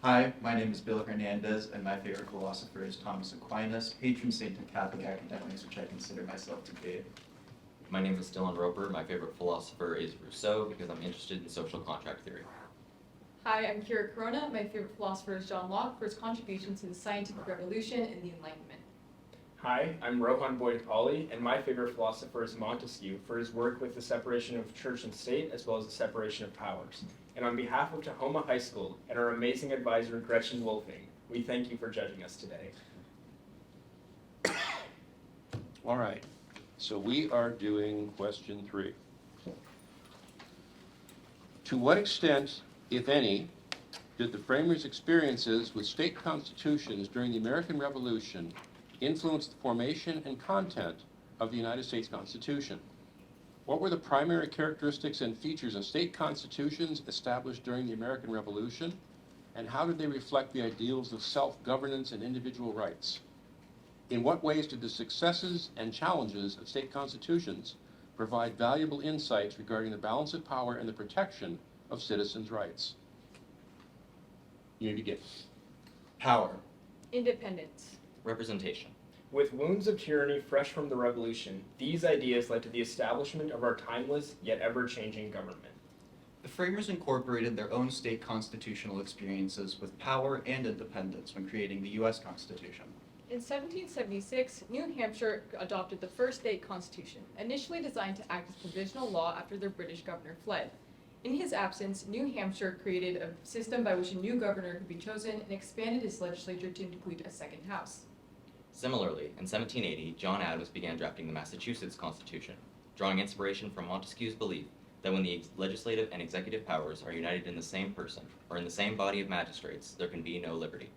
Hi, my name is Bill Hernandez, and my favorite philosopher is Thomas Aquinas, patron saint of Catholic academics, which I consider myself to be. My name is Dylan Roper. My favorite philosopher is Rousseau because I'm interested in social contract theory. Hi, I'm Kira Corona. My favorite philosopher is John Locke for his contributions to the scientific revolution and the Enlightenment. Hi, I'm Rohan Boyd-Pauli, and my favorite philosopher is Montesquieu for his work with the separation of church and state as well as the separation of powers. And on behalf of Tahoma High School and our amazing advisor Gretchen Wolfing, we thank you for judging us today. All right, so we are doing question 3. To what extent, if any, did the framers' experiences with state constitutions during the American Revolution influence the formation and content of the United States Constitution? What were the primary characteristics and features of state constitutions established during the American Revolution, and how did they reflect the ideals of self-governance and individual rights? In what ways did the successes and challenges of state constitutions provide valuable insights regarding the balance of power and the protection of citizens' rights? You may begin. Power. Independence. Representation. With wounds of tyranny fresh from the Revolution, these ideas led to the establishment of our timeless yet ever-changing government. The framers incorporated their own state constitutional experiences with power and independence when creating the U.S. Constitution. In 1776, New Hampshire adopted the first state constitution, initially designed to act as provisional law after their British governor fled. In his absence, New Hampshire created a system by which a new governor could be chosen and expanded its legislature to include a second house. Similarly, in 1780, John Adams began drafting the Massachusetts Constitution, drawing inspiration from Montesquieu's belief that when the legislative and executive powers are united in the same person, or in the same body of magistrates, there can be no liberty.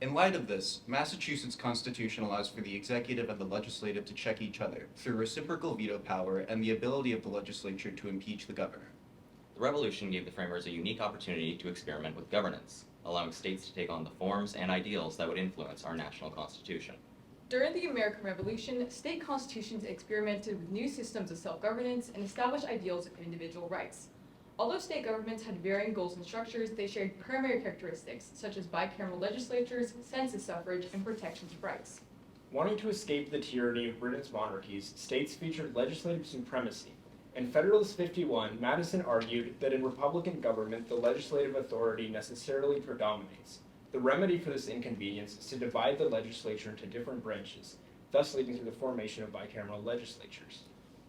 In light of this, Massachusetts Constitution allows for the executive and the legislative to check each other through reciprocal veto power and the ability of the legislature to impeach the governor. The Revolution gave the framers a unique opportunity to experiment with governance, allowing states to take on the forms and ideals that would influence our national constitution. During the American Revolution, state constitutions experimented with new systems of self-governance and established ideals of individual rights. Although state governments had varying goals and structures, they shared primary characteristics, such as bicameral legislatures, census suffrage, and protections of rights. Wanting to escape the tyranny of Britain's monarchies, states featured legislative supremacy. In Federalist 51, Madison argued that in Republican government, the legislative authority necessarily predominates. The remedy for this inconvenience is to divide the legislature into different branches, thus leading to the formation of bicameral legislatures.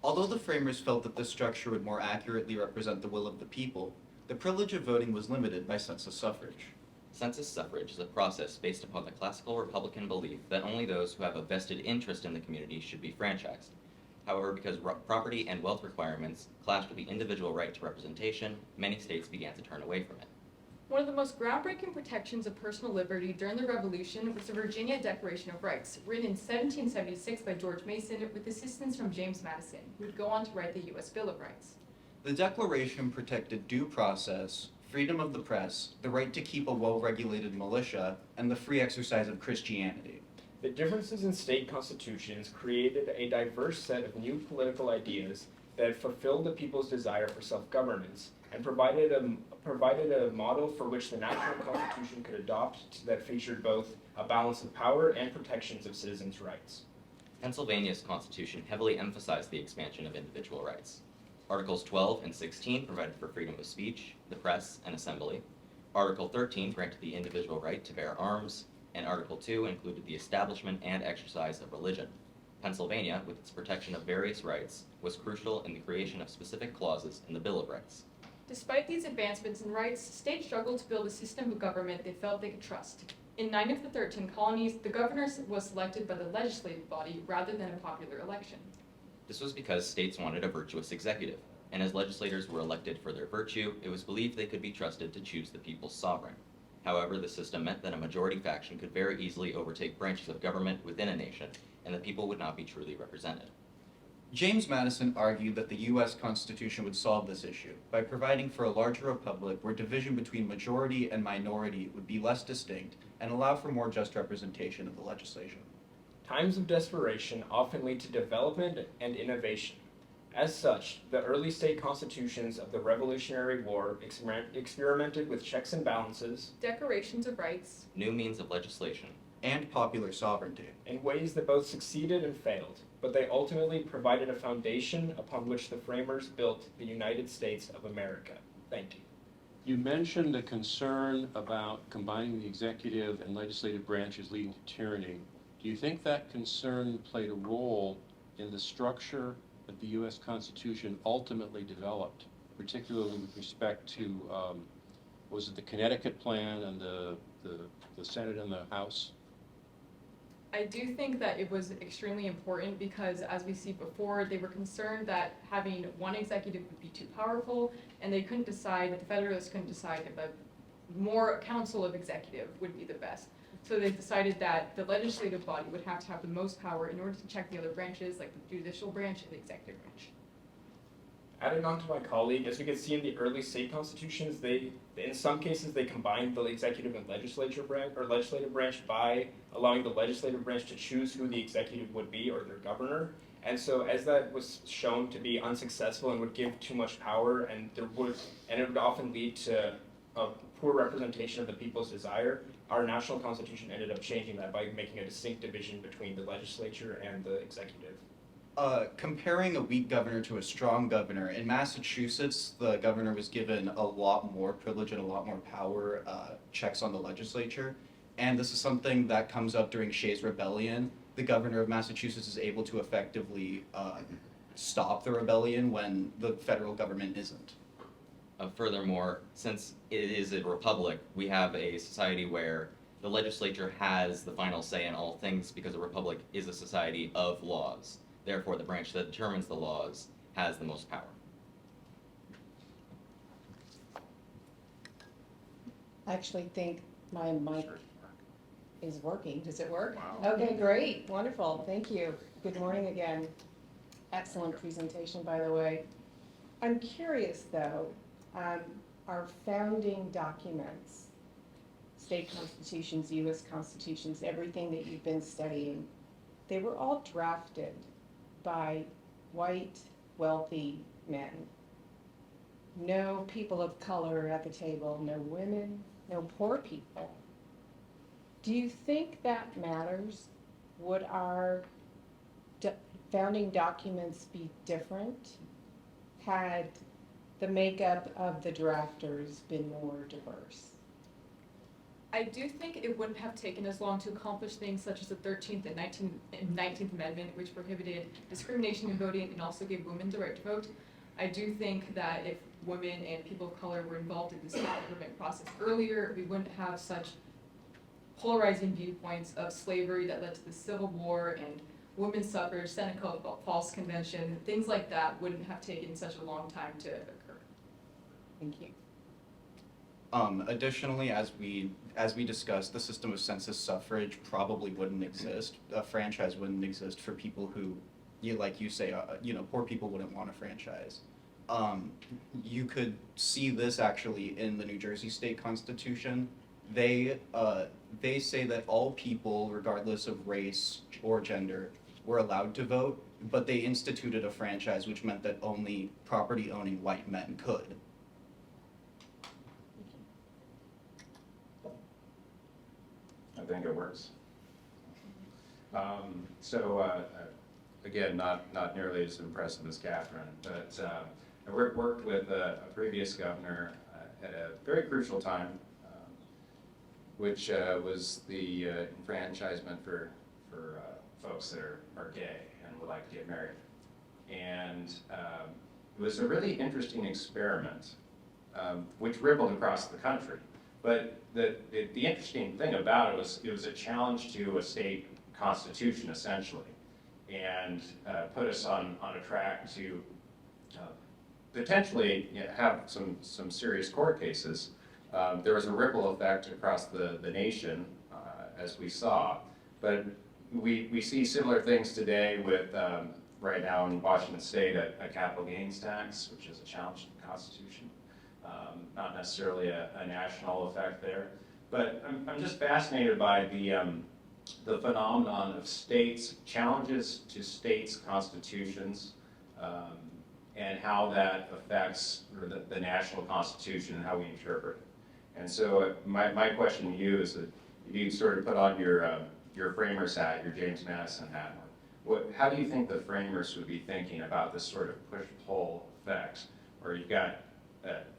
Although the framers felt that this structure would more accurately represent the will of the people, the privilege of voting was limited by census suffrage. Census suffrage is a process based upon the classical Republican belief that only those who have a vested interest in the community should be franchised. However, because property and wealth requirements clashed with the individual right to representation, many states began to turn away from it. One of the most groundbreaking protections of personal liberty during the Revolution was the Virginia Declaration of Rights, written in 1776 by George Mason with assistance from James Madison, who would go on to write the U.S. Bill of Rights. The Declaration protected due process, freedom of the press, the right to keep a well-regulated militia, and the free exercise of Christianity. The differences in state constitutions created a diverse set of new political ideas that fulfilled the people's desire for self-governance and provided a model for which the national constitution could adopt that featured both a balance of power and protections of citizens' rights. Pennsylvania's constitution heavily emphasized the expansion of individual rights. Articles 12 and 16 provided for freedom of speech, the press, and assembly. Article 13 granted the individual right to bear arms, and Article 2 included the establishment and exercise of religion. Pennsylvania, with its protection of various rights, was crucial in the creation of specific clauses in the Bill of Rights. Despite these advancements in rights, states struggled to build a system of government they felt they could trust. In 9 of the 13 colonies, the governor was selected by the legislative body rather than a popular election. This was because states wanted a virtuous executive, and as legislators were elected for their virtue, it was believed they could be trusted to choose the people's sovereign. However, the system meant that a majority faction could very easily overtake branches of government within a nation, and the people would not be truly represented. James Madison argued that the U.S. Constitution would solve this issue by providing for a larger republic where division between majority and minority would be less distinct and allow for more just representation of the legislation. Times of desperation often lead to development and innovation. As such, the early state constitutions of the Revolutionary War experimented with checks and balances declarations of rights, new means of legislation, and popular sovereignty. in ways that both succeeded and failed, but they ultimately provided a foundation upon which the framers built the United States of America. Thank you. You mentioned a concern about combining the executive and legislative branches leading to tyranny. Do you think that concern played a role in the structure that the U.S. Constitution ultimately developed, particularly with respect to, was it the Connecticut plan and the Senate and the House? I do think that it was extremely important because, as we see before, they were concerned that having one executive would be too powerful, and they couldn't decide, the Federalists couldn't decide if a more council of executive would be the best. So they decided that the legislative body would have to have the most power in order to check the other branches, like the judicial branch and the executive branch. Adding on to my colleague, as we can see in the early state constitutions, in some cases they combined the executive and legislative branch by allowing the legislative branch to choose who the executive would be or their governor. And so as that was shown to be unsuccessful and would give too much power, and it would often lead to a poor representation of the people's desire, our national constitution ended up changing that by making a distinct division between the legislature and the executive. Comparing a weak governor to a strong governor, in Massachusetts, the governor was given a lot more privilege and a lot more power, checks on the legislature. And this is something that comes up during Shays' Rebellion. The governor of Massachusetts is able to effectively stop the rebellion when the federal government isn't. Furthermore, since it is a republic, we have a society where the legislature has the final say in all things because a republic is a society of laws. Therefore, the branch that determines the laws has the most power. I actually think my mic is working. Does it work? Wow. Okay, great, wonderful, thank you. Good morning again. Excellent presentation, by the way. I'm curious, though, our founding documents, state constitutions, U.S. constitutions, everything that you've been studying, they were all drafted by white, wealthy men. No people of color at the table, no women, no poor people. Do you think that matters? Would our founding documents be different had the makeup of the drafters been more diverse? I do think it wouldn't have taken as long to accomplish things such as the 13th and 19th Amendment, which prohibited discrimination in voting and also gave women the right to vote. I do think that if women and people of color were involved in the state government process earlier, we wouldn't have such polarizing viewpoints of slavery that led to the Civil War and women's suffrage, Seneca Falls Convention. Things like that wouldn't have taken such a long time to occur. Thank you. Additionally, as we discussed, the system of census suffrage probably wouldn't exist. A franchise wouldn't exist for people who, like you say, poor people wouldn't want a franchise. You could see this actually in the New Jersey State Constitution. They say that all people, regardless of race or gender, were allowed to vote, but they instituted a franchise, which meant that only property-owning white men could. I think it works. Again, not nearly as impressive as Catherine, but I worked with a previous governor at a very crucial time, which was the enfranchisement for folks that are gay and would like to get married. And it was a really interesting experiment, which rippled across the country. But the interesting thing about it was a challenge to a state constitution, essentially, and put us on a track to potentially have some serious court cases. There was a ripple effect across the nation, as we saw, but we see similar things today with, right now in Washington State, a capital gains tax, which is a challenge to the Constitution. Not necessarily a national effect there, but I'm just fascinated by the phenomenon of states, challenges to states' constitutions, and how that affects the national constitution and how we interpret it. And so my question to you is that if you sort of put on your framers hat, your James Madison hat, how do you think the framers would be thinking about this sort of push-pull effects, where you've got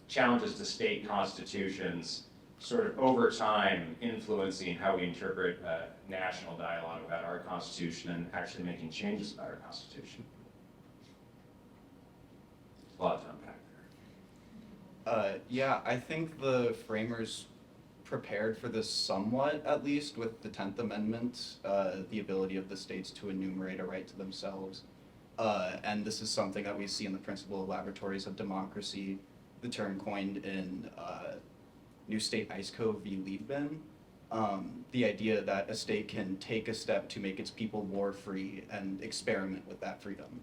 challenges to state constitutions sort of over time influencing how we interpret national dialogue about our Constitution and actually making changes about our Constitution? A lot to unpack there. Yeah, I think the framers prepared for this somewhat, at least, with the 10th Amendment, the ability of the states to enumerate a right to themselves. And this is something that we see in the principle of laboratories of democracy, the term coined in New State Ice Cove v. Liebman. The idea that a state can take a step to make its people more free and experiment with that freedom.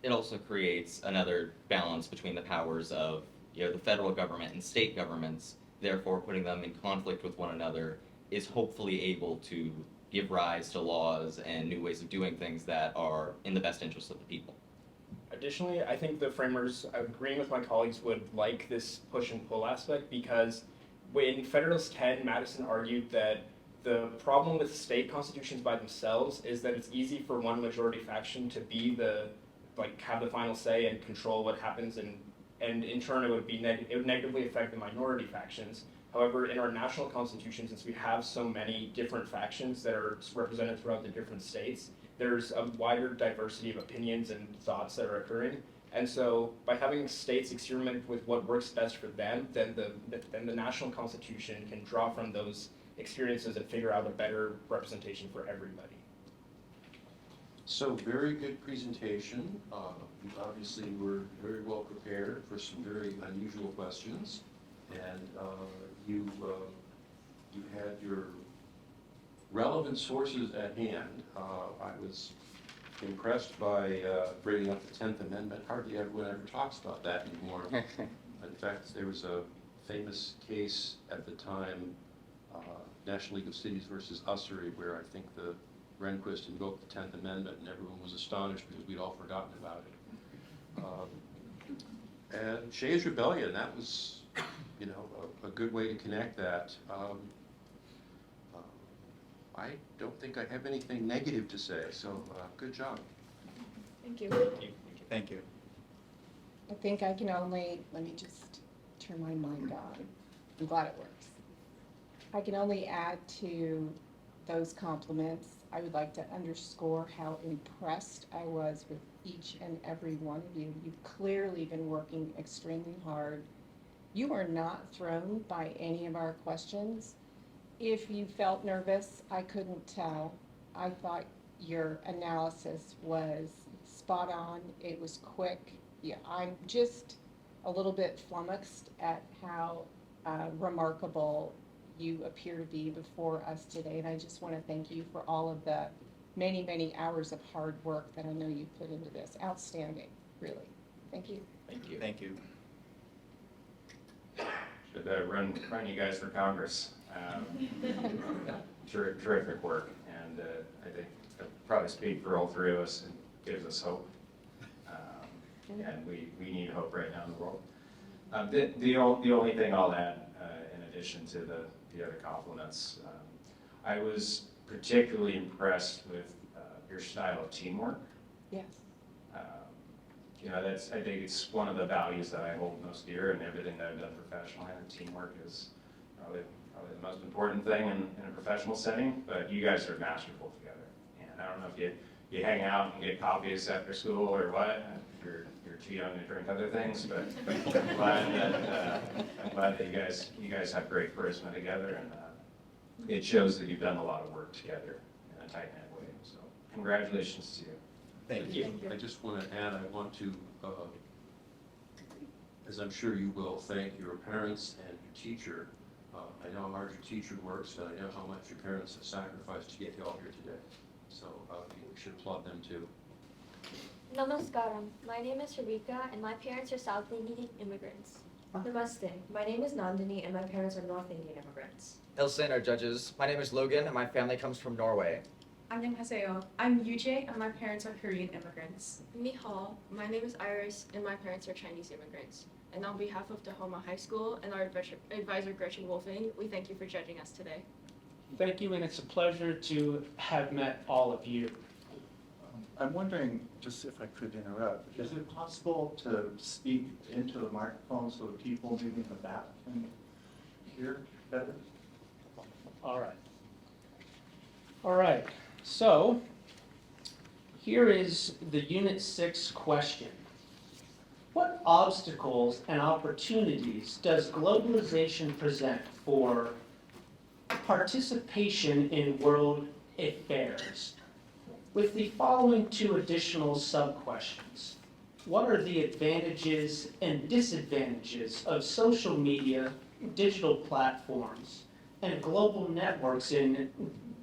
It also creates another balance between the powers of the federal government and state governments. Therefore, putting them in conflict with one another is hopefully able to give rise to laws and new ways of doing things that are in the best interest of the people. Additionally, I think the framers, agreeing with my colleagues, would like this push and pull aspect because in Federalist 10, Madison argued that the problem with state constitutions by themselves is that it's easy for one majority faction to be have the final say and control what happens, and in turn it would negatively affect the minority factions. However, in our national constitution, since we have so many different factions that are represented throughout the different states, there's a wider diversity of opinions and thoughts that are occurring. And so by having states experiment with what works best for them, then the national constitution can draw from those experiences and figure out a better representation for everybody. So very good presentation. You obviously were very well prepared for some very unusual questions. And you had your relevant sources at hand. I was impressed by bringing up the 10th Amendment. Hardly everyone ever talks about that anymore. In fact, there was a famous case at the time, National League of Cities versus Ussery, where I think the Rehnquist invoked the 10th Amendment and everyone was astonished because we'd all forgotten about it. And Shays Rebellion, that was, a good way to connect that. I don't think I have anything negative to say, so good job. Thank you. Thank you. I think I can only, let me just turn my mic on. I'm glad it works. I can only add to those compliments. I would like to underscore how impressed I was with each and every one of you. You've clearly been working extremely hard. You are not thrown by any of our questions. If you felt nervous, I couldn't tell. I thought your analysis was spot on. It was quick. Yeah, I'm just a little bit flummoxed at how remarkable you appear to be before us today. And I just want to thank you for all of the many, many hours of hard work that I know you put into this. Outstanding, really. Thank you. Thank you. Thank you. Should run you guys for Congress. Terrific work, and I think I'll probably speak for all three of us. It gives us hope, and we need hope right now in the world. The only thing I'll add, in addition to the other compliments, I was particularly impressed with your style of teamwork. Yes. I think it's one of the values that I hold most dear in everything that I've done professionally, and teamwork is probably the most important thing in a professional setting, but you guys are masterful together. And I don't know if you hang out and get coffees after school or what. You're too young to drink other things, but I'm glad that you guys have great charisma together, and it shows that you've done a lot of work together in a tight-knit way. So congratulations to you. Thank you. I just want to add, I want to, as I'm sure you will, thank your parents and your teacher. I know how hard your teacher works, and I know how much your parents have sacrificed to get you all here today. So we should applaud them too. Namaskaram. My name is Harika, and my parents are South Indian immigrants. Namaste. My name is Nandini, and my parents are North Indian immigrants. Ilsen, our judges. My name is Logan, and my family comes from Norway. 안녕하세요. I'm Yuje and my parents are Korean immigrants. Mihal, my name is Iris and my parents are Chinese immigrants. And on behalf of Tahoma High School and our advisor Gretchen Wolfing, we thank you for judging us today. Thank you, and it's a pleasure to have met all of you. I'm wondering, just if I could interrupt, is it possible to speak into the microphone so the people maybe in the back can hear better? All right. All right, so here is the Unit 6 question. What obstacles and opportunities does globalization present for participation in world affairs? With the following two additional sub-questions. What are the advantages and disadvantages of social media, digital platforms, and global networks in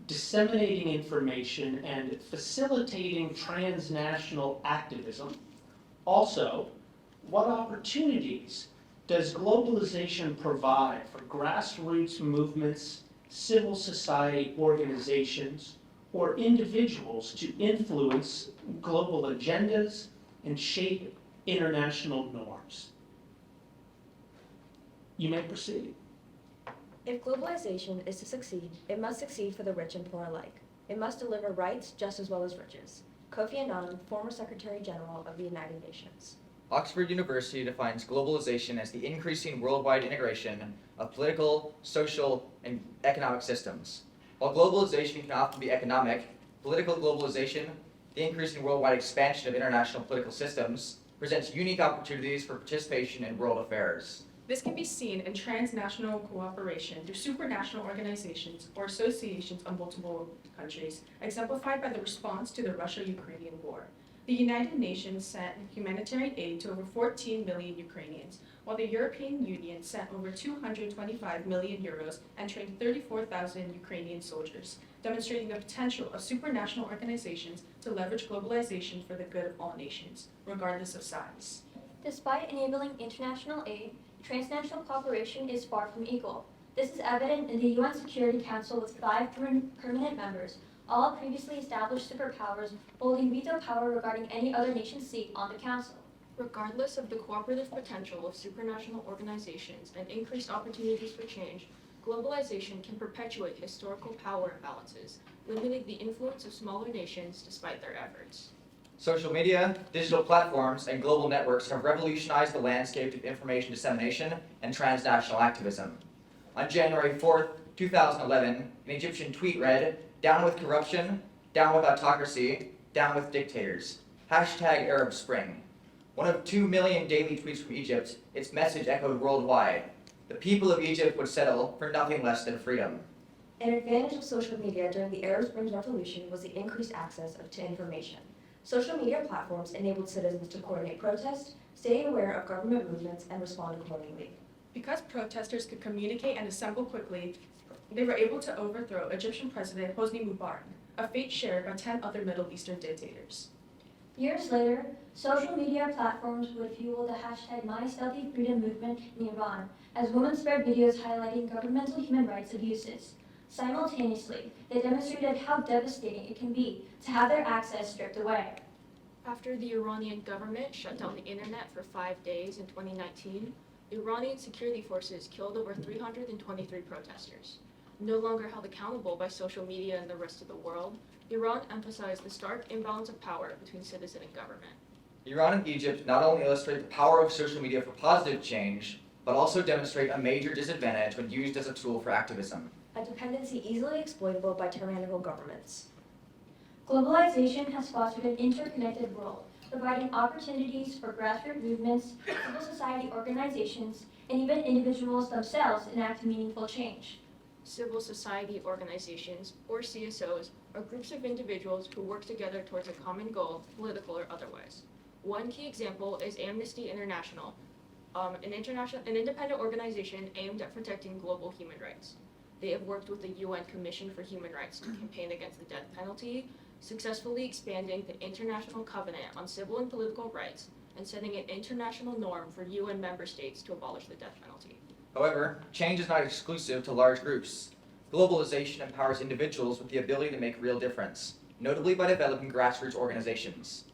disseminating information and facilitating transnational activism? Also, what opportunities does globalization provide for grassroots movements, civil society organizations, or individuals to influence global agendas and shape international norms? You may proceed. If globalization is to succeed, it must succeed for the rich and poor alike. It must deliver rights just as well as riches. Kofi Annan, former Secretary General of the United Nations. Oxford University defines globalization as the increasing worldwide integration of political, social, and economic systems. While globalization can often be economic, political globalization, the increasing worldwide expansion of international political systems, presents unique opportunities for participation in world affairs. This can be seen in transnational cooperation through supranational organizations or associations of multiple countries, exemplified by the response to the Russia-Ukrainian war. The United Nations sent humanitarian aid to over 14 million Ukrainians, while the European Union sent over 225 million euros and trained 34,000 Ukrainian soldiers, demonstrating the potential of supranational organizations to leverage globalization for the good of all nations, regardless of size. Despite enabling international aid, transnational cooperation is far from equal. This is evident in the UN Security Council with 5 permanent members, all previously established superpowers holding veto power regarding any other nation's seat on the Council. Regardless of the cooperative potential of supranational organizations and increased opportunities for change, globalization can perpetuate historical power imbalances, limiting the influence of smaller nations despite their efforts. Social media, digital platforms, and global networks have revolutionized the landscape of information dissemination and transnational activism. On January 4th, 2011, an Egyptian tweet read, "Down with corruption, down with autocracy, down with dictators. Hashtag Arab Spring." One of 2 million daily tweets from Egypt, its message echoed worldwide. The people of Egypt would settle for nothing less than freedom. An advantage of social media during the Arab Spring Revolution was the increased access to information. Social media platforms enabled citizens to coordinate protests, stay aware of government movements, and respond accordingly. Because protesters could communicate and assemble quickly, they were able to overthrow Egyptian President Hosni Mubarak, a fate shared by 10 other Middle Eastern dictators. Years later, social media platforms would fuel the hashtag #MyStealthyFreedom movement in Iran, as women spread videos highlighting governmental human rights abuses. Simultaneously, they demonstrated how devastating it can be to have their access stripped away. After the Iranian government shut down the internet for 5 days in 2019, Iranian security forces killed over 323 protesters. No longer held accountable by social media and the rest of the world, Iran emphasized the stark imbalance of power between citizen and government. Iran and Egypt not only illustrate the power of social media for positive change, but also demonstrate a major disadvantage when used as a tool for activism. A dependency easily exploitable by tyrannical governments. Globalization has fostered an interconnected world, providing opportunities for grassroots movements, civil society organizations, and even individuals themselves enact meaningful change. Civil society organizations, or CSOs, are groups of individuals who work together towards a common goal, political or otherwise. One key example is Amnesty International, an independent organization aimed at protecting global human rights. They have worked with the UN Commission for Human Rights to campaign against the death penalty, successfully expanding the International Covenant on Civil and Political Rights, and setting an international norm for UN member states to abolish the death penalty. However, change is not exclusive to large groups. Globalization empowers individuals with the ability to make real difference, notably by developing grassroots organizations.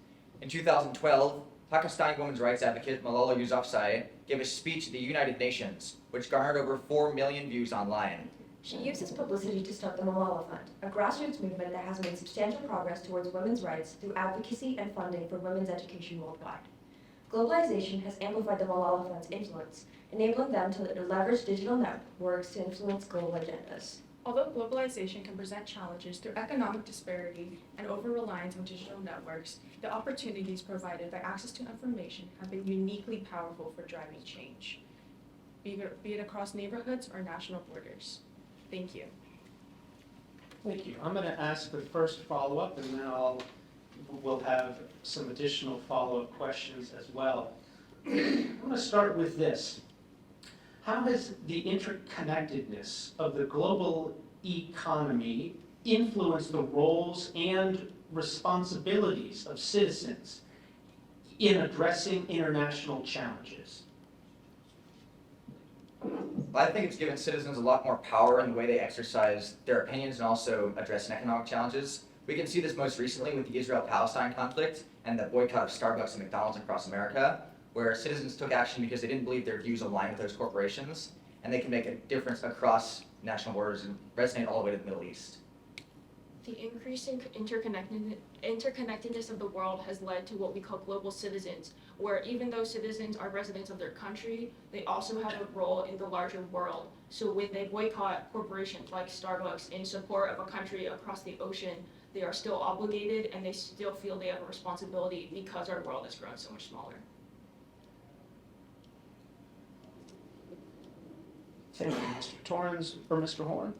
In 2012, Pakistani women's rights advocate Malala Yousafzai gave a speech at the United Nations, which garnered over 4 million views online. She used this publicity to start the Malala Fund, a grassroots movement that has made substantial progress towards women's rights through advocacy and funding for women's education worldwide. Globalization has amplified the Malala Fund's influence, enabling them to leverage digital networks to influence global agendas. Although globalization can present challenges through economic disparity and over-reliance on digital networks, the opportunities provided by access to information have been uniquely powerful for driving change, be it across neighborhoods or national borders. Thank you. Thank you. I'm going to ask the first follow-up, and then we'll have some additional follow-up questions as well. I'm going to start with this. How has the interconnectedness of the global economy influenced the roles and responsibilities of citizens in addressing international challenges? I think it's given citizens a lot more power in the way they exercise their opinions and also address economic challenges. We can see this most recently with the Israel-Palestine conflict and the boycott of Starbucks and McDonald's across America, where citizens took action because they didn't believe their views aligned with those corporations, and they can make a difference across national borders and resonate all the way to the Middle East. The increasing interconnectedness of the world has led to what we call global citizens, where even though citizens are residents of their country, they also have a role in the larger world. So when they boycott corporations like Starbucks in support of a country across the ocean, they are still obligated and they still feel they have a responsibility because our world has grown so much smaller. Thank you, Mr. Torrens or Mr. Horn.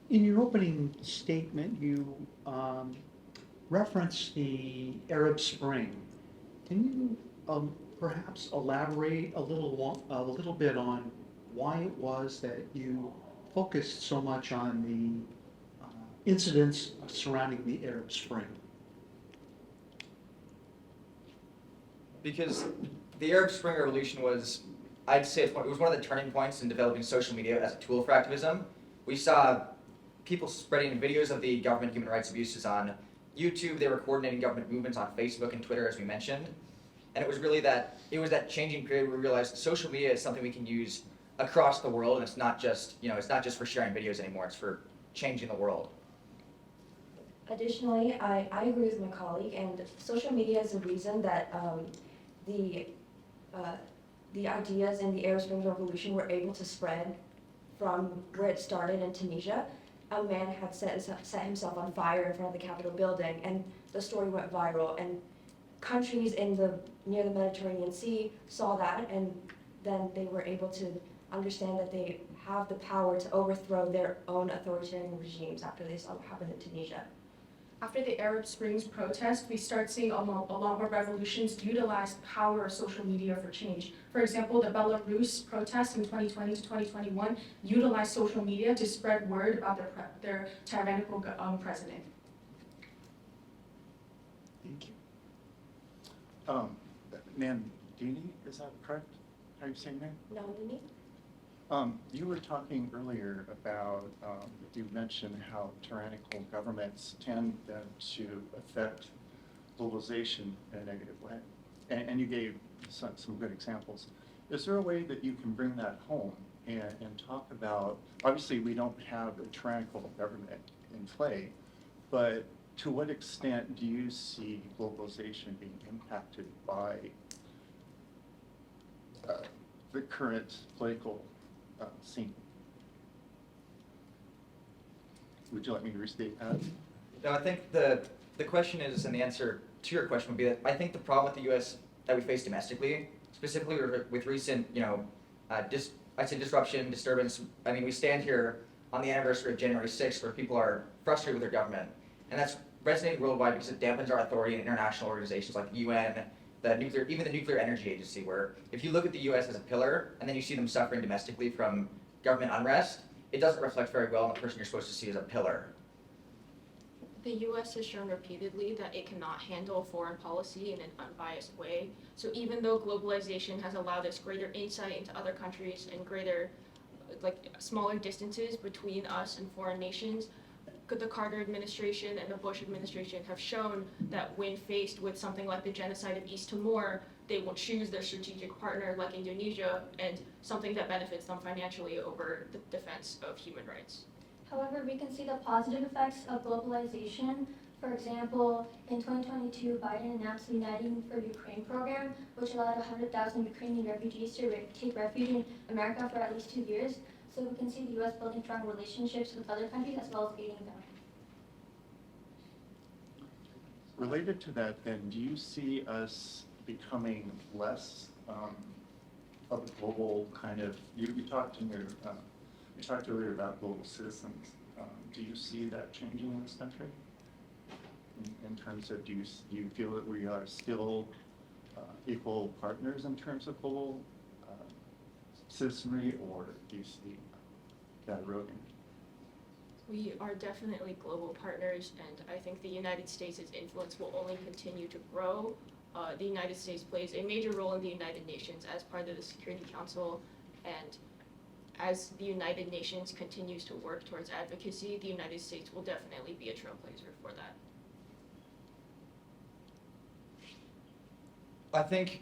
In your opening statement, you referenced the Arab Spring. Can you perhaps elaborate a little bit on why it was that you focused so much on the incidents surrounding the Arab Spring? Because the Arab Spring Revolution was, I'd say it was one of the turning points in developing social media as a tool for activism. We saw people spreading videos of the government human rights abuses on YouTube. They were coordinating government movements on Facebook and Twitter, as we mentioned. And it was really that changing period where we realized social media is something we can use across the world, and it's not just, it's not just for sharing videos anymore, it's for changing the world. Additionally, I agree with my colleague, and social media is the reason that the ideas in the Arab Spring Revolution were able to spread from where it started in Tunisia. A man had set himself on fire in front of the Capitol building, and the story went viral. And countries near the Mediterranean Sea saw that, and then they were able to understand that they have the power to overthrow their own authoritarian regimes after they saw what happened in Tunisia. After the Arab Springs protest, we start seeing a lot more revolutions utilize the power of social media for change. For example, the Belarus protests in 2020 to 2021 utilized social media to spread word about their tyrannical president. Thank you. Nandini, is that correct? How are you saying that? Nandini? You were talking earlier about, you mentioned how tyrannical governments tend then to affect globalization in a negative way. And you gave some good examples. Is there a way that you can bring that home and talk about, obviously we don't have a tyrannical government in play, but to what extent do you see globalization being impacted by the current political scene? Would you like me to restate that? No, I think the question is, and the answer to your question would be that I think the problem with the U.S. that we face domestically, specifically with recent, I'd say disruption, disturbance. I mean, we stand here on the anniversary of January 6th where people are frustrated with their government. And that's resonating worldwide because it dampens our authority in international organizations like the UN, even the Nuclear Energy Agency, where if you look at the U.S. as a pillar and then you see them suffering domestically from government unrest, it doesn't reflect very well on the person you're supposed to see as a pillar. The U.S. has shown repeatedly that it cannot handle foreign policy in an unbiased way. So even though globalization has allowed us greater insight into other countries and greater like smaller distances between us and foreign nations. The Carter administration and the Bush administration have shown that when faced with something like the genocide of East Timor, they will choose their strategic partner like Indonesia and something that benefits them financially over the defense of human rights. However, we can see the positive effects of globalization. For example, in 2022, Biden announced the Uniting for Ukraine program, which allowed 100,000 Ukrainian refugees to take refuge in America for at least 2 years. So we can see the U.S. building strong relationships with other countries as well as aiding them. Related to that, then, do you see us becoming less of a global kind of, you talked in your, you talked earlier about global citizens. Do you see that changing in this country? In terms of, do you feel that we are still equal partners in terms of global citizenry, or do you see that eroding? We are definitely global partners, and I think the United States' influence will only continue to grow. The United States plays a major role in the United Nations as part of the Security Council, and as the United Nations continues to work towards advocacy, the United States will definitely be a trailblazer for that. I think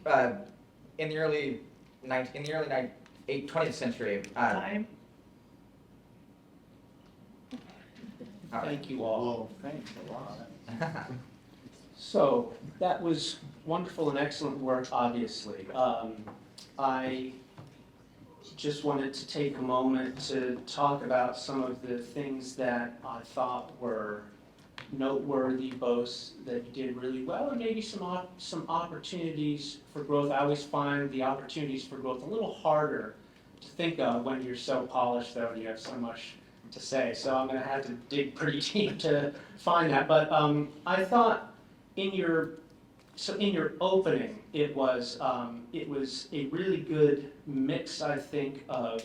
in the early 20th century. Time. All right. Thank you all. Well, thanks a lot. So that was wonderful and excellent work, obviously. I just wanted to take a moment to talk about some of the things that I thought were noteworthy boasts that you did really well, and maybe some opportunities for growth. I always find the opportunities for growth a little harder to think of when you're so polished, though, and you have so much to say. So I'm going to have to dig pretty deep to find that. But I thought in your opening, it was a really good mix, I think, of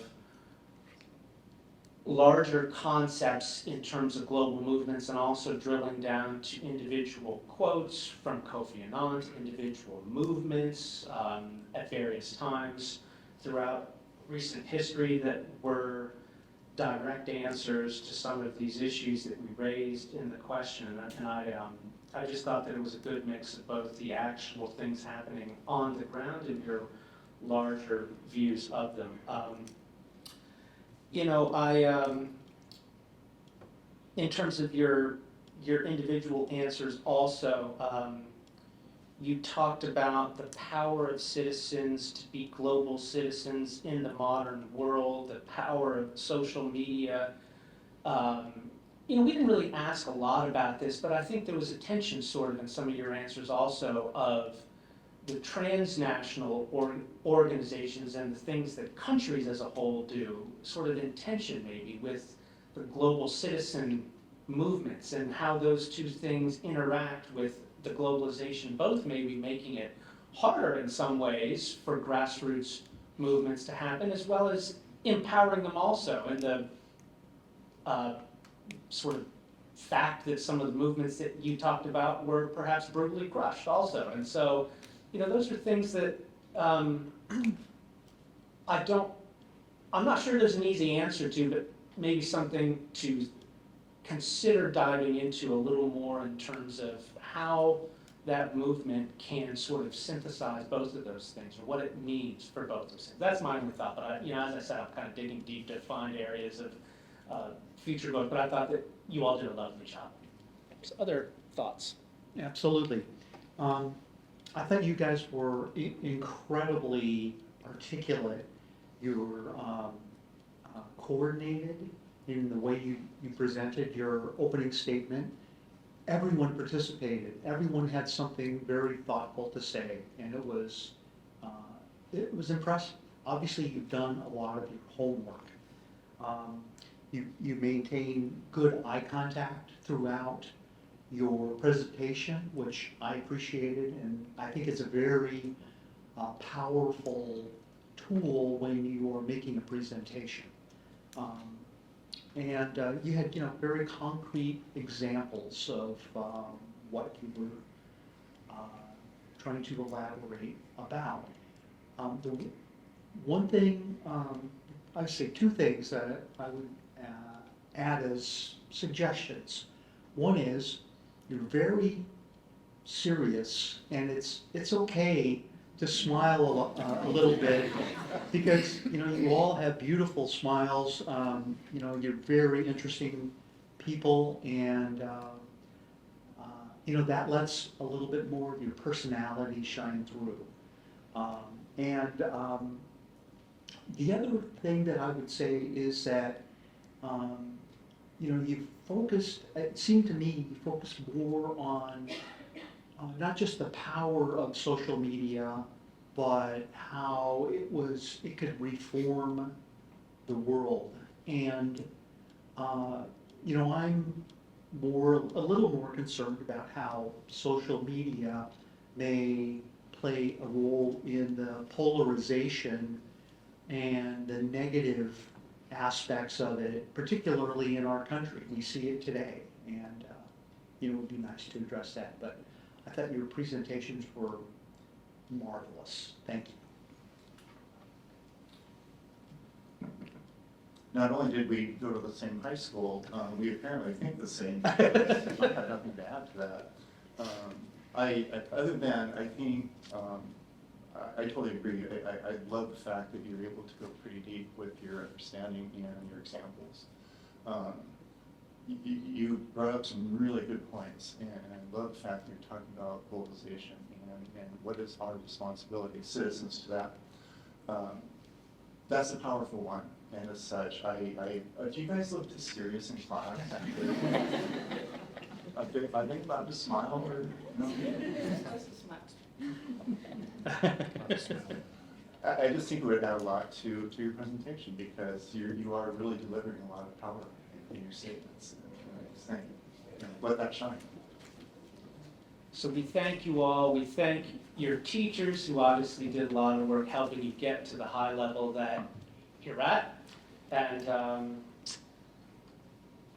larger concepts in terms of global movements, and also drilling down to individual quotes from Kofi Annan, individual movements at various times throughout recent history that were direct answers to some of these issues that we raised in the question. And I just thought that it was a good mix of both the actual things happening on the ground and your larger views of them. In terms of your individual answers also, you talked about the power of citizens to be global citizens in the modern world, the power of social media. We didn't really ask a lot about this, but I think there was a tension sort of in some of your answers also of the transnational organizations and the things that countries as a whole do, sort of in tension maybe with the global citizen movements and how those two things interact with the globalization, both maybe making it harder in some ways for grassroots movements to happen, as well as empowering them also, and the sort of fact that some of the movements that you talked about were perhaps brutally crushed also. And so, those are things that I'm not sure there's an easy answer to, but maybe something to consider diving into a little more in terms of how that movement can sort of synthesize both of those things, or what it means for both those things. That's my only thought, but as I said, I'm kind of digging deep to find areas of future growth, but I thought that you all did a lovely job. Other thoughts? Absolutely. I thought you guys were incredibly articulate. You were coordinated in the way you presented your opening statement. Everyone participated. Everyone had something very thoughtful to say, and it was impressive. Obviously, you've done a lot of your homework. You maintain good eye contact throughout your presentation, which I appreciated, and I think it's a very powerful tool when you are making a presentation. And you had, very concrete examples of what you were trying to elaborate about. The one thing I would say two things that I would add as suggestions. One is, you're very serious, and it's okay to smile a little bit, because, you know, you all have beautiful smiles, you know, you're very interesting people, and, you know, that lets a little bit more of your personality shine through. The other thing that I would say is that, you know, you focused, it seemed to me, you focused more on not just the power of social media, but how it could reform the world. And, you know, I'm a little more concerned about how social media may play a role in the polarization and the negative aspects of it, particularly in our country. We see it today, and you know, it would be nice to address that. But I thought your presentations were marvelous. Thank you. Not only did we go to the same high school, we apparently think the same. I have nothing to add to that. Other than, I think, I totally agree. I love the fact that you're able to go pretty deep with your understanding and your examples. You brought up some really good points, and I love the fact that you're talking about globalization and what is our responsibility as citizens to that. That's a powerful one, and as such, do you guys look this serious in class? I think about to smile or no? I just think it would add a lot to your presentation, because you are really delivering a lot of power in your statements. And I just think, you know, let that shine. So we thank you all. We thank your teachers, who obviously did a lot of work helping you get to the high level that you're at. And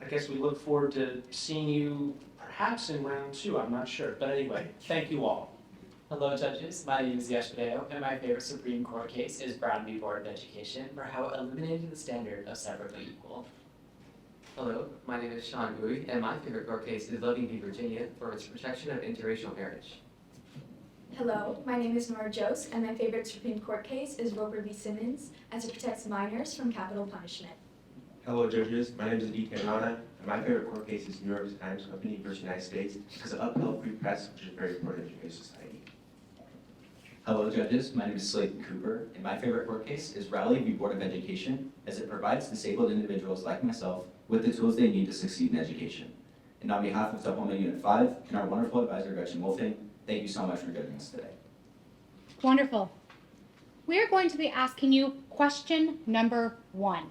I guess we look forward to seeing you perhaps in round 2. I'm not sure. But anyway, thank you all. Hello, judges. My name is Yeshideo, and my favorite Supreme Court case is Brown v. Board of Education for how it eliminated the standard of separately equal. Hello, my name is Sean Bowie, and my favorite court case is Loving v. Virginia for its protection of interracial marriage. Hello, my name is Nora Jose, and my favorite Supreme Court case is Roper v. Simmons, as it protects minors from capital punishment. Hello, judges. My name is Aditya Rana, and my favorite court case is New York Times Company v. United States because it upheld free press, which is very important in today's society. Hello, judges. My name is Slayton Cooper, and my favorite court case is Rowley v. Board of Education, as it provides disabled individuals like myself with the tools they need to succeed in education. And on behalf of Tahoma Unit 5 and our wonderful advisor, Gretchen Wolfing, thank you so much for joining us today. Wonderful. We are going to be asking you question number 1.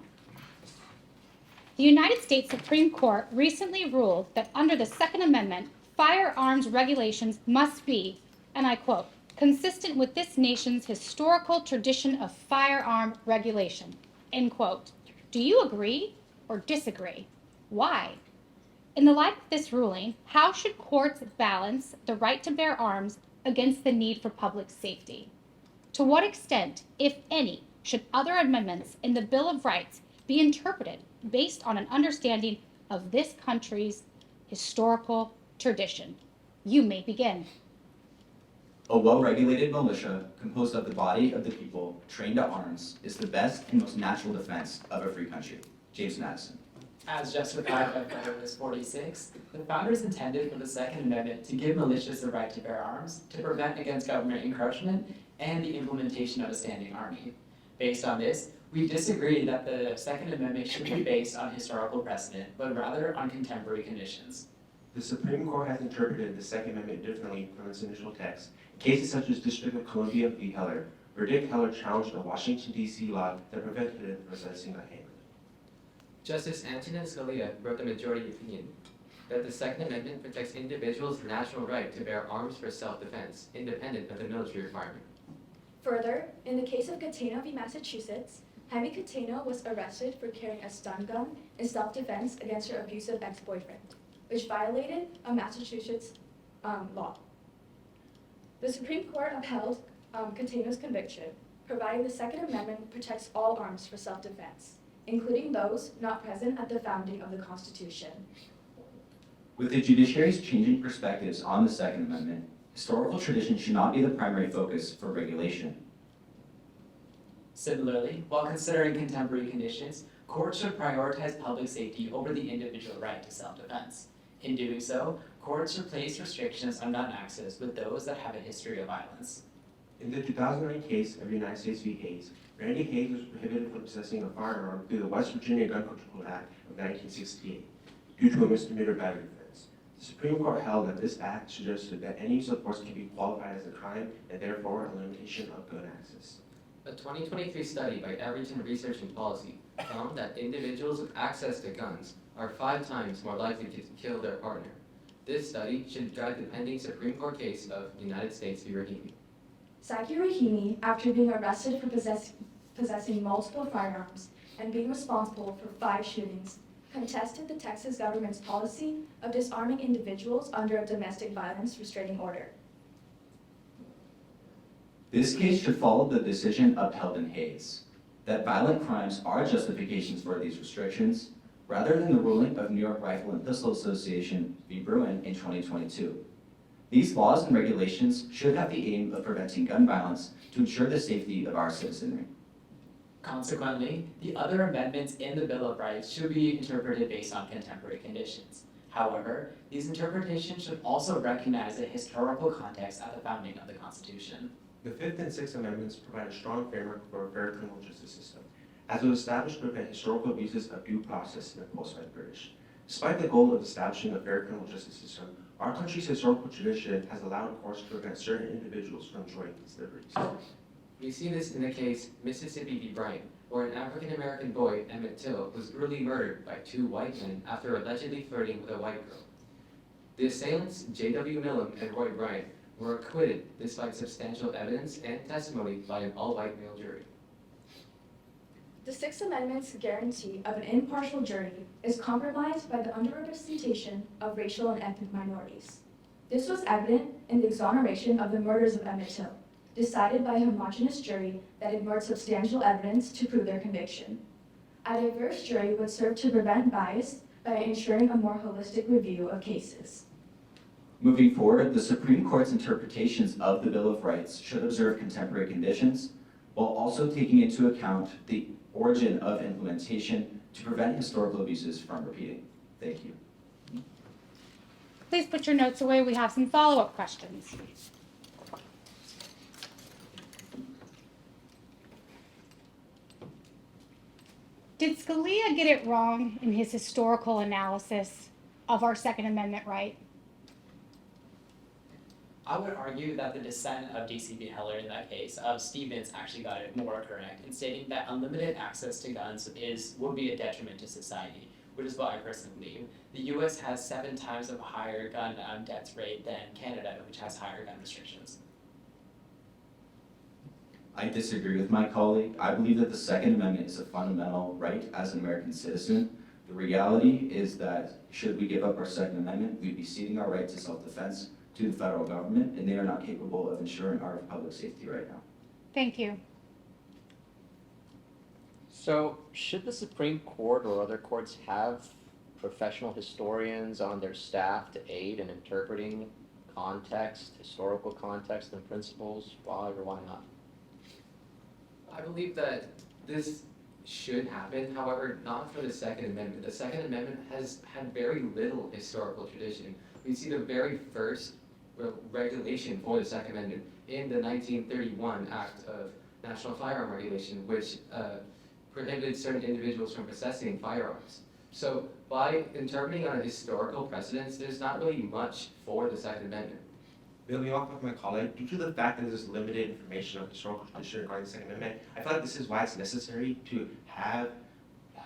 The United States Supreme Court recently ruled that under the Second Amendment, firearms regulations must be, and I quote, consistent with this nation's historical tradition of firearm regulation, end quote. Do you agree or disagree? Why? In the light of this ruling, how should courts balance the right to bear arms against the need for public safety? To what extent, if any, should other amendments in the Bill of Rights be interpreted based on an understanding of this country's historical tradition? You may begin. A well-regulated militia composed of the body of the people trained to arms is the best and most natural defense of a free country. James Madison. As justified by Federalist 46, the founders intended for the Second Amendment to give militias the right to bear arms, to prevent against government encroachment, and the implementation of a standing army. Based on this, we disagree that the Second Amendment should be based on historical precedent, but rather on contemporary conditions. The Supreme Court has interpreted the Second Amendment differently from its initial text. Cases such as District of Columbia v. Heller, where Dick Heller challenged a Washington, D.C. law that prevented him from possessing a handgun. Justice Antonin Scalia wrote the majority opinion that the Second Amendment protects individuals' natural right to bear arms for self-defense, independent of the military requirement. Further, in the case of Catino v. Massachusetts, Jaime Catino was arrested for carrying a stun gun in self-defense against her abusive ex-boyfriend, which violated a Massachusetts law. The Supreme Court upheld Catino's conviction, providing the Second Amendment protects all arms for self-defense, including those not present at the founding of the Constitution. With the judiciary's changing perspectives on the Second Amendment, historical tradition should not be the primary focus for regulation. Similarly, while considering contemporary conditions, courts should prioritize public safety over the individual right to self-defense. In doing so, courts should place restrictions on gun access with those that have a history of violence. In the 2009 case of United States v. Hayes, Randy Hayes was prohibited from possessing a firearm through the West Virginia Gun Control Act of 1968 due to a misdemeanor battery offense. The Supreme Court held that this act suggested that any use of force can be qualified as a crime and therefore a limitation of gun access. A 2023 study by Everyton Research and Policy found that individuals with access to guns are 5 times more likely to kill their partner. This study should drive the pending Supreme Court case of United States v. Rahimi. Saki Rahimi, after being arrested for possessing multiple firearms and being responsible for 5 shootings, contested the Texas government's policy of disarming individuals under a domestic violence restraining order. This case should follow the decision upheld in Hayes, that violent crimes are justifications for these restrictions, rather than the ruling of New York Rifle and Pistol Association v. Bruin in 2022. These laws and regulations should have the aim of preventing gun violence to ensure the safety of our citizenry. Consequently, the other amendments in the Bill of Rights should be interpreted based on contemporary conditions. However, these interpretations should also recognize the historical context at the founding of the Constitution. The Fifth and Sixth Amendments provide a strong framework for a fair criminal justice system, as it was established to prevent historical abuses of due process imposed by the British. Despite the goal of establishing a fair criminal justice system, our country's historical tradition has allowed courts to prevent certain individuals from enjoying these liberties. We see this in the case Mississippi v. Bryant, where an African-American boy, Emmett Till, was brutally murdered by 2 white men after allegedly flirting with a white girl. The assailants, J.W. Millam and Roy Bryant, were acquitted despite substantial evidence and testimony by an all-white male jury. The Sixth Amendment's guarantee of an impartial jury is compromised by the underrepresentation of racial and ethnic minorities. This was evident in the exoneration of the murders of Emmett Till, decided by a homogeneous jury that ignored substantial evidence to prove their conviction. A diverse jury would serve to prevent bias by ensuring a more holistic review of cases. Moving forward, the Supreme Court's interpretations of the Bill of Rights should observe contemporary conditions, while also taking into account the origin of implementation to prevent historical abuses from repeating. Thank you. Please put your notes away. We have some follow-up questions. Did Scalia get it wrong in his historical analysis of our Second Amendment right? I would argue that the dissent of D.C. v. Heller in that case of Stevens actually got it more correct in stating that unlimited access to guns would be a detriment to society, which is what I personally believe. The U.S. has 7 times of a higher gun deaths rate than Canada, which has higher gun restrictions. I disagree with my colleague. I believe that the Second Amendment is a fundamental right as an American citizen. The reality is that should we give up our Second Amendment, we'd be ceding our right to self-defense to the federal government, and they are not capable of ensuring our public safety right now. Thank you. So, should the Supreme Court or other courts have professional historians on their staff to aid in interpreting context, historical context and principles? Why or why not? I believe that this should happen, however, not for the Second Amendment. The Second Amendment has had very little historical tradition. We see the very first regulation for the Second Amendment in the 1931 Act of National Firearm Regulation, which prohibited certain individuals from possessing firearms. So by interpreting on a historical precedence, there's not really much for the Second Amendment. Building off of my colleague, due to the fact that there's limited information on historical tradition regarding the Second Amendment, I feel like this is why it's necessary to have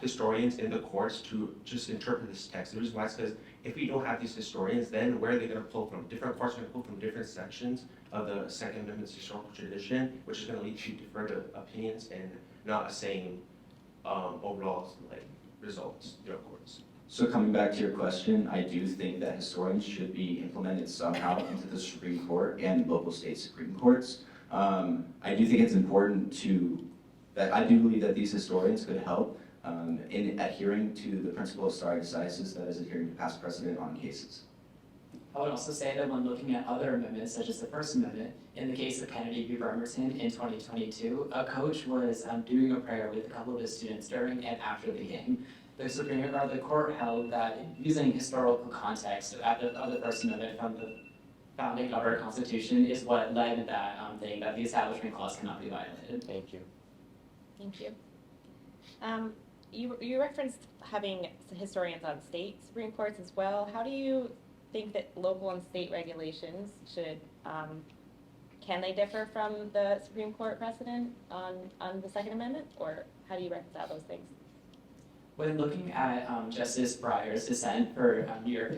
historians in the courts to just interpret this text. The reason why is because if we don't have these historians, then where are they going to pull from? Different courts are going to pull from different sections of the Second Amendment's historical tradition, which is going to lead to different opinions and not the same overall results in courts. So coming back to your question, I do think that historians should be implemented somehow into the Supreme Court and local state Supreme Courts. I do think it's important that I do believe that these historians could help in adhering to the principle of stare decisis, that is adhering to past precedent on cases. I would also say that when looking at other amendments, such as the First Amendment, in the case of Kennedy v. Bremerton in 2022, a coach was doing a prayer with a couple of his students during and after the game. The court held that using historical context of the First Amendment from the founding of our Constitution is what led to that thing that the Establishment Clause cannot be violated. Thank you. Thank you. You referenced having historians on state Supreme Courts as well. How do you think that local and state regulations should, can they differ from the Supreme Court precedent on the Second Amendment, or how do you reconcile those things? When looking at Justice Breyer's dissent for New York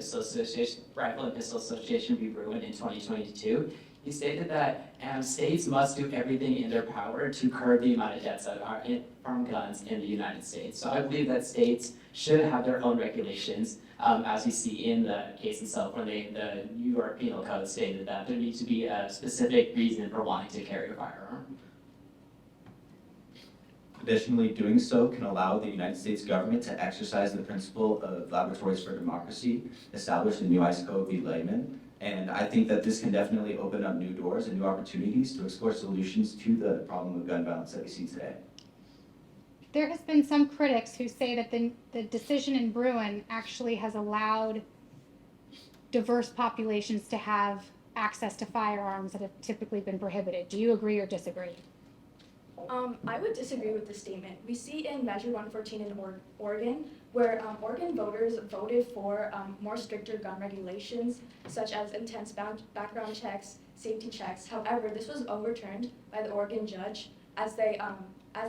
Rifle and Pistol Association v. Bruin in 2022, he stated that states must do everything in their power to curb the amount of deaths that are from guns in the United States. So I believe that states should have their own regulations, as you see in the case itself, when the New York Penal Code stated that there needs to be a specific reason for wanting to carry a firearm. Additionally, doing so can allow the United States government to exercise the principle of laboratories for democracy established in New Code v. Layman. And I think that this can definitely open up new doors and new opportunities to explore solutions to the problem of gun violence that we see today. There has been some critics who say that the decision in Bruin actually has allowed diverse populations to have access to firearms that have typically been prohibited. Do you agree or disagree? I would disagree with this statement. We see in Measure 114 in Oregon, where Oregon voters voted for more stricter gun regulations, such as intense background checks, safety checks. However, this was overturned by the Oregon judge as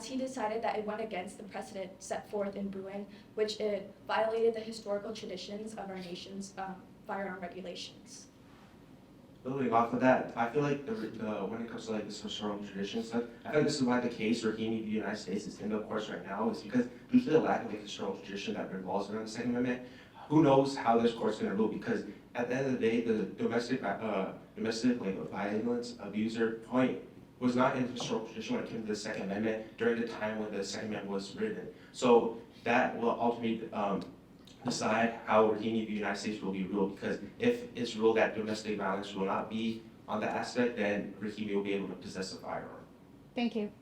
he decided that it went against the precedent set forth in Bruin, which it violated the historical traditions of our nation's firearm regulations. Building off of that, I feel like when it comes to like this historical tradition stuff, I feel like this is why the case Rahimi v. United States is in the courts right now, is because due to the lack of a historical tradition that revolves around the Second Amendment, who knows how this court's gonna rule? Because at the end of the day, the domestic like violence abuser point was not in the historical tradition when it came to the Second Amendment during the time when the Second Amendment was written. So that will ultimately decide how Rahimi v. United States will be ruled, because if it's ruled that domestic violence will not be on the aspect, then Rahimi will be able to possess a firearm. Thank you.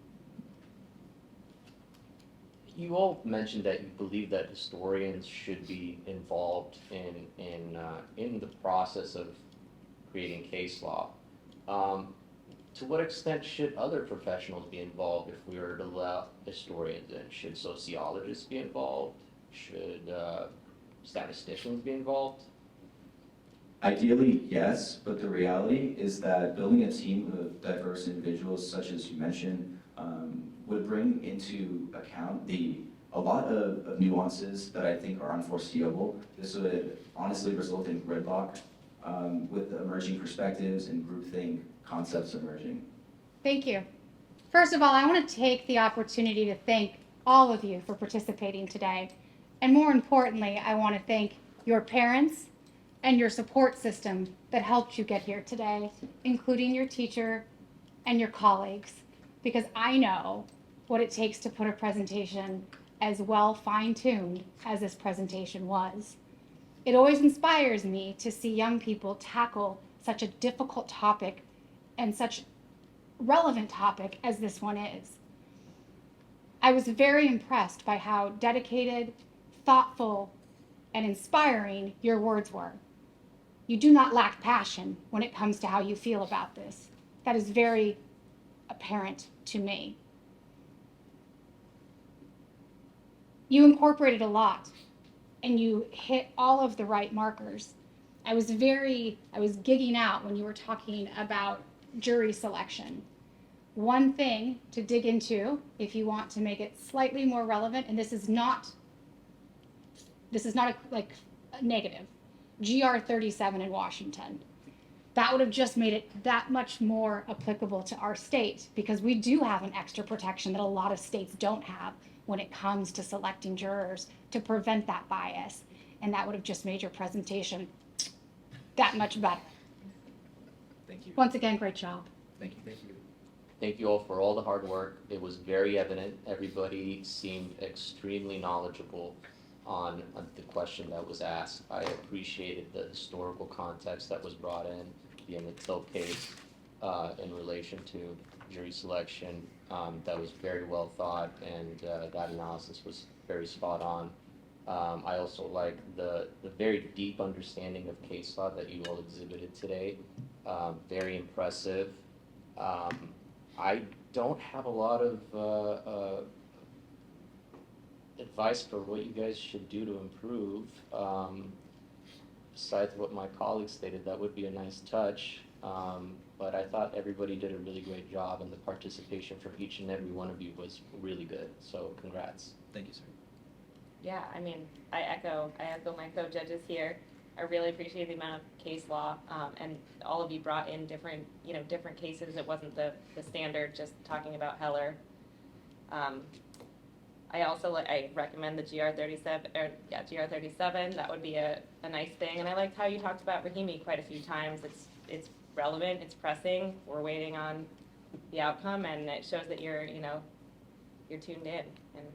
You all mentioned that you believe that historians should be involved in the process of creating case law. To what extent should other professionals be involved if we were to allow historians in? Should sociologists be involved? Should statisticians be involved? Ideally, yes, but the reality is that building a team of diverse individuals, such as you mentioned, would bring into account a lot of nuances that I think are unforeseeable. This would honestly result in gridlock with the emerging perspectives and groupthink concepts emerging. Thank you. First of all, I want to take the opportunity to thank all of you for participating today. And more importantly, I want to thank your parents and your support system that helped you get here today, including your teacher and your colleagues, because I know what it takes to put a presentation as well fine-tuned as this presentation was. It always inspires me to see young people tackle such a difficult topic and such relevant topic as this one is. I was very impressed by how dedicated, thoughtful, and inspiring your words were. You do not lack passion when it comes to how you feel about this. That is very apparent to me. You incorporated a lot, and you hit all of the right markers. I was gigging out when you were talking about jury selection. One thing to dig into, if you want to make it slightly more relevant, and this is not a negative, GR 37 in Washington. That would have just made it that much more applicable to our state, because we do have an extra protection that a lot of states don't have when it comes to selecting jurors to prevent that bias. And that would have just made your presentation that much better. Thank you. Once again, great job. Thank you. Thank you. Thank you all for all the hard work. It was very evident. Everybody seemed extremely knowledgeable on the question that was asked. I appreciated the historical context that was brought in, the Till case in relation to jury selection. That was very well thought, and that analysis was very spot on. I also like the very deep understanding of case law that you all exhibited today. Very impressive. I don't have a lot of advice for what you guys should do to improve. Besides what my colleagues stated, that would be a nice touch. But I thought everybody did a really great job, and the participation from each and every one of you was really good. So congrats. Thank you, sir. Yeah, I mean, I echo my co-judges here. I really appreciate the amount of case law, and all of you brought in different cases. It wasn't the standard, just talking about Heller. I also I recommend the GR37. That would be a nice thing. And I liked how you talked about Rahimi quite a few times. It's relevant, it's pressing. We're waiting on the outcome, and it shows that you're tuned in, and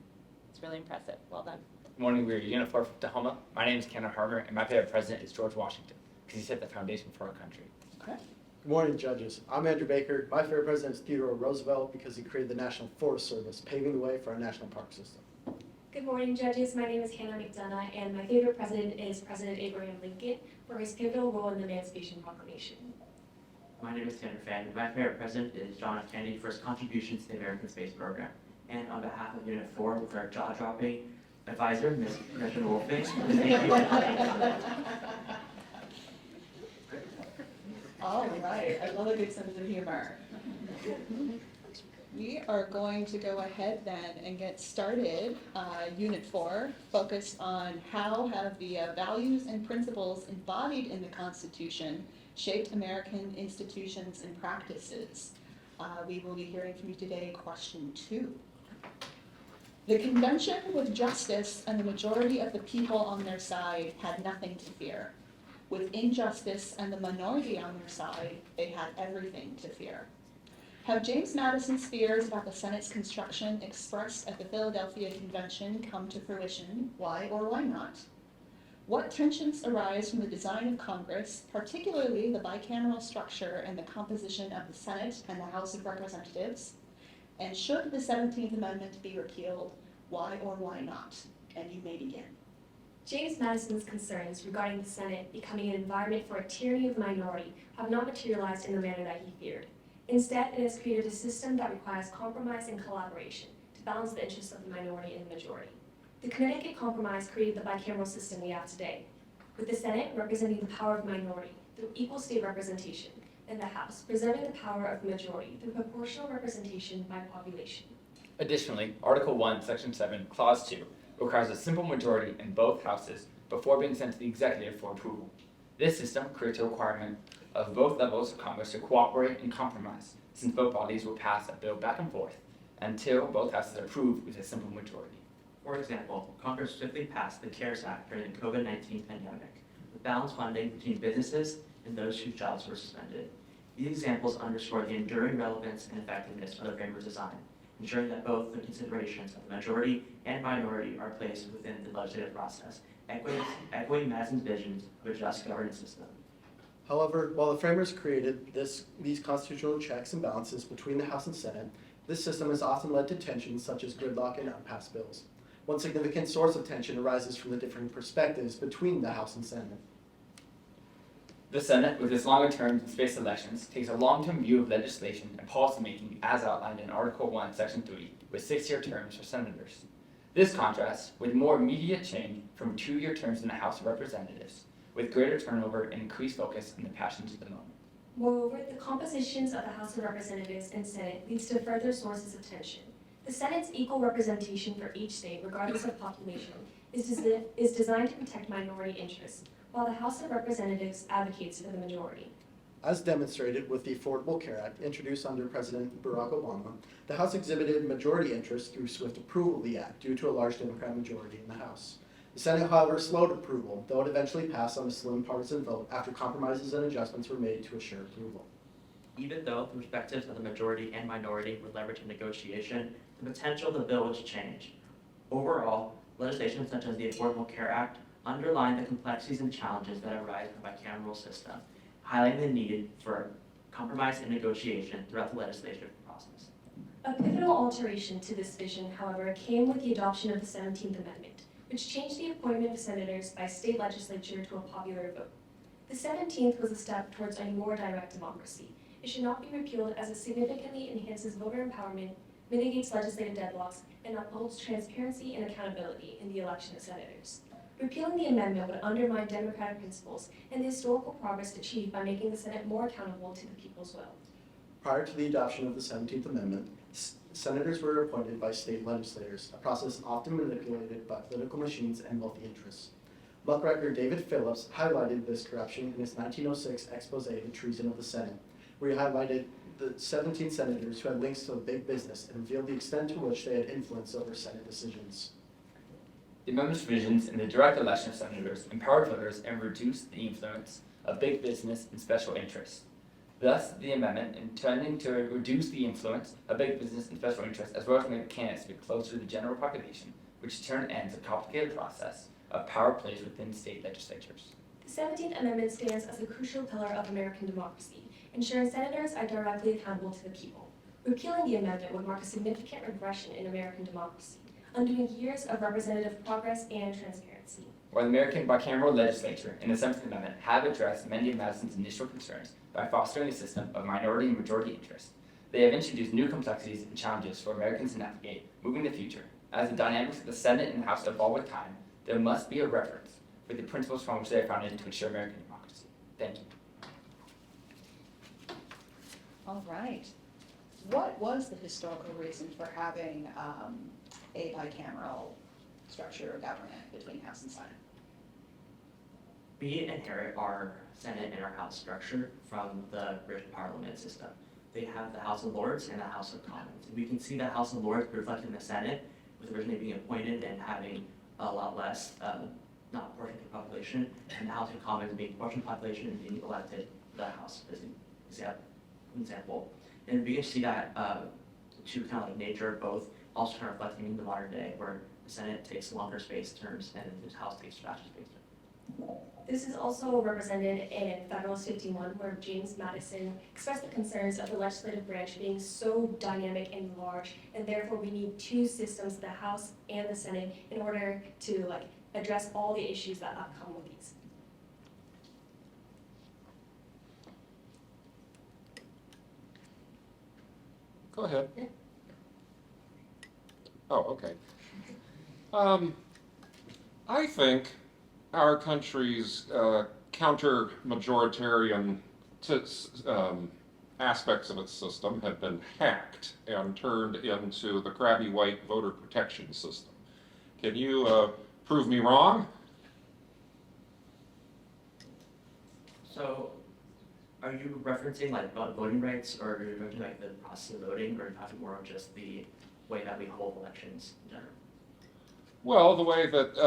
it's really impressive. Well done. Good morning, we're Unit 4 from Tahoma. My name is Kenna Harmer, and my favorite president is George Washington, because he set the foundation for our country. Good morning, judges. I'm Andrew Baker. My favorite president is Theodore Roosevelt because he created the National Forest Service, paving the way for our national park system. Good morning, judges. My name is Hannah McDonough, and my favorite president is President Abraham Lincoln for his pivotal role in the Emancipation Proclamation. My name is Tanner Fan. My favorite president is John F. Kennedy for his contributions to the American Space Program. And on behalf of Unit 4, with our jaw-dropping advisor, Ms. Commissioner Wolfing, thank you. All right, I love a good sense of humor. We are going to go ahead then and get started. Unit 4, focused on how have the values and principles embodied in the Constitution shaped American institutions and practices. We will be hearing from you today, question 2. The convention with justice and the majority of the people on their side had nothing to fear. With injustice and the minority on their side, they had everything to fear. Have James Madison's fears about the Senate's construction expressed at the Philadelphia Convention come to fruition? Why or why not? What tensions arise from the design of Congress, particularly the bicameral structure and the composition of the Senate and the House of Representatives? And should the 17th Amendment be repealed? Why or why not? And you may begin. James Madison's concerns regarding the Senate becoming an environment for a tyranny of the minority have not materialized in the manner that he feared. Instead, it has created a system that requires compromise and collaboration to balance the interests of the minority and the majority. The Connecticut Compromise created the bicameral system we have today, with the Senate representing the power of the minority through equal state representation, and the House preserving the power of the majority through proportional representation by population. Additionally, Article 1, Section 7, Clause 2 requires a simple majority in both houses before being sent to the executive for approval. This system creates a requirement of both levels of Congress to cooperate and compromise, since both bodies will pass a bill back and forth until both houses are approved with a simple majority. For example, Congress swiftly passed the CARES Act during the COVID-19 pandemic, with balanced funding between businesses and those whose jobs were suspended. These examples underscore the enduring relevance and effectiveness of the framers' design, ensuring that both the considerations of the majority and minority are placed within the legislative process, echoing Madison's visions of a just governance system. However, while the framers created these constitutional checks and balances between the House and Senate, this system has often led to tensions such as gridlock and unpassed bills. One significant source of tension arises from the differing perspectives between the House and Senate. The Senate, with its longer terms and spaced elections, takes a long-term view of legislation and policymaking as outlined in Article 1, Section 3, with 6-year terms for senators. This contrasts with more immediate change from 2-year terms in the House of Representatives, with greater turnover and increased focus on the passions of the moment. Moreover, the compositions of the House of Representatives and Senate leads to further sources of tension. The Senate's equal representation for each state, regardless of population, is designed to protect minority interests, while the House of Representatives advocates for the majority. As demonstrated with the Affordable Care Act introduced under President Barack Obama, the House exhibited majority interest through swift approval of the act due to a large Democrat majority in the House. The Senate, however, slowed approval, though it eventually passed on a slim partisan vote after compromises and adjustments were made to assure approval. Even though the perspectives of the majority and minority were leveraged in negotiation, the potential of the bill was changed. Overall, legislation such as the Affordable Care Act underlined the complexities and challenges that arise from the bicameral system, highlighting the need for compromise and negotiation throughout the legislative process. A pivotal alteration to this vision, however, came with the adoption of the 17th Amendment, which changed the appointment of senators by state legislature to a popular vote. The 17th was a step towards a more direct democracy. It should not be repealed as it significantly enhances voter empowerment, mitigates legislative deadlocks, and upholds transparency and accountability in the election of senators. Repealing the amendment would undermine democratic principles and the historical progress achieved by making the Senate more accountable to the people's will. Prior to the adoption of the 17th Amendment, senators were appointed by state legislators, a process often manipulated by political machines and wealthy interests. Muckraker David Phillips highlighted this corruption in his 1906 expose, The Treason of the Senate, where he highlighted the 17 senators who had links to big business and revealed the extent to which they had influence over Senate decisions. The amendment's provisions in the direct election of senators empowered voters and reduced the influence of big business and special interests. Thus, the amendment, intending to reduce the influence of big business and special interests, as well as make candidates be closer to the general population, which in turn ends a complicated process of power plays within state legislatures. The 17th Amendment stands as a crucial pillar of American democracy, ensuring senators are directly accountable to the people. Repealing the amendment would mark a significant regression in American democracy, undoing years of representative progress and transparency. While the American bicameral legislature and the 17th Amendment have addressed many of Madison's initial concerns by fostering a system of minority and majority interest, they have introduced new complexities and challenges for Americans to navigate moving in the future. As the dynamics of the Senate and House evolve with time, there must be a reference for the principles from which they are founded to ensure American democracy. Thank you. All right. What was the historical reason for having a bicameral structure of government between House and Senate? We inherit our Senate and our House structure from the British Parliament system. They have the House of Lords and the House of Commons. We can see the House of Lords reflected in the Senate, with originally being appointed and having a lot less, not proportional to the population, and the House of Commons being proportional to the population and being elected to the House as an example. And we can see that to kind of like nature of both, also kind of reflecting in the modern day, where the Senate takes longer space terms and the House takes faster space terms. This is also represented in Federalist 51, where James Madison expressed the concerns of the legislative branch being so dynamic and large, and therefore we need two systems, the House and the Senate, in order to address all the issues that come with these. Go ahead. Yeah. Oh, okay. I think our country's counter-majoritarian aspects of its system have been hacked and turned into the crabby white voter protection system. Can you prove me wrong? So, are you referencing voting rights, or are you referencing the process of voting, or are you talking more of just the way that we hold elections in general? Well, the way that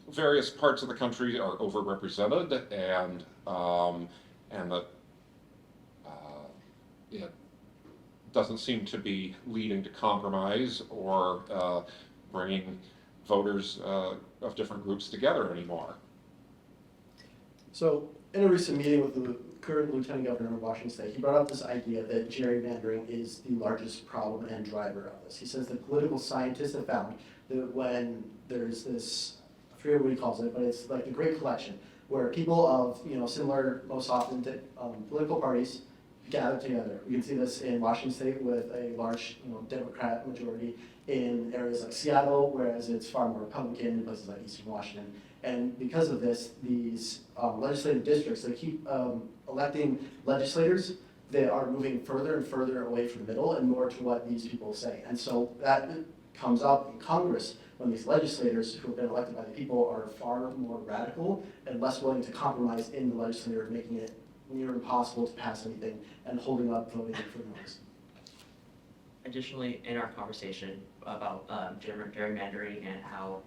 various parts of the country are overrepresented, and that it doesn't seem to be leading to compromise or bringing voters of different groups together anymore. So, in a recent meeting with the current Lieutenant Governor of Washington State, he brought up this idea that gerrymandering is the largest problem and driver of this. He says that political scientists have found that when there's this, I forget what he calls it, but it's like the Great Collection, where people of similar, most often political parties gather together. We can see this in Washington State with a large Democrat majority in areas like Seattle, whereas it's far more Republican in places like Eastern Washington. And because of this, these legislative districts, they keep electing legislators that are moving further and further away from the middle and more to what these people say. And so that comes up in Congress when these legislators who have been elected by the people are far more radical and less willing to compromise in the legislature, making it near impossible to pass anything and holding up voting for noise. Additionally, in our conversation about gerrymandering and how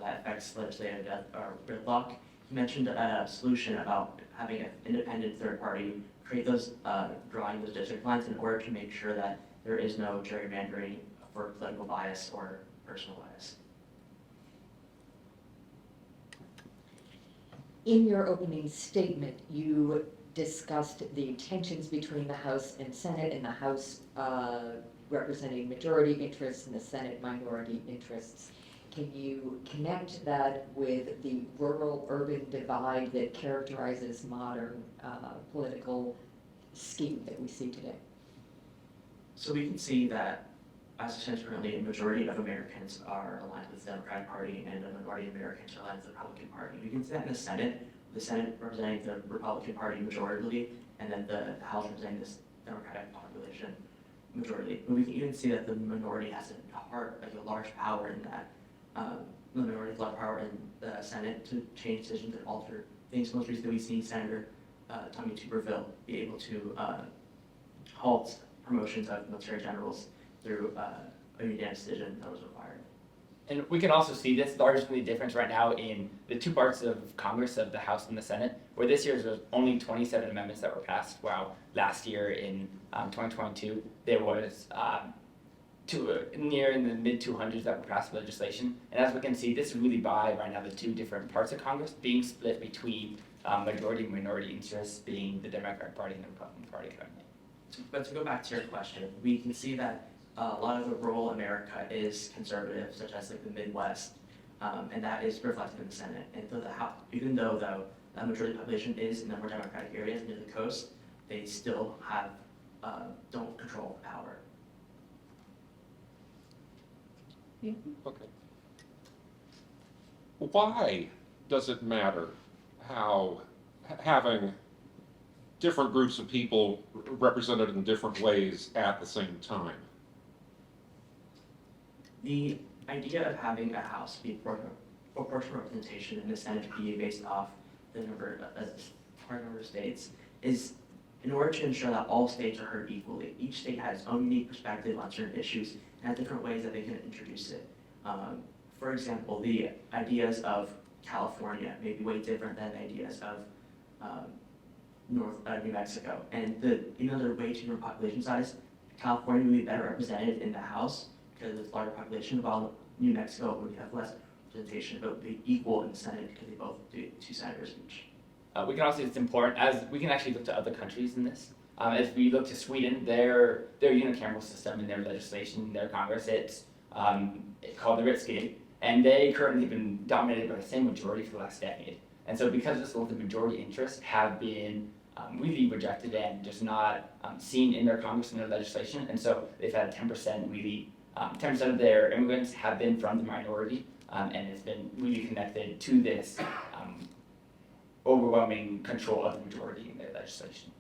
that affects legislative gridlock, he mentioned a solution about having an independent third party create those, drawing those district lines in order to make sure that there is no gerrymandering for political bias or personal bias. In your opening statement, you discussed the tensions between the House and Senate, and the House representing majority interests and the Senate minority interests. Can you connect that with the rural-urban divide that characterizes modern political scheme that we see today? So we can see that, as it stands currently, a majority of Americans are aligned with the Democratic Party and a minority of Americans are aligned with the Republican Party. We can see that in the Senate representing the Republican Party majority, and then the House representing this Democratic population majority. But we can even see that the minority has a large power in that. The minority has a lot of power in the Senate to change decisions and alter things. Most recently, we've seen Senator Tommy Tuberville be able to halt promotions of military generals through a unanimous decision that was required. And we can also see this largely difference right now in the two parts of Congress, of the House and the Senate, where this year there was only 27 amendments that were passed, while last year in 2022 there was near in the mid-200s that were passed legislation. And as we can see, this is really by right now the two different parts of Congress being split between majority and minority interests being the Democratic Party and the Republican Party currently. But to go back to your question, we can see that a lot of the rural America is conservative, such as like the Midwest, and that is reflected in the Senate. And so even though the majority of the population is in the more Democratic areas near the coast, they still have don't control the power. Okay. Why does it matter how having different groups of people represented in different ways at the same time? The idea of having a House be proportional representation and the Senate be based off the number of states is in order to ensure that all states are heard equally. Each state has its own unique perspective on certain issues and has different ways that they can introduce it. For example, the ideas of California may be way different than the ideas of New Mexico. And even though they're way too different population size, California would be better represented in the House because of its larger population, while New Mexico would have less representation, but would be equal in the Senate because they both do 2 senators each. We can also, it's important, as we can actually look to other countries in this. As we look to Sweden, their unicameral system in their legislation, their Congress, it's called the Riksdag, and they currently have been dominated by the same majority for the last decade. And so because of this, the majority interests have been really rejected and just not seen in their Congress and their legislation. And so they've had 10% really, 10% of their immigrants have been from the minority, and it's been really connected to this overwhelming control of the majority in their legislation.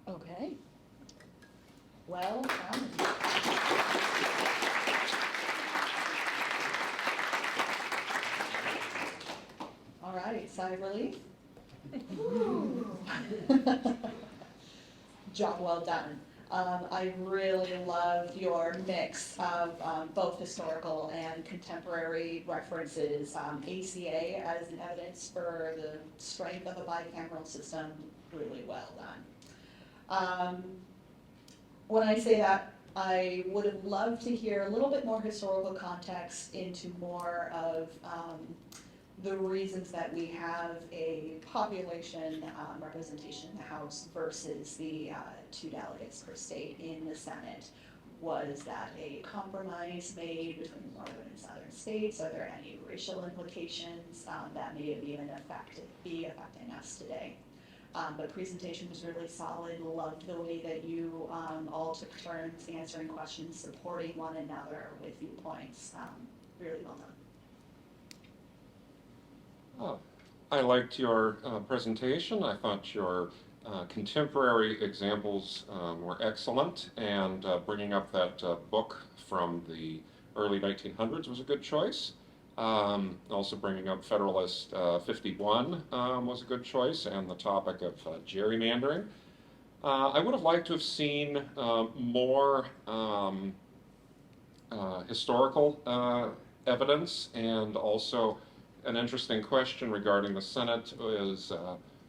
Okay. Well done. All right, sigh of relief. Job well done. I really loved your mix of both historical and contemporary references. ACA as an evidence for the strength of a bicameral system, really well done. When I say that, I would have loved to hear a little bit more historical context into more of the reasons that we have a population representation in the House versus the 2 delegates per state in the Senate. Was that a compromise made between northern and southern states? Are there any racial implications that may have even be affecting us today? But presentation was really solid. Loved the way that you all took turns answering questions, supporting one another with viewpoints. Really well done. Oh, I liked your presentation. I thought your contemporary examples were excellent, and bringing up that book from the early 1900s was a good choice. Also bringing up Federalist 51 was a good choice, and the topic of gerrymandering. I would have liked to have seen more historical evidence, and also an interesting question regarding the Senate is,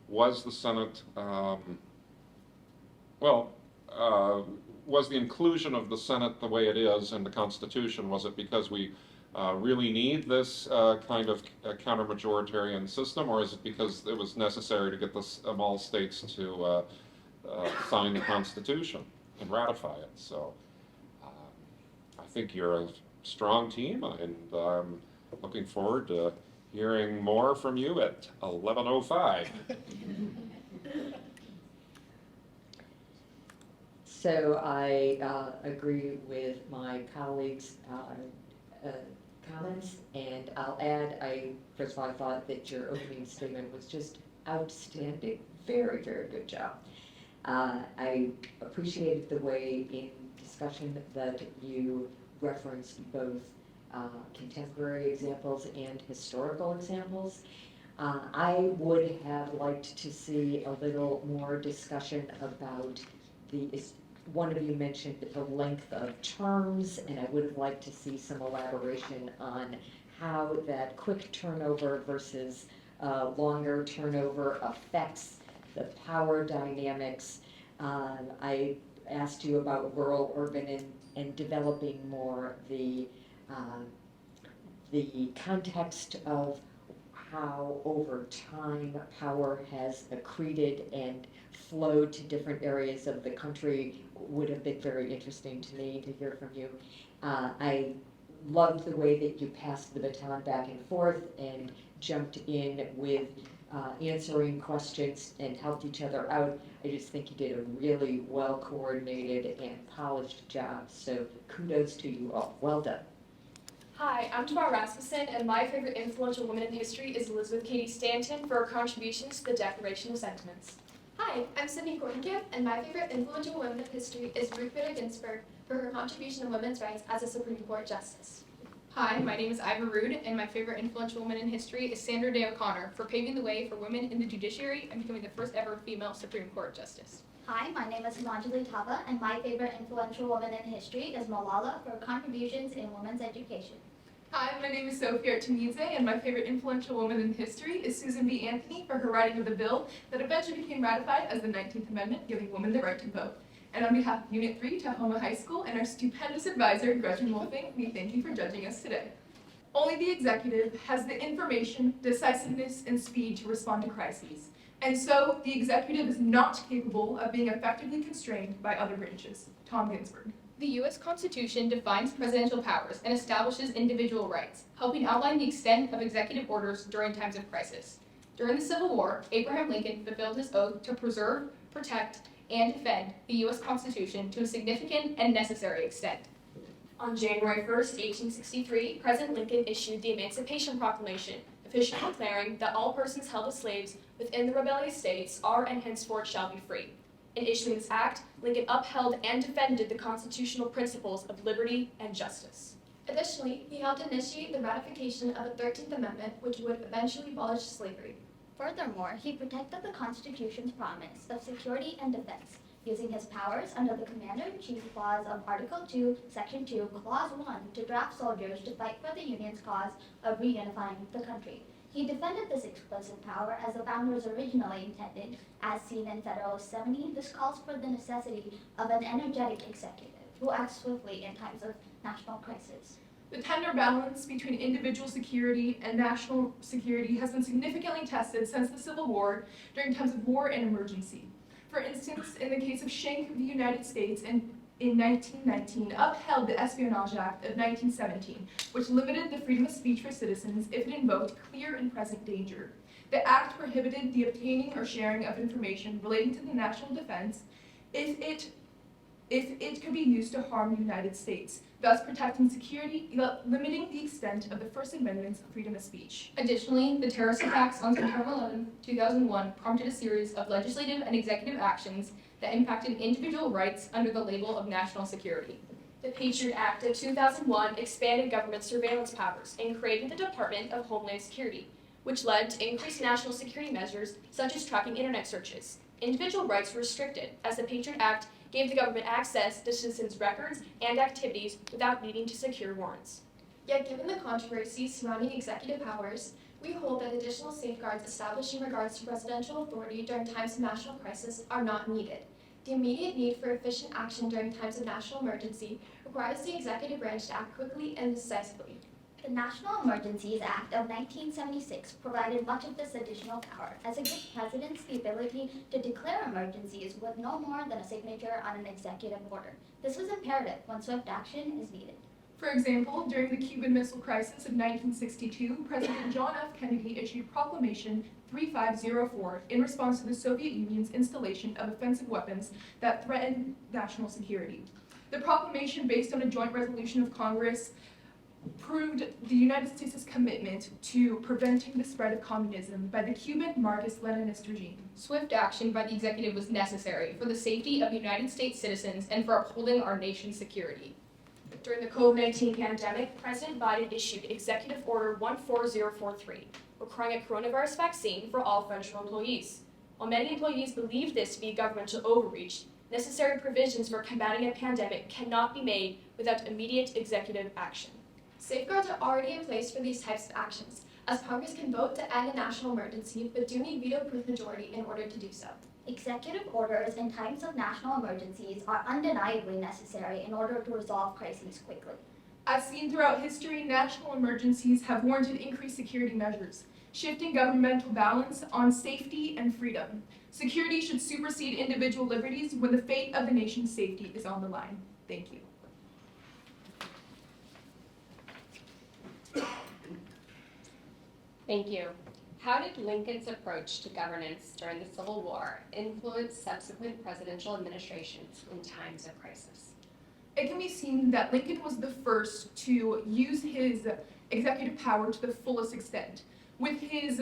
was the Senate, was the inclusion of the Senate the way it is in the Constitution, was it because we really need this kind of counter-majoritarian system, or is it because it was necessary to get all states to sign the Constitution and ratify it? So I think you're a strong team, and I'm looking forward to hearing more from you at 11:05. So I agree with my colleagues' comments, and I'll add, first of all, I thought that your opening statement was just outstanding. Very, very good job. I appreciated the way in discussion that you referenced both contemporary examples and historical examples. I would have liked to see a little more discussion about one of you mentioned the length of terms, and I would have liked to see some elaboration on how that quick turnover versus longer turnover affects the power dynamics. I asked you about rural, urban, and developing more the context of how over time power has accreted and flowed to different areas of the country would have been very interesting to me to hear from you. I loved the way that you passed the baton back and forth and jumped in with answering questions and helped each other out. I just think you did a really well coordinated and polished job, so kudos to you all. Well done. Hi, I'm Tamar Rasmussen, and my favorite influential woman in history is Elizabeth Cady Stanton for her contributions to the Declaration of Sentiments. Hi, I'm Sydney Kortenkamp, and my favorite influential woman in history is Ruth Bader Ginsburg for her contribution to women's rights as a Supreme Court Justice. Hi, my name is Ivor Rood, and my favorite influential woman in history is Sandra Day O'Connor for paving the way for women in the judiciary and becoming the first ever female Supreme Court Justice. Hi, my name is Himanjali Thapa, and my favorite influential woman in history is Malala for her contributions in women's education. Hi, my name is Sophie Artemidze, and my favorite influential woman in history is Susan B. Anthony for her writing of the bill that eventually became ratified as the 19th Amendment, giving women the right to vote. And on behalf of Unit 3, Tahoma High School, and our stupendous advisor, Gretchen Wolfing, we thank you for judging us today. Only the executive has the information, decisiveness, and speed to respond to crises. And so, the executive is not capable of being effectively constrained by other branches. Tom Ginsburg. The U.S. Constitution defines presidential powers and establishes individual rights, helping outline the extent of executive orders during times of crisis. During the Civil War, Abraham Lincoln fulfilled his oath to preserve, protect, and defend the U.S. Constitution to a significant and necessary extent. On January 1st, 1863, President Lincoln issued the Emancipation Proclamation, officially declaring that all persons held as slaves within the rebellious states are and henceforth shall be free. In issuing this act, Lincoln upheld and defended the constitutional principles of liberty and justice. Additionally, he helped initiate the ratification of the 13th Amendment, which would eventually abolish slavery. Furthermore, he protected the Constitution's promise of security and defense, using his powers under the Commander-in-Chief Clause of Article 2, Section 2, Clause 1 to draft soldiers to fight for the Union's cause of reunifying the country. He defended this explicit power as the founders originally intended. As seen in Federalist 70, this calls for the necessity of an energetic executive who acts swiftly in times of national crisis. The tender balance between individual security and national security has been significantly tested since the Civil War during times of war and emergency. For instance, in the case of Schenck, the United States in 1919 upheld the Espionage Act of 1917, which limited the freedom of speech for citizens if it invoked clear and present danger. The act prohibited the obtaining or sharing of information relating to the national defense if it could be used to harm the United States, thus protecting security, limiting the extent of the First Amendment's freedom of speech. Additionally, the terrorist attacks on September 11, 2001 prompted a series of legislative and executive actions that impacted individual rights under the label of national security. The Patriot Act of 2001 expanded government surveillance powers and created the Department of Homeland Security, which led to increased national security measures such as tracking internet searches. Individual rights were restricted, as the Patriot Act gave the government access to citizens' records and activities without needing to secure warrants. Yet given the controversies surrounding executive powers, we hold that additional safeguards established in regards to presidential authority during times of national crisis are not needed. The immediate need for efficient action during times of national emergency requires the executive branch to act quickly and decisively. The National Emergencies Act of 1976 provided much of this additional power, as it gives presidents the ability to declare emergencies with no more than a signature on an executive order. This is imperative when swift action is needed. For example, during the Cuban Missile Crisis of 1962, President John F. Kennedy issued Proclamation 3504 in response to the Soviet Union's installation of offensive weapons that threatened national security. The proclamation, based on a joint resolution of Congress, proved the United States' commitment to preventing the spread of communism by the Cuban Marxist-Leninist regime. Swift action by the executive was necessary for the safety of United States citizens and for upholding our nation's security. During the COVID-19 pandemic, President Biden issued Executive Order 14043, requiring a coronavirus vaccine for all federal employees. While many employees believe this to be governmental overreach, necessary provisions for combating a pandemic cannot be made without immediate executive action. Safeguards are already in place for these types of actions, as Congress can vote to end a national emergency, but do need veto-proof majority in order to do so. Executive orders in times of national emergencies are undeniably necessary in order to resolve crises quickly. As seen throughout history, national emergencies have warranted increased security measures, shifting governmental balance on safety and freedom. Security should supersede individual liberties when the fate of the nation's safety is on the line. Thank you. Thank you. How did Lincoln's approach to governance during the Civil War influence subsequent presidential administrations in times of crisis? It can be seen that Lincoln was the first to use his executive power to the fullest extent. With his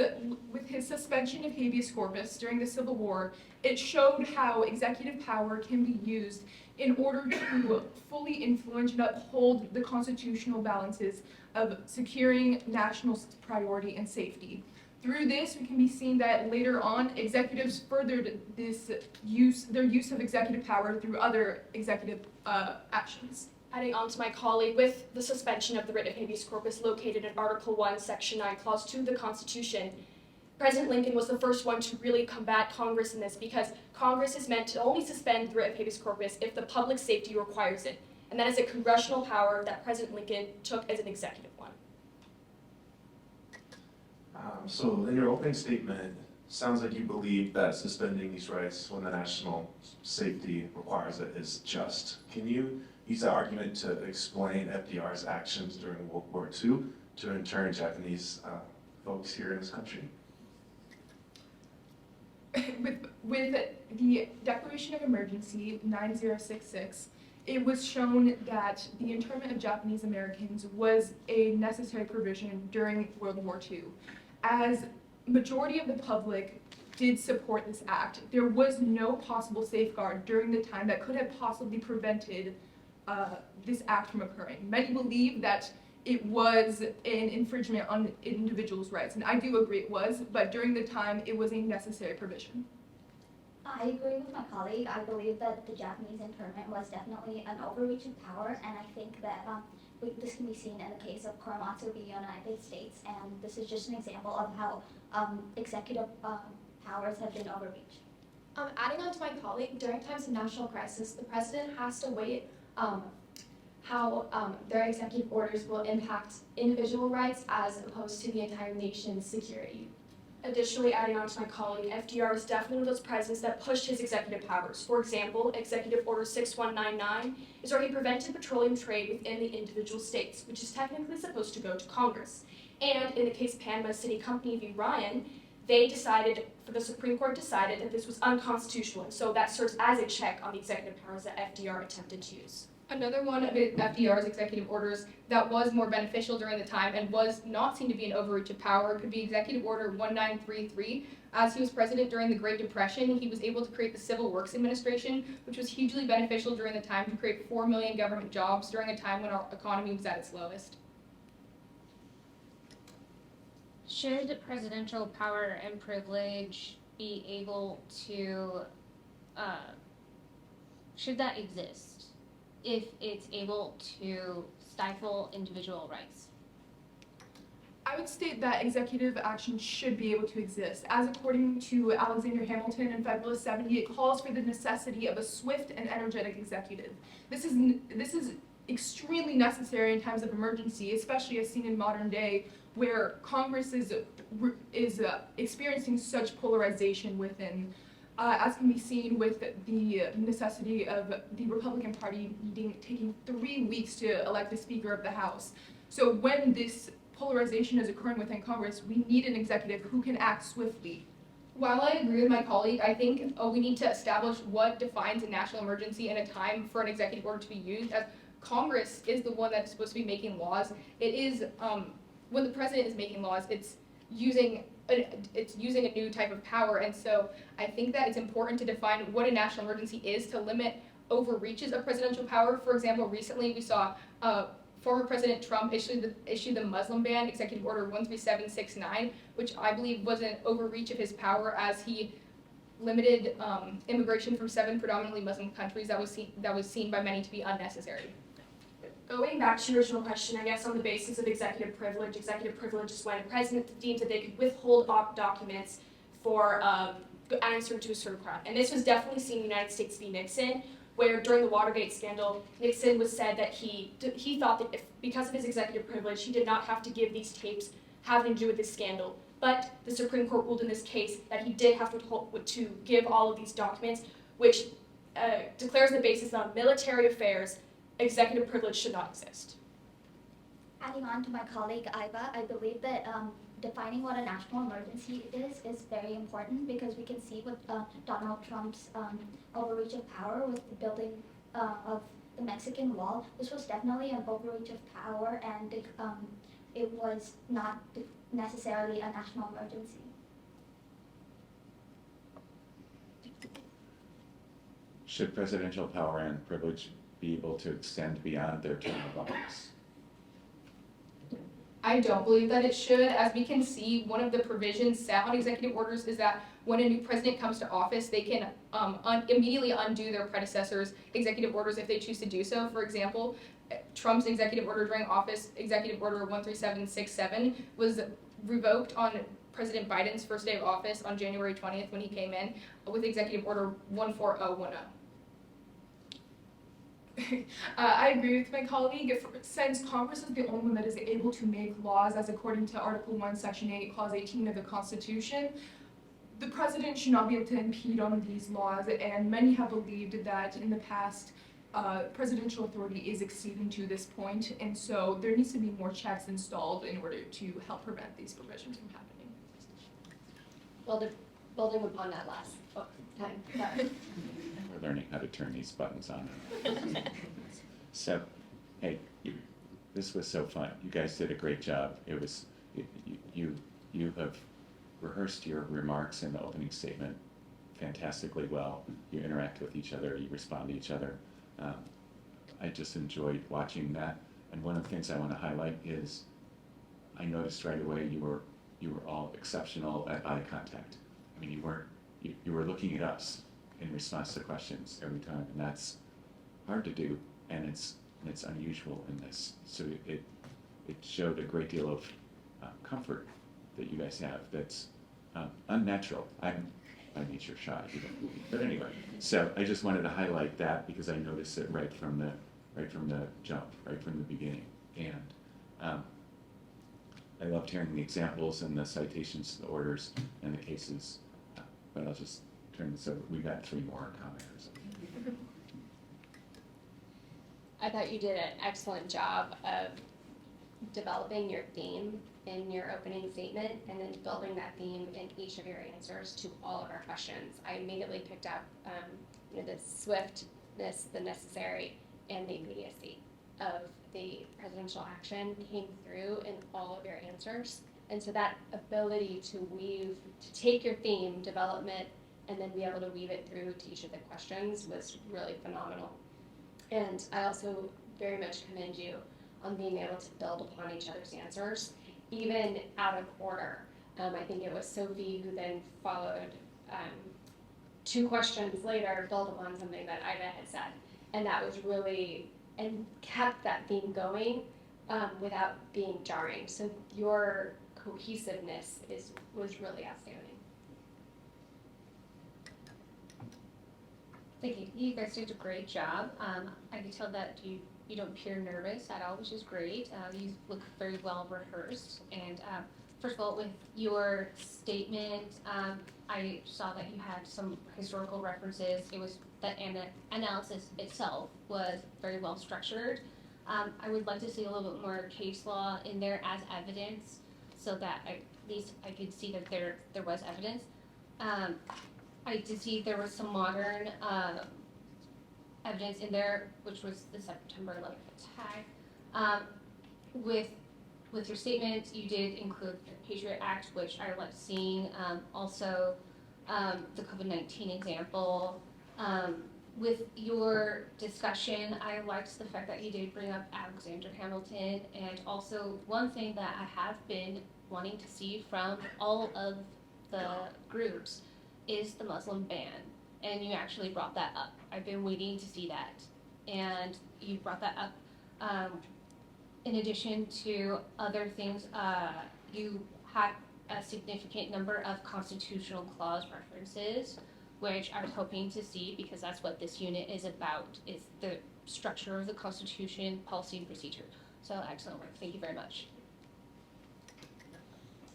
suspension of habeas corpus during the Civil War, it showed how executive power can be used in order to fully influence and uphold the constitutional balances of securing national priority and safety. Through this, we can be seen that later on, executives furthered their use of executive power through other executive actions. Adding on to my colleague, with the suspension of the writ of habeas corpus located in Article 1, Section 9, Clause 2 of the Constitution, President Lincoln was the first one to really combat Congress in this, because Congress is meant to only suspend the writ of habeas corpus if the public safety requires it. And that is a congressional power that President Lincoln took as an executive one. So in your opening statement, sounds like you believe that suspending these rights when the national safety requires it is just. Can you use that argument to explain FDR's actions during World War II to intern Japanese folks here in this country? With the Declaration of Emergency 9066, it was shown that the internment of Japanese Americans was a necessary provision during World War II. As majority of the public did support this act, there was no possible safeguard during the time that could have possibly prevented this act from occurring. Many believe that it was an infringement on individuals' rights, and I do agree it was, but during the time it was a necessary provision. I agree with my colleague. I believe that the Japanese internment was definitely an overreach of power, and I think that this can be seen in the case of Korematsu v. United States, and this is just an example of how executive powers have been overreached. Adding on to my colleague, during times of national crisis, the president has to weigh how their executive orders will impact individual rights as opposed to the entire nation's security. Additionally, adding on to my colleague, FDR was definitely one of those presidents that pushed his executive powers. For example, Executive Order 6199 is where he prevented petroleum trade within the individual states, which is technically supposed to go to Congress. And in the case of Panama City Company v. Ryan, the Supreme Court decided that this was unconstitutional, and so that serves as a check on the executive powers that FDR attempted to use. Another one of FDR's executive orders that was more beneficial during the time and was not seen to be an overreach of power could be Executive Order 1933. As he was president during the Great Depression, he was able to create the Civil Works Administration, which was hugely beneficial during the time to create 4 million government jobs during a time when our economy was at its lowest. Should presidential power and privilege be able to, should that exist if it's able to stifle individual rights? I would state that executive action should be able to exist. As according to Alexander Hamilton in Federalist 70, it calls for the necessity of a swift and energetic executive. This is extremely necessary in times of emergency, especially as seen in modern day, where Congress is experiencing such polarization within, as can be seen with the necessity of the Republican Party taking 3 weeks to elect the Speaker of the House. So when this polarization is occurring within Congress, we need an executive who can act swiftly. While I agree with my colleague, I think we need to establish what defines a national emergency and a time for an executive order to be used, as Congress is the one that's supposed to be making laws. It is, when the president is making laws, it's using a new type of power, and so I think that it's important to define what a national emergency is to limit overreaches of presidential power. For example, recently we saw former President Trump issued the Muslim ban, Executive Order 13769, which I believe was an overreach of his power as he limited immigration from 7 predominantly Muslim countries that was seen by many to be unnecessary. Going back to your original question, I guess on the basis of executive privilege is when a president deems that they could withhold documents for answering to a certain crime. And this was definitely seen in the United States v. Nixon, where during the Watergate scandal, Nixon was said that he thought that because of his executive privilege, he did not have to give these tapes having to do with this scandal. But the Supreme Court ruled in this case that he did have to give all of these documents, which declares the basis on military affairs, executive privilege should not exist. Adding on to my colleague Iva, I believe that defining what a national emergency is very important, because we can see with Donald Trump's overreach of power with the building of the Mexican wall. This was definitely an overreach of power, and it was not necessarily a national emergency. Should presidential power and privilege be able to extend beyond their term of office? I don't believe that it should. As we can see, one of the provisions set on executive orders is that when a new president comes to office, they can immediately undo their predecessors' executive orders if they choose to do so. For example, Trump's executive order during office, Executive Order 13767, was revoked on President Biden's first day of office on January 20th when he came in with Executive Order 14010. I agree with my colleague. Since Congress is the only one that is able to make laws, as according to Article 1, Section 8, Clause 18 of the Constitution, the president should not be able to impede on these laws, and many have believed that in the past, presidential authority is exceeding to this point, and so there needs to be more checks installed in order to help prevent these provisions from happening. Well, building upon that last time. We're learning how to turn these buttons on. So, hey, this was so fun. You guys did a great job. It was, you have rehearsed your remarks in the opening statement fantastically well. You interact with each other, you respond to each other. I just enjoyed watching that. And one of the things I want to highlight is I noticed right away you were all exceptional at eye contact. I mean, you were looking at us in response to questions every time, and that's hard to do, and it's unusual in this. So it showed a great deal of comfort that you guys have that's unnatural. I'm by nature shy, but anyway. So I just wanted to highlight that because I noticed it right from the jump, right from the beginning, and I loved hearing the examples and the citations to the orders and the cases. But I'll just turn this over. We got 3 more commenters. I thought you did an excellent job of developing your theme in your opening statement and then building that theme in each of your answers to all of our questions. I immediately picked up the swiftness, the necessary, and the immediacy of the presidential action came through in all of your answers. And so that ability to take your theme, development, and then be able to weave it through to each of the questions was really phenomenal. And I also very much commend you on being able to build upon each other's answers, even out of order. I think it was Sophie who then followed 2 questions later, built upon something that Iva had said. And that was really, and kept that theme going without being jarring. So your cohesiveness was really outstanding. Thank you. You guys did a great job. I can tell that you don't appear nervous at all, which is great. You look very well rehearsed. And first of all, with your statement, I saw that you had some historical references. It was that analysis itself was very well structured. I would like to see a little bit more case law in there as evidence, so that at least I could see that there was evidence. I did see there was some modern evidence in there, which was the September 11th attack. With your statement, you did include the Patriot Act, which I liked seeing. Also, the COVID-19 example. With your discussion, I liked the fact that you did bring up Alexander Hamilton, and also one thing that I have been wanting to see from all of the groups is the Muslim ban, and you actually brought that up. I've been waiting to see that, and you brought that up. In addition to other things, you had a significant number of constitutional clause references, which I was hoping to see because that's what this unit is about, is the structure of the Constitution, policy, and procedure. So excellent work. Thank you very much.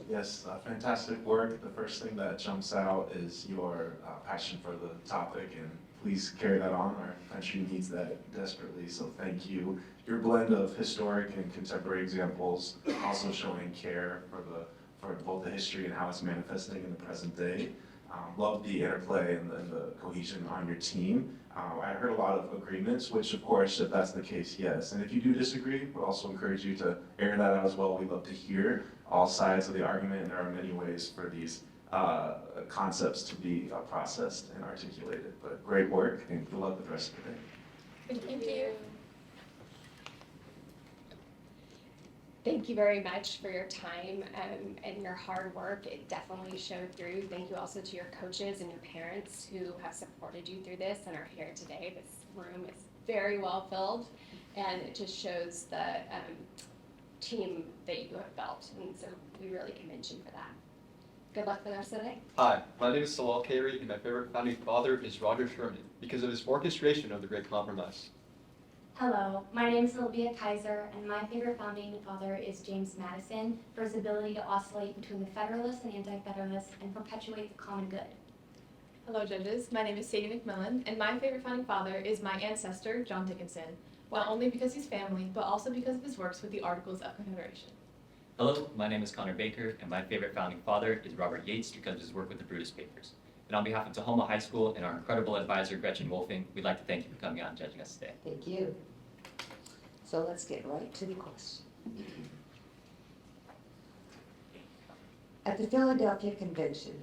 Yes, fantastic work. The first thing that jumps out is your passion for the topic, and please carry that on. Our country needs that desperately, so thank you. Your blend of historic and contemporary examples, also showing care for both the history and how it's manifesting in the present day. Love the interplay and the cohesion on your team. I heard a lot of agreements, which of course, if that's the case, yes. And if you do disagree, we'll also encourage you to air that out as well. We love to hear all sides of the argument, and there are many ways for these concepts to be processed and articulated. But great work, and good luck with the rest of the day. Thank you. Thank you very much for your time and your hard work. It definitely showed through. Thank you also to your coaches and your parents who have supported you through this and are here today. This room is very well filled, and it just shows the team that you have built, and so we really commend you for that. Good luck for the rest of the day. Hi, my name is Salal Khairi, and my favorite founding father is Roger Sherman because of his orchestration of the Great Compromise. Hello, my name is Sylvia Kaiser, and my favorite founding father is James Madison for his ability to oscillate between the Federalists and Anti-Federalists and perpetuate the common good. Hello, judges. My name is Sadie McMillan, and my favorite founding father is my ancestor, John Dickinson, not only because he's family, but also because of his works with the Articles of Confederation. Hello, my name is Connor Baker, and my favorite founding father is Robert Yates because of his work with the Brutus Papers. And on behalf of Tahoma High School and our incredible advisor, Gretchen Wolfing, we'd like to thank you for coming out and judging us today. Thank you. So let's get right to the question. At the Philadelphia Convention,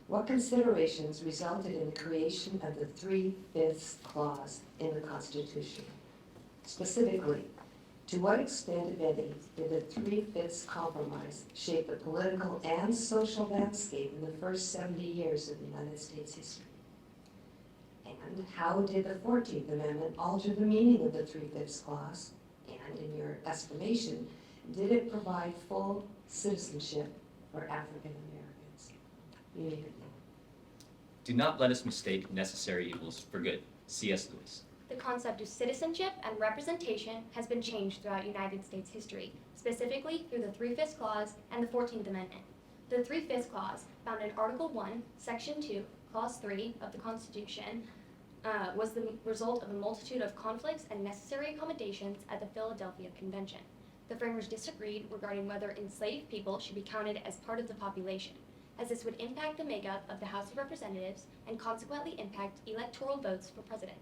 what considerations resulted in the creation of the 3/5 clause in the Constitution? Specifically, to what extent, if any, did the 3/5 compromise shape the political and social landscape in the first 70 years of the United States history? And how did the 14th Amendment alter the meaning of the 3/5 clause? And in your estimation, did it provide full citizenship for African Americans? You need it. Do not let us mistake necessary evils for good. C.S. Lewis. The concept of citizenship and representation has been changed throughout United States history, specifically through the 3/5 Clause and the 14th Amendment. The 3/5 Clause, found in Article 1, Section 2, Clause 3 of the Constitution, was the result of a multitude of conflicts and necessary accommodations at the Philadelphia Convention. The framers disagreed regarding whether enslaved people should be counted as part of the population, as this would impact the makeup of the House of Representatives and consequently impact electoral votes for president.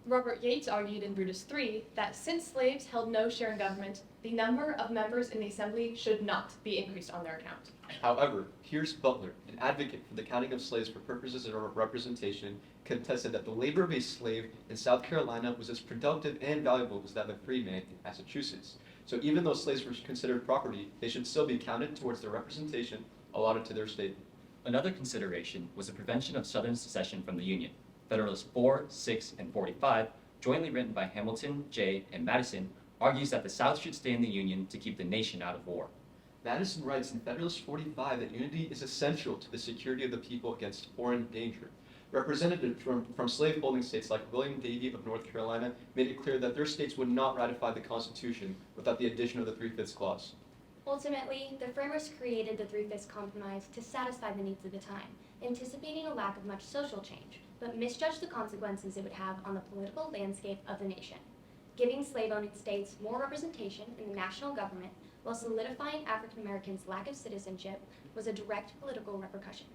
Robert Yates argued in Brutus III that since slaves held no share in government, the number of members in the assembly should not be increased on their account. However, Pierce Butler, an advocate for the counting of slaves for purposes of representation, contested that the labor of a slave in South Carolina was as productive and valuable as that of a free man in Massachusetts. So even though slaves were considered property, they should still be counted towards the representation allotted to their state. Another consideration was the prevention of Southern secession from the Union. Federalists 4, 6, and 45, jointly written by Hamilton, Jay, and Madison, argues that the South should stay in the Union to keep the nation out of war. Madison writes in Federalist 45 that unity is essential to the security of the people against foreign danger. Representatives from slaveholding states like William Davie of North Carolina made it clear that their states would not ratify the Constitution without the addition of the 3/5 clause. Ultimately, the framers created the Three-Fifths Compromise to satisfy the needs of the time, anticipating a lack of much social change, but misjudged the consequences it would have on the political landscape of the nation. Giving slave-owning states more representation in the national government while solidifying African Americans' lack of citizenship was a direct political repercussion.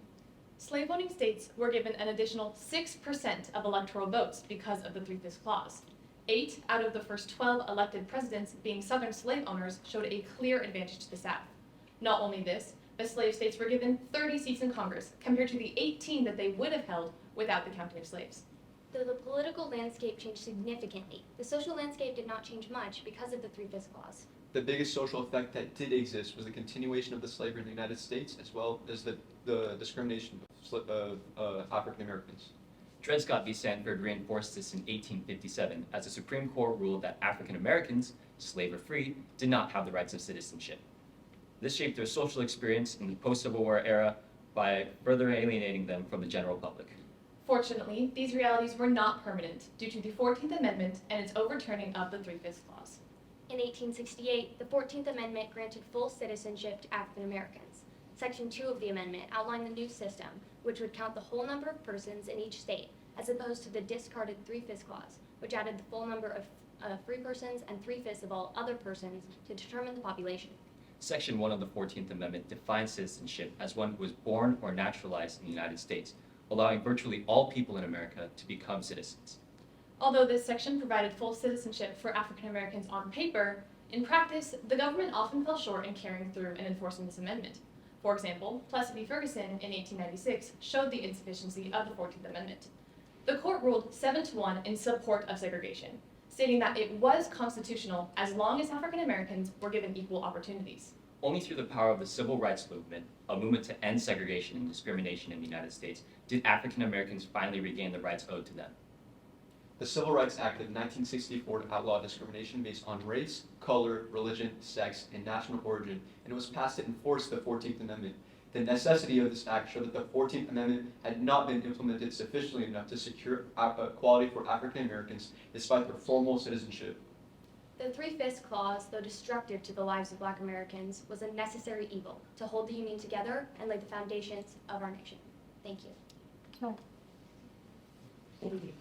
Slave-owning states were given an additional 6% of electoral votes because of the Three-Fifths Clause. 8 out of the first 12 elected presidents being Southern slave owners showed a clear advantage to the South. Not only this, but slave states were given 30 seats in Congress compared to the 18 that they would have held without the counting of slaves. Though the political landscape changed significantly, the social landscape did not change much because of the Three-Fifths Clause. The biggest social effect that did exist was the continuation of the slavery in the United States, as well as the discrimination of African Americans. Dred Scott v. Sanford reinforced this in 1857 as the Supreme Court ruled that African Americans, slave or free, did not have the rights of citizenship. This shaped their social experience in the post-Civil War era by further alienating them from the general public. Fortunately, these realities were not permanent due to the 14th Amendment and its overturning of the Three-Fifths Clause. In 1868, the 14th Amendment granted full citizenship to African Americans. Section 2 of the amendment outlined the new system, which would count the whole number of persons in each state, as opposed to the discarded Three-Fifths Clause, which added the full number of free persons and 3/5 of all other persons to determine the population. Section 1 of the 14th Amendment defines citizenship as one who was born or naturalized in the United States, allowing virtually all people in America to become citizens. Although this section provided full citizenship for African Americans on paper, in practice, the government often fell short in carrying through and enforcing this amendment. For example, Plessy v. Ferguson in 1896 showed the insufficiency of the 14th Amendment. The court ruled 7-1 in support of segregation, stating that it was constitutional as long as African Americans were given equal opportunities. Only through the power of the civil rights movement, a movement to end segregation and discrimination in the United States, did African Americans finally regain the rights owed to them. The Civil Rights Act of 1964 outlawed discrimination based on race, color, religion, sex, and national origin, and it was passed to enforce the 14th Amendment. The necessity of this act showed that the 14th Amendment had not been implemented sufficiently enough to secure equality for African Americans despite their formal citizenship. The Three-Fifths Clause, though destructive to the lives of Black Americans, was a necessary evil to hold the Union together and lay the foundations of our nation. Thank you. Thank you.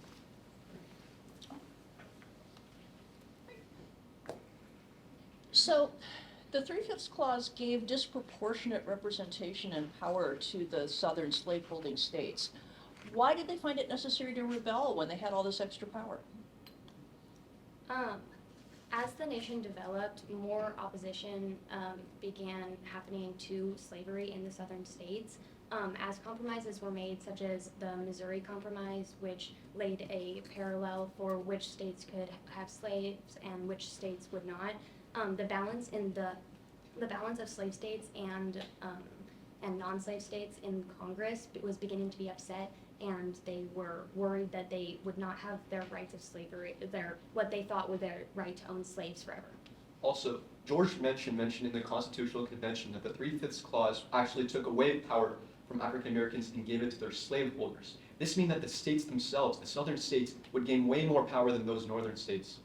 So, the Three-Fifths Clause gave disproportionate representation and power to the southern slaveholding states. Why did they find it necessary to rebel when they had all this extra power? As the nation developed, more opposition began happening to slavery in the southern states. As compromises were made, such as the Missouri Compromise, which laid a parallel for which states could have slaves and which states would not, the balance of slave states and non-slave states in Congress was beginning to be upset, and they were worried that they would not have their rights of slavery, what they thought were their right to own slaves forever. Also, George mentioned in the Constitutional Convention that the Three-Fifths Clause actually took away power from African Americans and gave it to their slaveholders. This means that the states themselves, the southern states, would gain way more power than those northern states.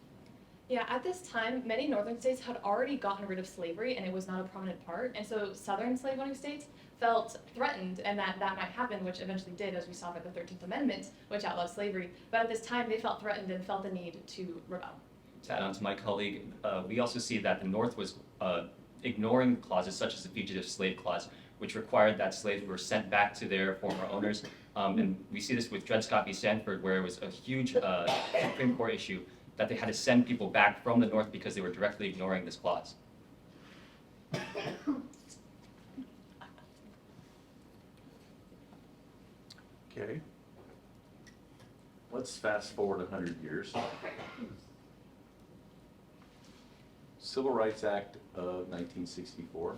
Yeah, at this time, many northern states had already gotten rid of slavery and it was not a prominent part, and so southern slave-owning states felt threatened and that might happen, which eventually did, as we saw by the 13th Amendment, which outlawed slavery. But at this time, they felt threatened and felt the need to rebel. To add on to my colleague, we also see that the North was ignoring clauses such as the Fugitive Slave Clause, which required that slaves were sent back to their former owners. And we see this with Dred Scott v. Sanford, where it was a huge Supreme Court issue that they had to send people back from the North because they were directly ignoring this clause. Okay. Let's fast forward 100 years. Civil Rights Act of 1964.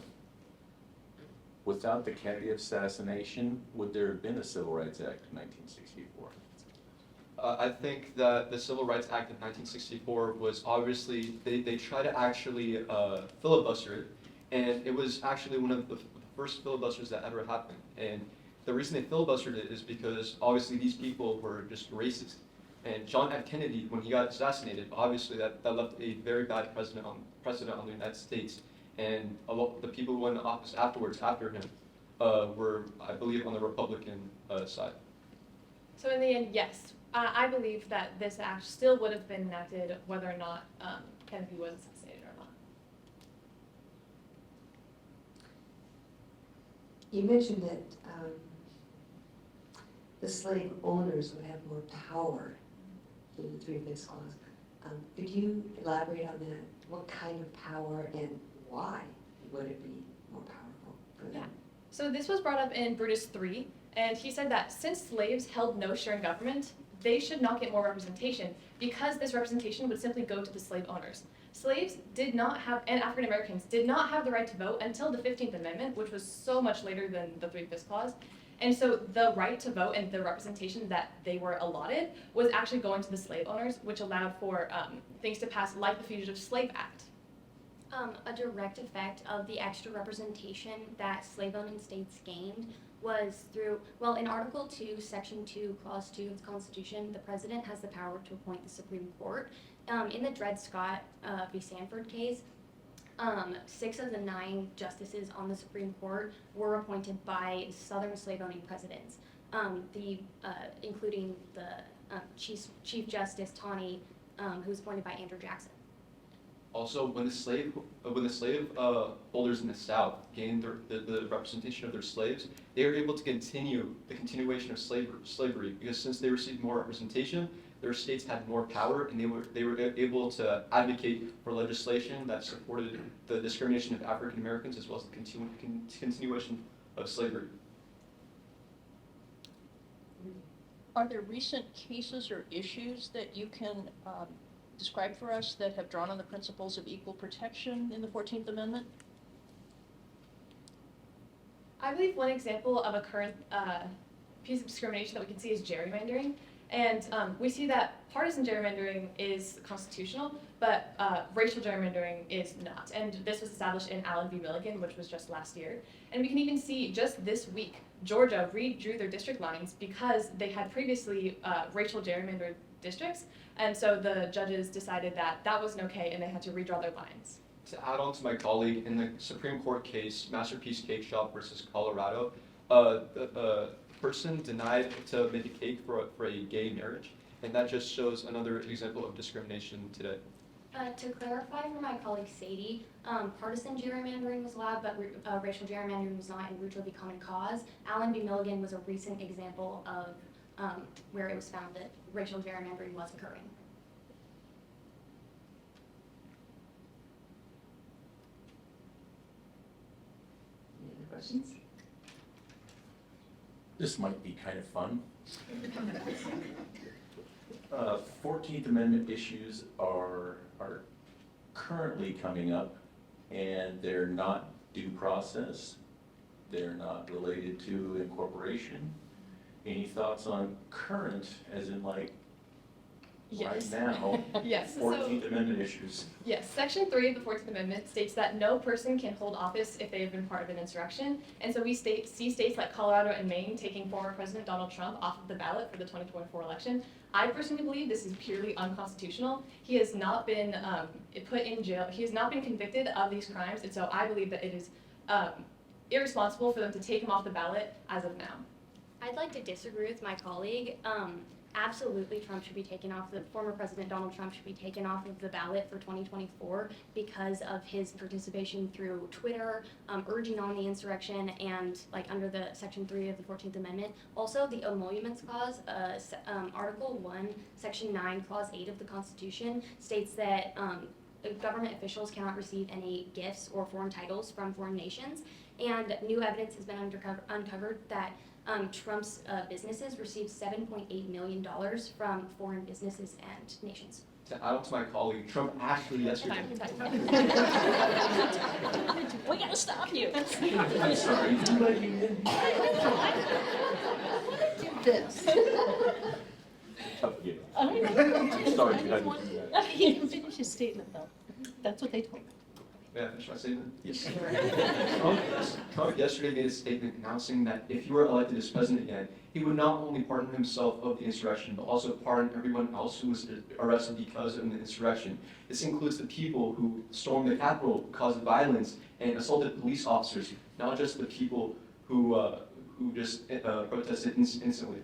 Without the Kennedy assassination, would there have been a Civil Rights Act of 1964? I think that the Civil Rights Act of 1964 was obviously, they try to actually filibuster it, and it was actually one of the first filibusters that ever happened. And the reason they filibustered it is because obviously these people were just racist. And John F. Kennedy, when he got assassinated, obviously that left a very bad precedent on the United States. And a lot the people who went in office afterwards, after him, were, I believe, on the Republican side. So in the end, yes, I believe that this act still would have been enacted whether or not Kennedy was assassinated or not. You mentioned that the slave owners would have more power than the 3/5 clause. Could you elaborate on that? What kind of power and why would it be more powerful for them? Yeah. So this was brought up in Brutus 3, and he said that since slaves held no share in government, they should not get more representation because this representation would simply go to the slave owners. Slaves did not have, and African Americans did not have the right to vote until the 15th Amendment, which was so much later than the 3/5 clause. And so the right to vote and the representation that they were allotted was actually going to the slave owners, which allowed for things to pass like the Fugitive Slave Act. A direct effect of the extra representation that slave-owning states gained was through, well, in Article 2, Section 2, Clause 2 of the Constitution, the President has the power to appoint the Supreme Court. In the Dred Scott v. Sanford case, 6 of the 9 justices on the Supreme Court were appointed by Southern slave-owning presidents, including the Chief Justice Taney, who was appointed by Andrew Jackson. Also, when the slave holders in the South gained the representation of their slaves, they were able to continue the continuation of slavery because since they received more representation, their states had more power, and they were able to advocate for legislation that supported the discrimination of African Americans as well as the continuation of slavery. Are there recent cases or issues that you can describe for us that have drawn on the principles of equal protection in the 14th Amendment? I believe one example of a current piece of discrimination that we can see is gerrymandering. And we see that partisan gerrymandering is constitutional, but racial gerrymandering is not. And this was established in Allen v. Milligan, which was just last year. And we can even see just this week, Georgia redrew their district lines because they had previously racial gerrymandered districts. And so the judges decided that that wasn't okay and they had to redraw their lines. To add on to my colleague, in the Supreme Court case, Masterpiece Cake Shop versus Colorado, the person denied to make a cake for a gay marriage, and that just shows another example of discrimination today. To clarify for my colleague Sadie, partisan gerrymandering was allowed, but racial gerrymandering was not in Rucho v. Common Cause. Allen v. Milligan was a recent example of where it was found that racial gerrymandering was occurring. Any other questions? This might be kind of fun. 14th Amendment issues are currently coming up, and they're not due process. They're not related to incorporation. Any thoughts on current, as in like Yes. right now, Yes. 14th Amendment issues? Yes, Section 3 of the 14th Amendment states that no person can hold office if they have been part of an insurrection. And so we see states like Colorado and Maine taking former President Donald Trump off of the ballot for the 2024 election. I personally believe this is purely unconstitutional. He has not been put in jail. He has not been convicted of these crimes. And so I believe that it is irresponsible for them to take him off the ballot as of now. I'd like to disagree with my colleague. Absolutely, Trump should be taken off. The former President Donald Trump should be taken off of the ballot for 2024 because of his participation through Twitter, urging on the insurrection, and like under the Section 3 of the 14th Amendment. Also, the Emoluments Clause, Article 1, Section 9, Clause 8 of the Constitution states that government officials cannot receive any gifts or foreign titles from foreign nations. And new evidence has been uncovered that Trump's businesses received $7.8 million from foreign businesses and nations. To add on to my colleague, Trump actually yesterday. We gotta stop you. I'm sorry, who let you in? This. forget. I know. Sorry, you had to do that. He can finish his statement though. That's what they told me. May I finish my statement? Yes. Trump yesterday made a statement announcing that if he were elected as president again, he would not only pardon himself of the insurrection, but also pardon everyone else who was arrested because of the insurrection. This includes the people who stormed the Capitol, caused violence, and assaulted police officers, not just the people who just protested instantly.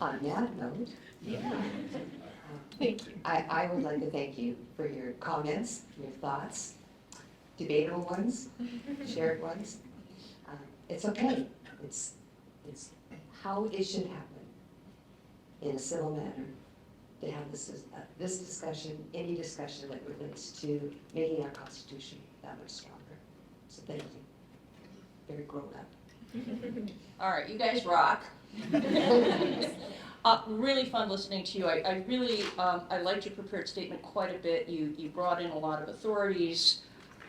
On that note, Thank you. I would like to thank you for your comments, your thoughts, debatable ones, shared ones. It's okay. It's how it should happen in a civil manner to have this discussion, any discussion that relates to making our Constitution that much stronger. So thank you. Very grown up. All right, you guys rock. Really fun listening to you. I really, I liked your prepared statement quite a bit. You brought in a lot of authorities.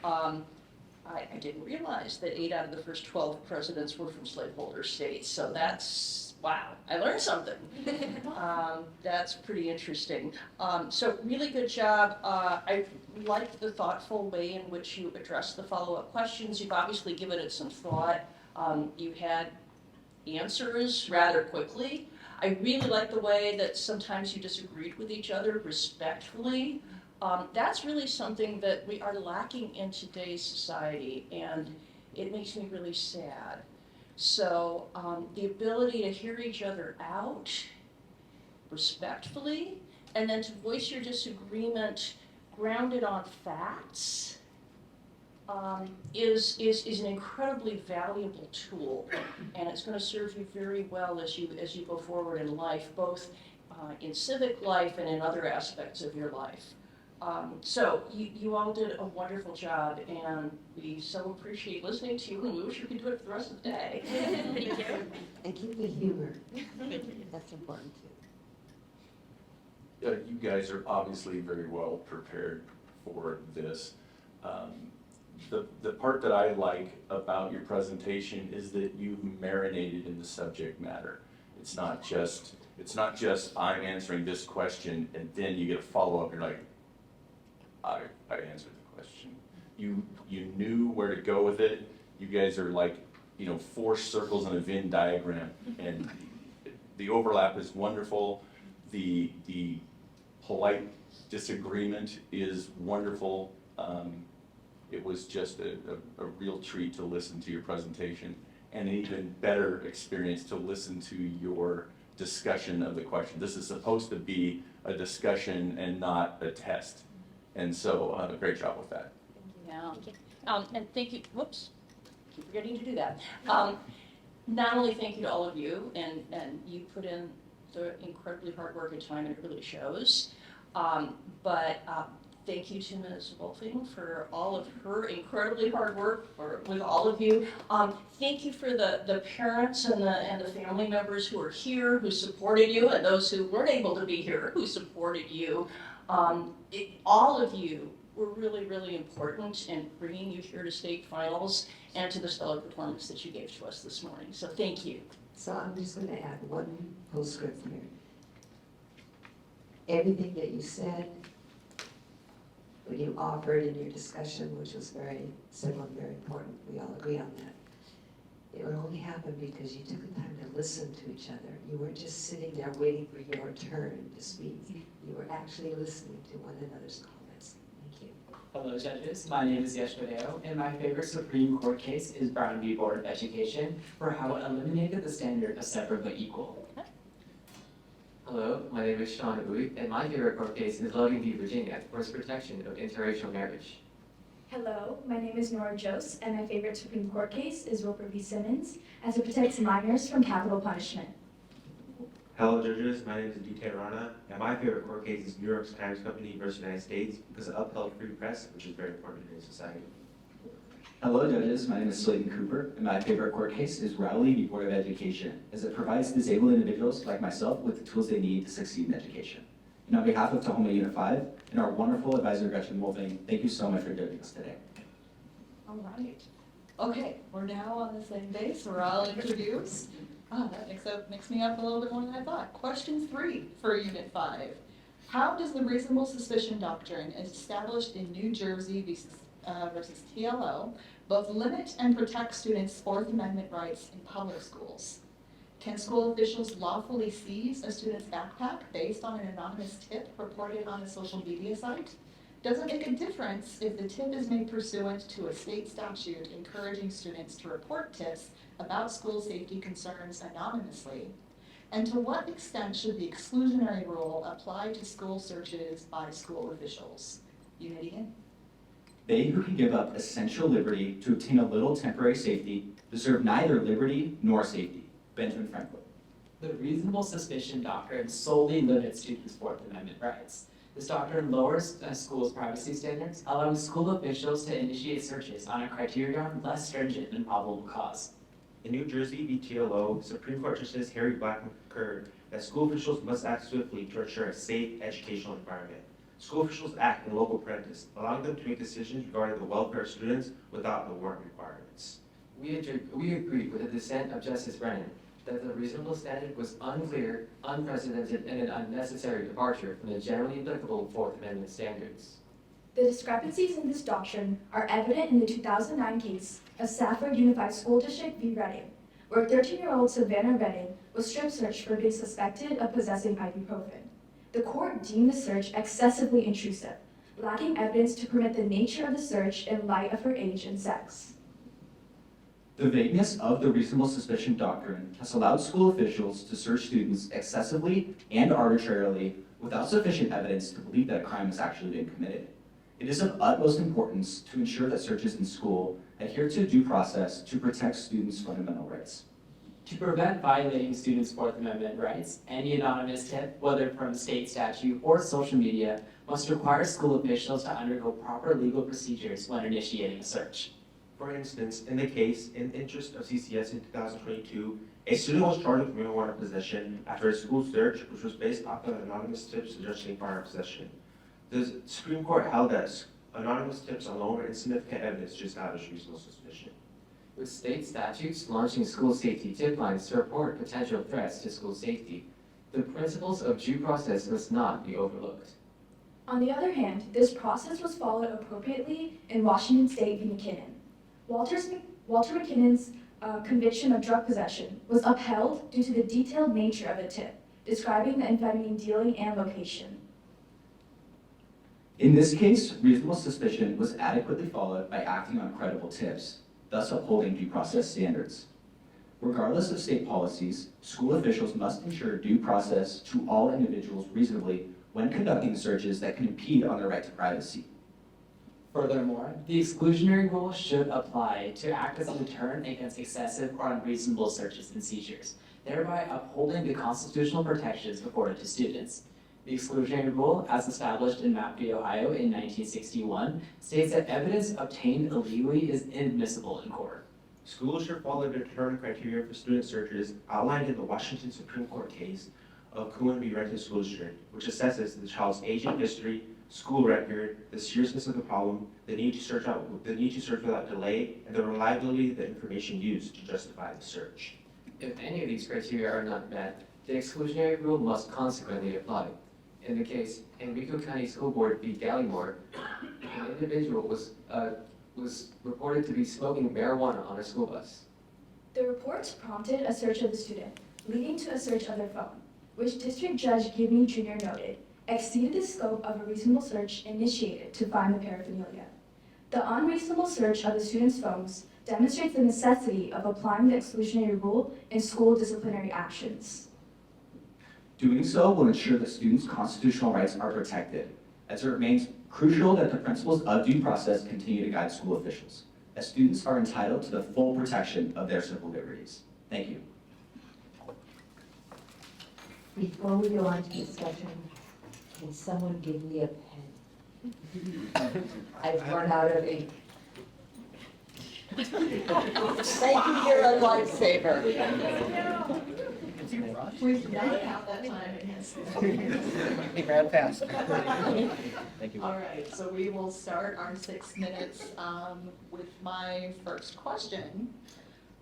I didn't realize that 8 out of the first 12 presidents were from slaveholder states, so that's, wow, I learned something. That's pretty interesting. So really good job. I liked the thoughtful way in which you addressed the follow-up questions. You've obviously given it some thought. You had answers rather quickly. I really like the way that sometimes you disagreed with each other respectfully. That's really something that we are lacking in today's society, and it makes me really sad. So the ability to hear each other out respectfully, and then to voice your disagreement grounded on facts, is an incredibly valuable tool, and it's going to serve you very well as you go forward in life, both in civic life and in other aspects of your life. So you all did a wonderful job, and we so appreciate listening to you, and we wish we could do it for the rest of the day. Thank you. And keep the humor. That's important too. You guys are obviously very well prepared for this. The part that I like about your presentation is that you marinated in the subject matter. It's not just I'm answering this question and then you get a follow-up, you're like, I answered the question. You knew where to go with it. You guys are like, 4 circles in a Venn diagram, and the overlap is wonderful. The polite disagreement is wonderful. It was just a real treat to listen to your presentation, and an even better experience to listen to your discussion of the question. This is supposed to be a discussion and not a test. And so, great job with that. Yeah. And thank you, whoops, keep forgetting to do that. Not only thank you to all of you, and you put in the incredibly hard work and time, and it really shows, but thank you to Ms. Wolfing for all of her incredibly hard work with all of you. Thank you for the parents and the family members who are here, who supported you, and those who weren't able to be here, who supported you. All of you were really, really important in bringing you here to state finals and to the stellar performance that you gave to us this morning. So thank you. So I'm just going to add one postscript here. Everything that you said, what you offered in your discussion, which was very simple and very important, we all agree on that. It would only happen because you took the time to listen to each other. You weren't just sitting there waiting for your turn to speak. You were actually listening to one another's comments. Thank you. Hello, judges. My name is Yesh Badeo, and my favorite Supreme Court case is Brown v. Board of Education for how it eliminated the standard of separate but equal. Hello, my name is Sean Abui, and my favorite court case is Logan v. Virginia for its protection of interracial marriage. Hello, my name is Nora Jose, and my favorite Supreme Court case is Roper v. Simmons, as it protects minors from capital punishment. Hello, judges. My name is Aditya Rana, and my favorite court case is New York's Times Company versus United States because it upheld free press, which is very important in society. Hello, judges. My name is Slayton Cooper, and my favorite court case is Rowley v. Board of Education, as it provides disabled individuals like myself with the tools they need to succeed in education. And on behalf of Tahoma Unit 5 and our wonderful advisor Gretchen Wolfing, thank you so much for joining us today. All right. Okay, we're now on the same base. We're all introduced. That makes me up a little bit more than I thought. Question 3 for Unit 5. How does the reasonable suspicion doctrine established in New Jersey versus TLO both limit and protect students' Fourth Amendment rights in public schools? Can school officials lawfully seize a student's backpack based on an anonymous tip reported on a social media site? Does it make a difference if the tip is made pursuant to a state statute encouraging students to report tips about school safety concerns anonymously? And to what extent should the exclusionary rule apply to school searches by school officials? Unit Ian? They who can give up essential liberty to obtain a little temporary safety deserve neither liberty nor safety. Benjamin Franklin. The reasonable suspicion doctrine solely limits students' Fourth Amendment rights. This doctrine lowers schools' privacy standards, allowing school officials to initiate searches on a criterion less stringent than probable cause. In New Jersey v. TLO, Supreme Court Justice Harry Blackmun concurred that school officials must act swiftly to ensure a safe educational environment. School officials act in local parentis, allowing them to make decisions regarding the welfare of students without the warrant requirements. We agree with the dissent of Justice Brennan that the reasonable standard was unclear, unprecedented, and an unnecessary departure from the generally applicable Fourth Amendment standards. The discrepancies in this doctrine are evident in the 2009 case of Safford Unified School District v. Reading, where 13-year-old Savannah Reading was strip searched for being suspected of possessing ibuprofen. The court deemed the search excessively intrusive, lacking evidence to permit the nature of the search in light of her age and sex. The vagueness of the reasonable suspicion doctrine has allowed school officials to search students excessively and arbitrarily without sufficient evidence to believe that a crime has actually been committed. It is of utmost importance to ensure that searches in school adhere to due process to protect students' fundamental rights. To prevent violating students' Fourth Amendment rights, any anonymous tip, whether from state statute or social media, must require school officials to undergo proper legal procedures when initiating a search. For instance, in the case, in interest of CCS in 2022, a student was charged with marijuana possession after a school search, which was based off of anonymous tips suggesting firearm possession. The Supreme Court held that anonymous tips alone are insufficient evidence to establish reasonable suspicion. With state statutes launching school safety tip lines to report potential threats to school safety, the principles of due process must not be overlooked. On the other hand, this process was followed appropriately in Washington State v. McKinnon. Walter McKinnon's conviction of drug possession was upheld due to the detailed nature of the tip, describing the amphetamine dealing and location. In this case, reasonable suspicion was adequately followed by acting on credible tips, thus upholding due process standards. Regardless of state policies, school officials must ensure due process to all individuals reasonably when conducting searches that can impede on their right to privacy. Furthermore, the exclusionary rule should apply to act as a deterrent against excessive or unreasonable searches and seizures, thereby upholding the constitutional protections afforded to students. The exclusionary rule, as established in Map v. Ohio in 1961, states that evidence obtained illegally is inadmissible in court. Schools should follow the deterrent criteria for student searches outlined in the Washington Supreme Court case of Cohen v. Renton School District, which assesses the child's age and history, school record, the seriousness of the problem, the need to search without delay, and the reliability of the information used to justify the search. If any of these criteria are not met, the exclusionary rule must consequently apply. In the case Henrico County School Board v. Gallimore, an individual was reported to be smoking marijuana on a school bus. The reports prompted a search of the student, leading to a search of their phone, which District Judge Gibney Jr. noted exceeded the scope of a reasonable search initiated to find the paraphernalia. The unreasonable search of the student's phones demonstrates the necessity of applying the exclusionary rule in school disciplinary actions. Doing so will ensure that students' constitutional rights are protected, as it remains crucial that the principles of due process continue to guide school officials, as students are entitled to the full protection of their civil liberties. Thank you. Before we go on to discussion, can someone give me a pen? I've run out of ink. Thank you, you're a lifesaver. We did not count that time in his. He ran fast. Thank you. All right, so we will start our 6 minutes with my first question,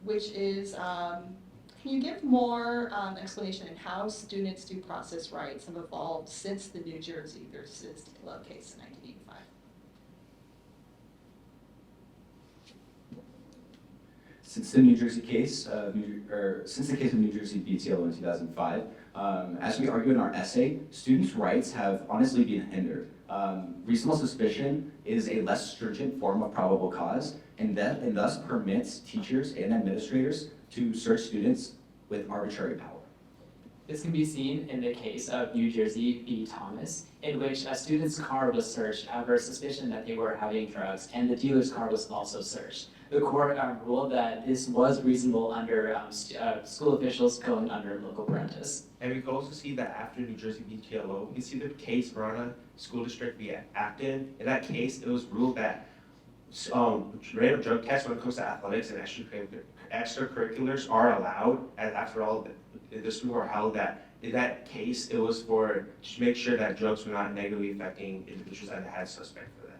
which is, can you give more explanation in how students' due process rights have evolved since the New Jersey versus Love case in 1985? Since the New Jersey case, since the case of New Jersey BTLO in 2005, as we argue in our essay, students' rights have honestly been hindered. Reasonable suspicion is a less stringent form of probable cause, and thus permits teachers and administrators to search students with arbitrary power. This can be seen in the case of New Jersey v. Thomas, in which a student's car was searched over suspicion that they were having drugs, and the dealer's car was also searched. The court ruled that this was reasonable under school officials going under local parentis. And we can also see that after New Jersey BTLO, we can see the case Verona School District v. Acton. In that case, it was ruled that random drug tests when it comes to athletics and extracurriculars are allowed, and after all, the school were held that in that case, it was to make sure that drugs were not negatively affecting individuals that had suspect for that.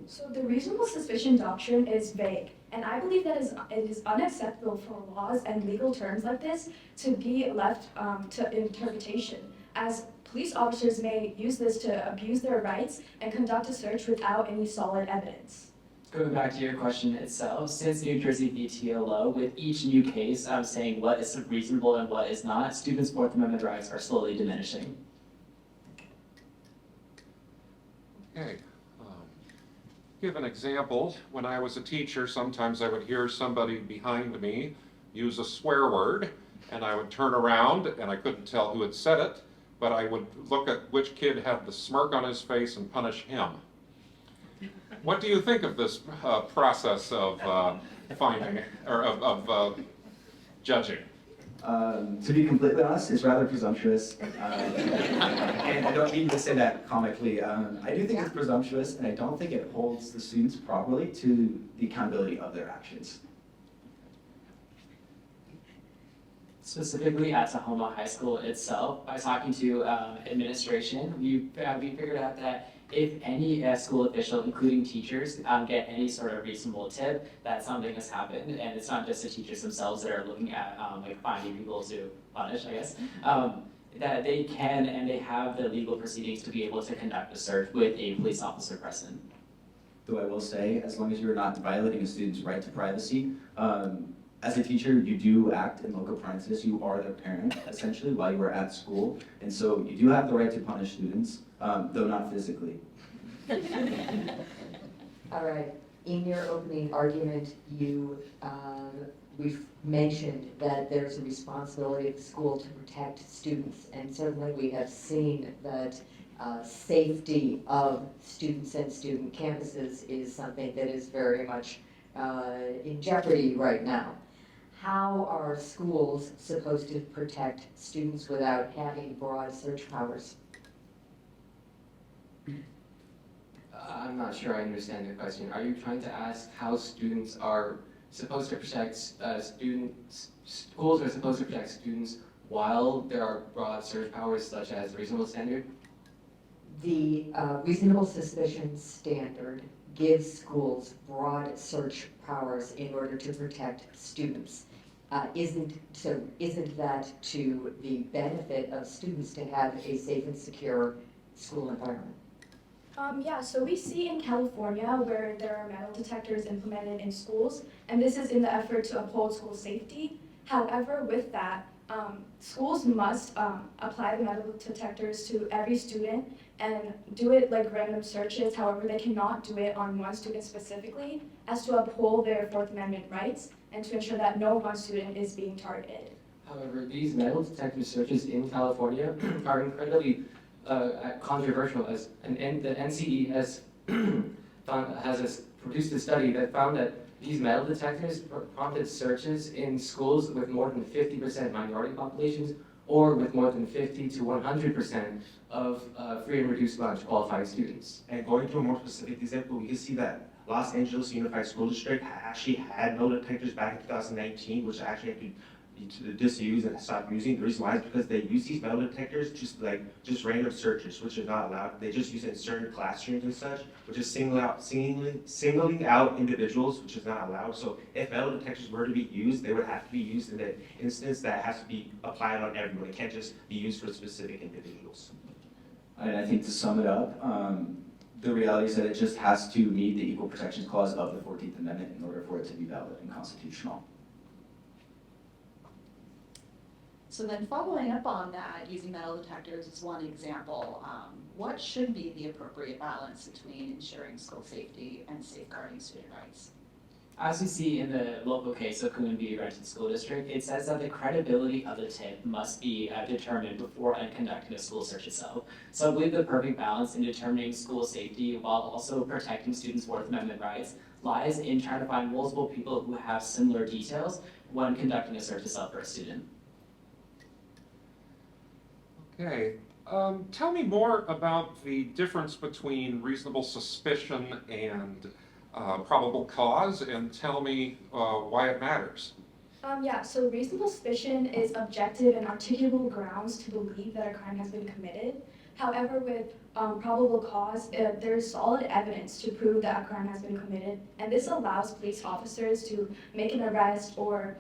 So the reasonable suspicion doctrine is vague, and I believe that it is unacceptable for laws and legal terms like this to be left to interpretation, as police officers may use this to abuse their rights and conduct a search without any solid evidence. Going back to your question itself, since New Jersey v. TLO, with each new case saying what is reasonable and what is not, students' Fourth Amendment rights are slowly diminishing. Okay. Give an example. When I was a teacher, sometimes I would hear somebody behind me use a swear word, and I would turn around, and I couldn't tell who had said it, but I would look at which kid had the smirk on his face and punish him. What do you think of this process of finding, or of judging? To be completely honest, it's rather presumptuous. And I don't mean to say that comically. I do think it's presumptuous, and I don't think it holds the students properly to the accountability of their actions. Specifically at Tahoma High School itself, by talking to administration, we figured out that if any school official, including teachers, get any sort of reasonable tip that something has happened, and it's not just the teachers themselves that are looking at finding people to punish, I guess, that they can and they have the legal proceedings to be able to conduct a search with a police officer present. Though I will say, as long as you're not violating a student's right to privacy, as a teacher, you do act in loco parentis. You are their parent, essentially, while you are at school. And so you do have the right to punish students, though not physically. All right, in your opening argument, we've mentioned that there's a responsibility of the school to protect students. And certainly we have seen that safety of students and student campuses is something that is very much in jeopardy right now. How are schools supposed to protect students without having broad search powers? I'm not sure I understand the question. Are you trying to ask how students are supposed to protect schools are supposed to protect students while there are broad search powers such as reasonable standard? The reasonable suspicion standard gives schools broad search powers in order to protect students. Isn't that to the benefit of students to have a safe and secure school environment? Yeah, so we see in California where there are metal detectors implemented in schools, and this is in the effort to uphold school safety. However, with that, schools must apply the metal detectors to every student and do it like random searches. However, they cannot do it on one student specifically, as to uphold their Fourth Amendment rights and to ensure that no one student is being targeted. However, these metal detector searches in California are incredibly controversial, as the NCE has produced a study that found that these metal detectors prompted searches in schools with more than 50% minority populations or with more than 50 to 100% of free and reduced lunch qualified students. And going to a more specific example, we can see that Los Angeles Unified School District actually had metal detectors back in 2019, which actually had to to disuse and stop using. The reason why is because they use these metal detectors just random searches, which are not allowed. They just use it in certain classrooms and such, which is singling out individuals, which is not allowed. So if metal detectors were to be used, they would have to be used in the instance that has to be applied on everyone. It can't just be used for specific individuals. And I think to sum it up, the reality is that it just has to meet the Equal Protections Clause of the 14th Amendment in order for it to be valid and constitutional. So then following up on that, using metal detectors as one example, what should be the appropriate balance between ensuring school safety and safeguarding student rights? As we see in the local case of Coonview Renton School District, it says that the credibility of the tip must be determined before conducting a school search itself. So I believe the perfect balance in determining school safety while also protecting students' Fourth Amendment rights lies in trying to find multiple people who have similar details when conducting a search itself for a student. Okay, tell me more about the difference between reasonable suspicion and probable cause, and tell me why it matters. Yeah, so reasonable suspicion is objective and articulable grounds to believe that a crime has been committed. However, with probable cause, there's solid evidence to prove that a crime has been committed, and this allows police officers to make an arrest or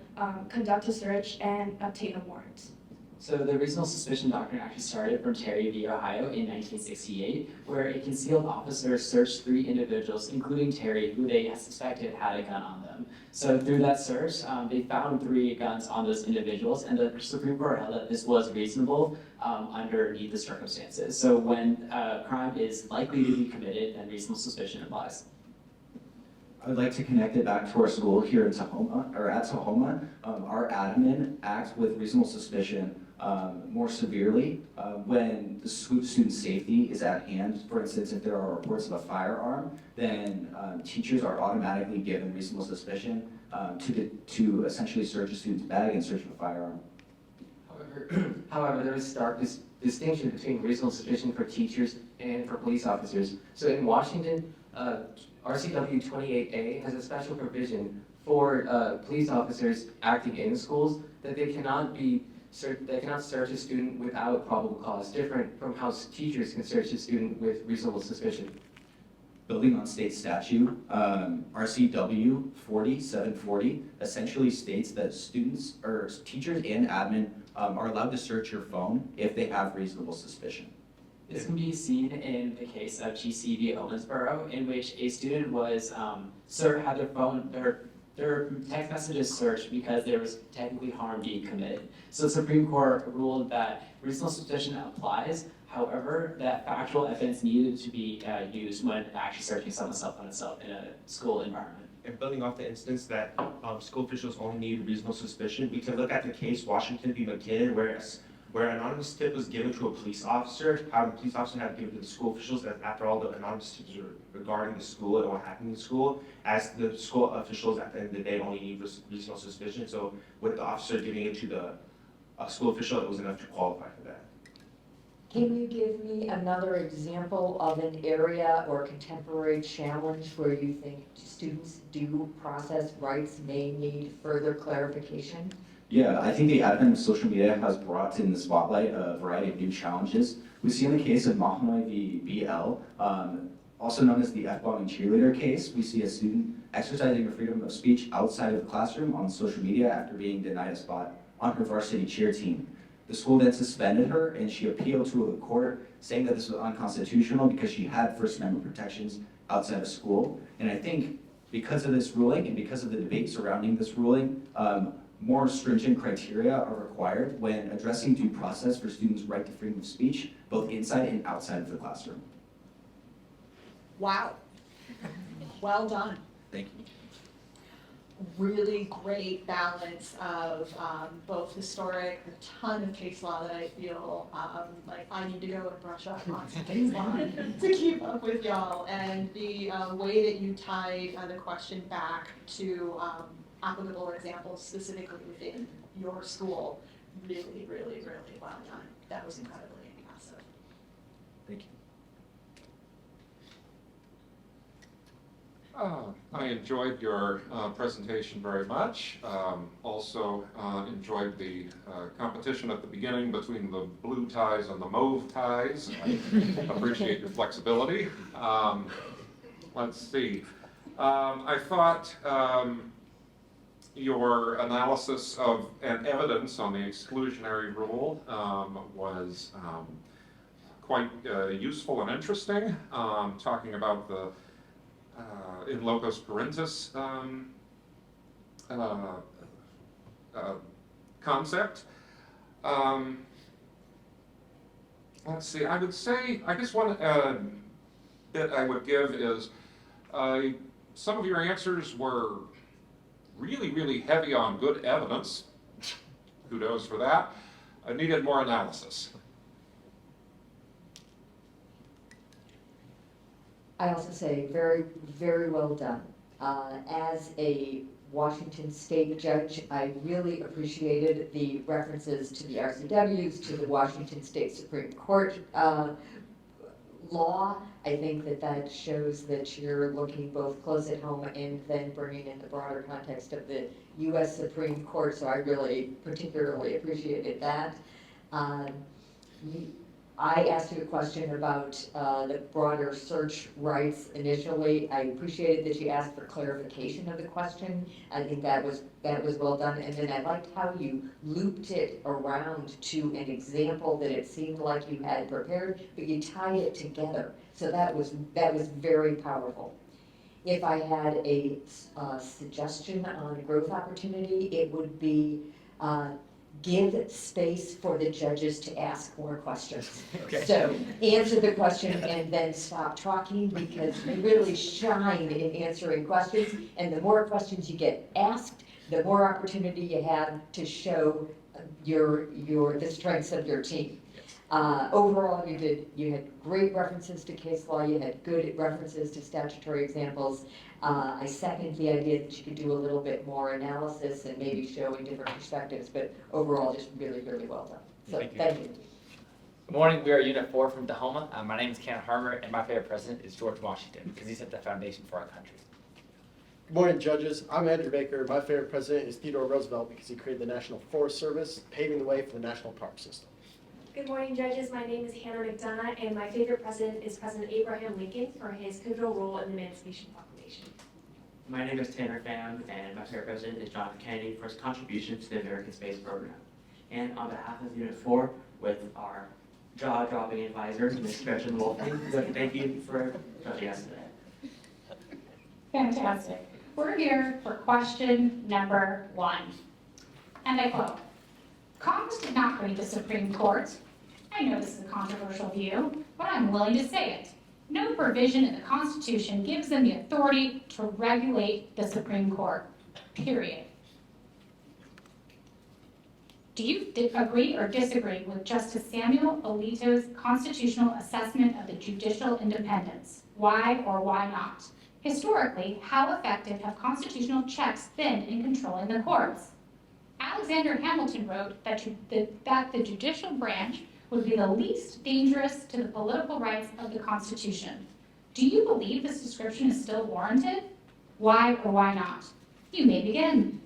conduct a search and obtain a warrant. So the reasonable suspicion doctrine actually started from Terry v. Ohio in 1968, where a concealed officer searched 3 individuals, including Terry, who they suspected had a gun on them. So through that search, they found 3 guns on those individuals, and the Supreme Court held that this was reasonable underneath the circumstances. So when a crime is likely to be committed, then reasonable suspicion applies. I would like to connect it back to our school here in Tahoma, or at Tahoma. Our admin acts with reasonable suspicion more severely when the student safety is at hand. For instance, if there are reports of a firearm, then teachers are automatically given reasonable suspicion to essentially search a student's bag and search for a firearm. However, there is a stark distinction between reasonable suspicion for teachers and for police officers. So in Washington, RCW 28A has a special provision for police officers acting in schools that they cannot search a student without probable cause, different from how teachers can search a student with reasonable suspicion. Building on state statute, RCW 4740 essentially states that students or teachers and admin are allowed to search your phone if they have reasonable suspicion. This can be seen in the case of GC v. Owensboro, in which a student was had their text messages searched because there was technically harm being committed. So the Supreme Court ruled that reasonable suspicion applies. However, that factual evidence needed to be used when actually searching someone's cell phone itself in a school environment. And building off the instance that school officials only need reasonable suspicion, we can look at the case Washington v. McKinnon, where an anonymous tip was given to a police officer, how the police officer had given to the school officials that after all the anonymous tips were regarding the school and what happened in the school, as the school officials at the end of the day only need reasonable suspicion. So with the officer giving it to the school official, it was enough to qualify for that. Can you give me another example of an area or contemporary challenge where you think students' due process rights may need further clarification? Yeah, I think the advent of social media has brought in the spotlight a variety of new challenges. We see in the case of Mahmoud v. BL, also known as the F-bombing cheerleader case, we see a student exercising her freedom of speech outside of the classroom on social media after being denied a spot on her varsity cheer team. The school then suspended her, and she appealed to the court, saying that this was unconstitutional because she had First Amendment protections outside of school. And I think because of this ruling and because of the debate surrounding this ruling, more stringent criteria are required when addressing due process for students' right to freedom of speech, both inside and outside of the classroom. Wow. Well done. Thank you. Really great balance of both historic, a ton of case law that I feel like I need to go and brush up on some case law to keep up with y'all, and the way that you tied the question back to applicable examples specifically within your school. Really, really, really well done. That was incredibly impressive. Thank you. I enjoyed your presentation very much. Also enjoyed the competition at the beginning between the blue ties and the mauve ties. I appreciate your flexibility. Let's see. I thought your analysis of and evidence on the exclusionary rule was quite useful and interesting, talking about the in locus parentis concept. Let's see, I would say, I guess one bit I would give is some of your answers were really heavy on good evidence. Kudos for that. I needed more analysis. I also say very well done. As a Washington State judge, I really appreciated the references to the RCWs, to the Washington State Supreme Court law. I think that shows that you're looking both close at home and then bringing in the broader context of the U.S. Supreme Court, so I really particularly appreciated that. I asked you a question about the broader search rights initially. I appreciated that you asked for clarification of the question. I think that was well done. And then I liked how you looped it around to an example that it seemed like you had prepared, but you tie it together. So that was very powerful. If I had a suggestion on growth opportunity, it would be give space for the judges to ask more questions. Okay. So answer the question and then stop talking, because you really shine in answering questions. And the more questions you get asked, the more opportunity you have to show the strengths of your team. Overall, you had great references to case law, you had good references to statutory examples. I second the idea that you could do a little bit more analysis and maybe showing different perspectives, but overall, just really well done. So thank you. Good morning, we are Unit 4 from Tahoma. My name is Ken Harmer, and my favorite president is George Washington, because he set the foundation for our country. Good morning, judges. I'm Andrew Baker. My favorite president is Theodore Roosevelt, because he created the National Forest Service, paving the way for the national park system. Good morning, judges. My name is Hannah McDonough, and my favorite president is President Abraham Lincoln for his pivotal role in the Emancipation Proclamation. My name is Tanner Pham, and my favorite president is John F. Kennedy for his contribution to the American Space Program. And on behalf of Unit 4, with our jaw-dropping advisor, Ms. Gretchen Wolfing, thank you for judging us today. Fantastic. We're here for question number 1. And I quote, Congress did not create the Supreme Court. I know this is a controversial view, but I'm willing to say it. No provision in the Constitution gives them the authority to regulate the Supreme Court, period. Do you agree or disagree with Justice Samuel Alito's constitutional assessment of the judicial independence? Why or why not? Historically, how effective have constitutional checks been in controlling the courts? Alexander Hamilton wrote that the judicial branch would be the least dangerous to the political rights of the Constitution. Do you believe this description is still warranted? Why or why not? You may begin.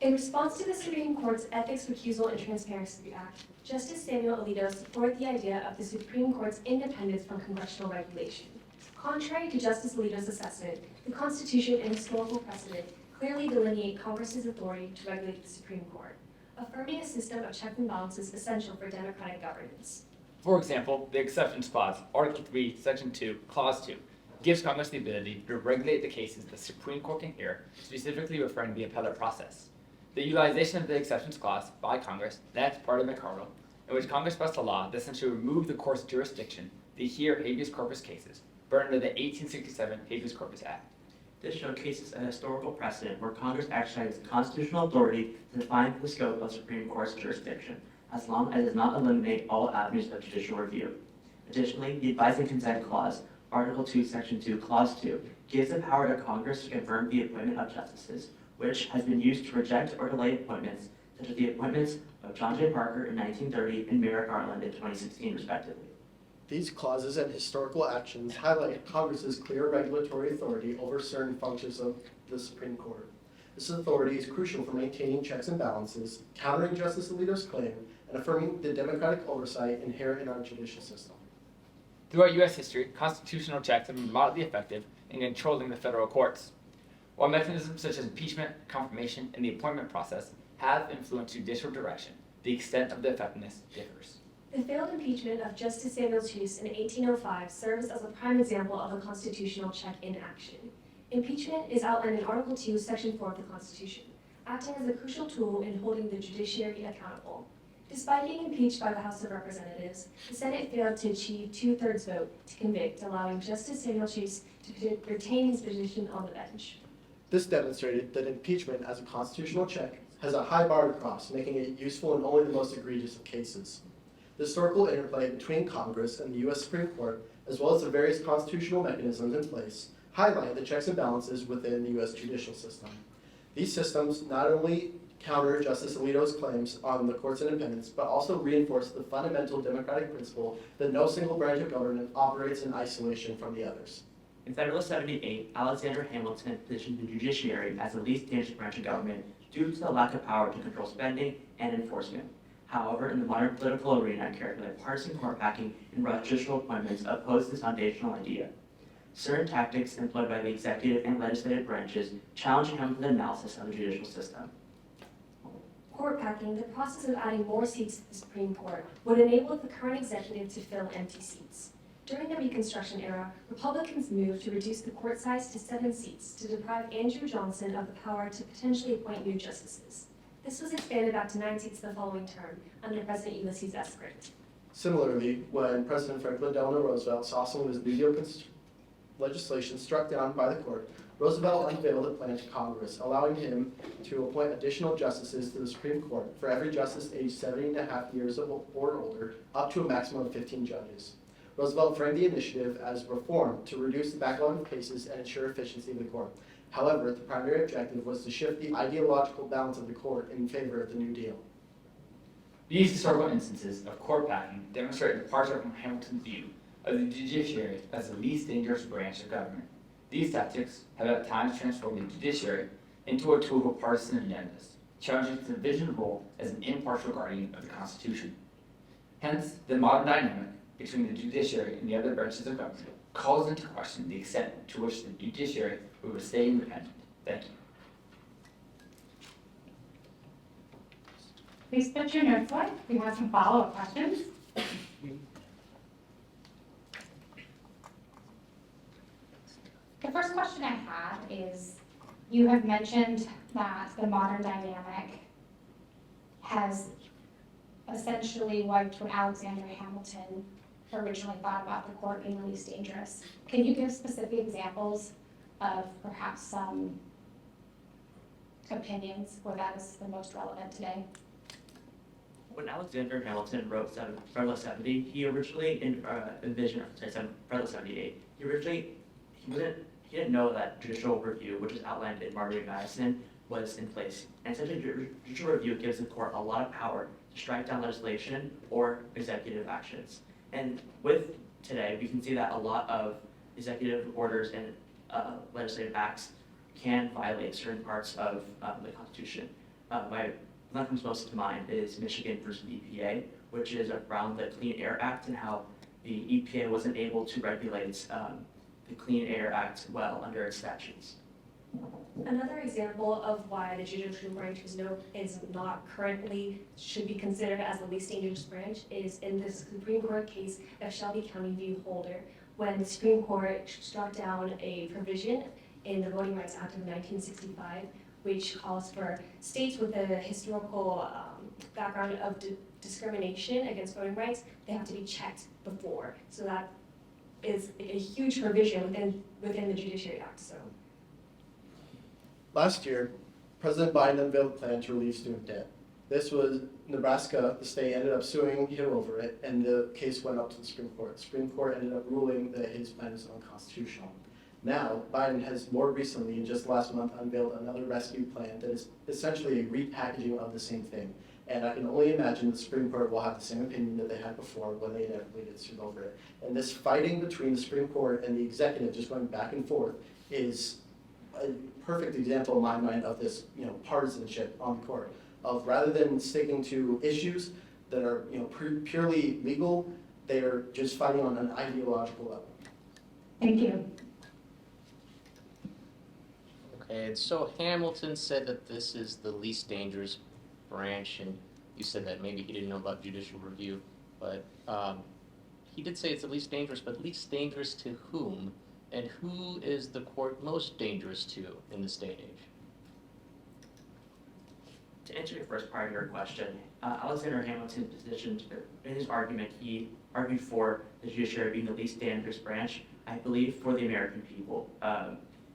In response to the Supreme Court's Ethics, Recusal, and Transparency Act, Justice Samuel Alito supported the idea of the Supreme Court's independence from congressional regulation. Contrary to Justice Alito's assessment, the Constitution and historical precedent clearly delineate Congress's authority to regulate the Supreme Court, affirming a system of checks and balances essential for democratic governance. For example, the Exceptions Clause, Article 3, Section 2, Clause 2, gives Congress the ability to regulate the cases the Supreme Court can hear, specifically referring to the appellate process. The utilization of the Exceptions Clause by Congress, that's part of the McCardle, in which Congress passed a law that essentially removed the court's jurisdiction to hear habeas corpus cases, burned under the 1867 Habeas Corpus Act. This showcases a historical precedent where Congress exercises constitutional authority to define the scope of Supreme Court's jurisdiction, as long as it does not eliminate all avenues of judicial review. Additionally, the Advice and Consent Clause, Article 2, Section 2, Clause 2, gives the power to Congress to confirm the appointment of justices, which has been used to reject or delay appointments, such as the appointments of John J. Parker in 1930 and Merrick Garland in 2016, respectively. These clauses and historical actions highlight Congress's clear regulatory authority over certain functions of the Supreme Court. This authority is crucial for maintaining checks and balances, countering Justice Alito's claim, and affirming the democratic oversight inherent in our judicial system. Throughout U.S. history, constitutional checks have been moderately effective in controlling the federal courts. While mechanisms such as impeachment, confirmation, and the appointment process have influenced judicial direction, the extent of the effectiveness differs. The failed impeachment of Justice Samuel Chase in 1805 serves as a prime example of a constitutional check in action. Impeachment is outlined in Article 2, Section 4 of the Constitution, acting as a crucial tool in holding the judiciary accountable. Despite being impeached by the House of Representatives, the Senate failed to achieve 2/3 vote to convict, allowing Justice Samuel Chase to retain his position on the bench. This demonstrated that impeachment as a constitutional check has a high bar to cross, making it useful in only the most egregious of cases. The historical interplay between Congress and the U.S. Supreme Court, as well as the various constitutional mechanisms in place, highlight the checks and balances within the U.S. judicial system. These systems not only counter Justice Alito's claims on the court's independence, but also reinforce the fundamental democratic principle that no single branch of government operates in isolation from the others. In Federalist 78, Alexander Hamilton positioned the judiciary as the least dangerous branch of government due to the lack of power to control spending and enforcement. However, in the modern political arena characterized by partisan court packing and rush judicial appointments oppose this foundational idea. Certain tactics employed by the executive and legislative branches challenge Hamilton's analysis of the judicial system. Court packing, the process of adding more seats to the Supreme Court, would enable the current executive to fill empty seats. During the Reconstruction era, Republicans moved to reduce the court size to 7 seats to deprive Andrew Johnson of the power to potentially appoint new justices. This was expanded back to 9 seats the following term under President Ulysses S. Grant. Similarly, when President Franklin Delano Roosevelt saw some of his New Deal legislation struck down by the court, Roosevelt unveiled a plan to Congress, allowing him to appoint additional justices to the Supreme Court for every justice aged 70.5 years or older, up to a maximum of 15 judges. Roosevelt framed the initiative as reform to reduce the backlog of cases and ensure efficiency of the court. However, the primary objective was to shift the ideological balance of the court in favor of the New Deal. These historical instances of court packing demonstrate a departure from Hamilton's view of the judiciary as the least dangerous branch of government. These tactics have at times transformed the judiciary into a tool for partisan agendas, challenging its envisioned role as an impartial guardian of the Constitution. Hence, the modern dynamic between the judiciary and the other branches of government calls into question the extent to which the judiciary will stay independent. Thank you. Please put your notes away. We have some follow-up questions. The first question I have is, you have mentioned that the modern dynamic has essentially wiped what Alexander Hamilton originally thought about the court being the least dangerous. Can you give specific examples of perhaps some opinions where that is the most relevant today? When Alexander Hamilton wrote Federalist 70, he originally envisioned, Federalist 78, he didn't know that judicial review, which is outlined in Marbury and Madison, was in place. And essentially, judicial review gives the court a lot of power to strike down legislation or executive actions. And with today, we can see that a lot of executive orders and legislative acts can violate certain parts of the Constitution. One that comes most to mind is Michigan versus the EPA, which is around the Clean Air Act and how the EPA wasn't able to regulate the Clean Air Act well under its statutes. Another example of why the judicial branch is not currently should be considered as the least dangerous branch is in the Supreme Court case of Shelby County v. Holder, when the Supreme Court struck down a provision in the Voting Rights Act of 1965, which calls for states with a historical background of discrimination against voting rights, they have to be checked before. So that is a huge provision within the Judiciary Act. So. Last year, President Biden unveiled a plan to relieve student debt. This was Nebraska, the state ended up suing him over it, and the case went up to the Supreme Court. The Supreme Court ended up ruling that his plan is unconstitutional. Now, Biden has more recently, in just last month, unveiled another rescue plan that is essentially a repackaging of the same thing. And I can only imagine the Supreme Court will have the same opinion that they had before when they inevitably get sued over it. And this fighting between the Supreme Court and the executive, just going back and forth, is a perfect example in my mind of this, partisanship on the court. Of rather than sticking to issues that are, purely legal, they are just fighting on an ideological level. Thank you. Okay, and so Hamilton said that this is the least dangerous branch, and you said that maybe he didn't know about judicial review, but he did say it's the least dangerous, but least dangerous to whom? And who is the court most dangerous to in this day and age? To answer your first part of your question, Alexander Hamilton's position, in his argument, he argued for the judiciary being the least dangerous branch, I believe, for the American people,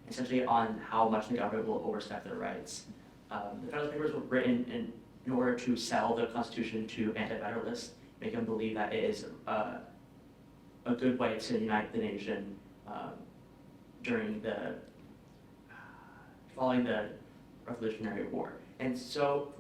essentially on how much the government will overstep their rights. The Federalist Papers were written in order to sell the Constitution to anti-federalists, make them believe that it is a good way to unite the nation following the Revolutionary War. And so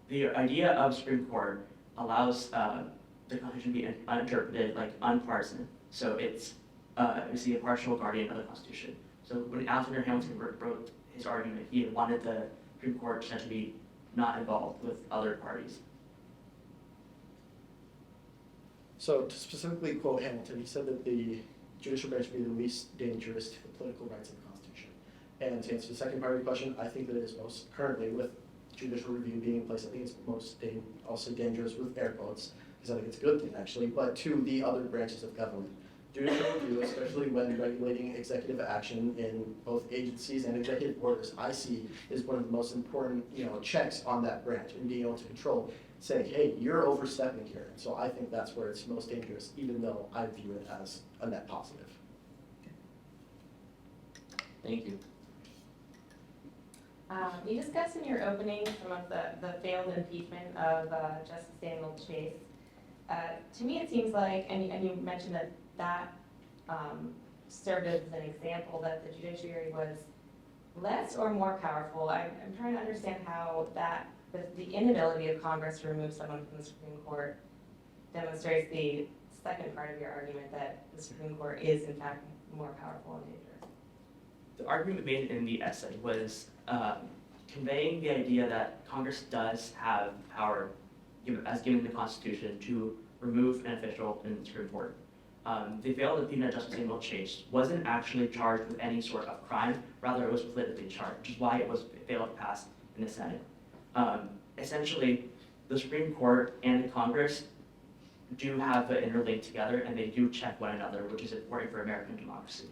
the idea of Supreme Court allows the Constitution to be interpreted like unpartisan. So it's obviously a partial guardian of the Constitution. So when Alexander Hamilton wrote his argument, he wanted the Supreme Court to be not involved with other parties. So to specifically quote Hamilton, he said that the judicial branch would be the least dangerous to the political rights of the Constitution. And to answer the second part of your question, I think that it is most currently with judicial review being in place, I think it's most also dangerous with air quotes, because I think it's a good thing actually, but to the other branches of government. Judicial review, especially when regulating executive action in both agencies and executive orders, I see is one of the most important, checks on that branch and being able to control, saying, hey, you're overstepping here. And so I think that's where it's most dangerous, even though I view it as a net positive. Thank you. You discussed in your opening some of the failed impeachment of Justice Daniel Chase. To me, it seems like, and you mentioned that served as an example that the judiciary was less or more powerful. I'm trying to understand how the inability of Congress to remove someone from the Supreme Court demonstrates the second part of your argument that the Supreme Court is in fact more powerful and dangerous. The argument made in the essay was conveying the idea that Congress does have power, as given in the Constitution, to remove an official in the Supreme Court. The failed impeachment of Justice Daniel Chase wasn't actually charged with any sort of crime, rather it was politically charged, which is why it failed to pass in the Senate. Essentially, the Supreme Court and the Congress do have an interlink together, and they do check one another, which is important for American democracy.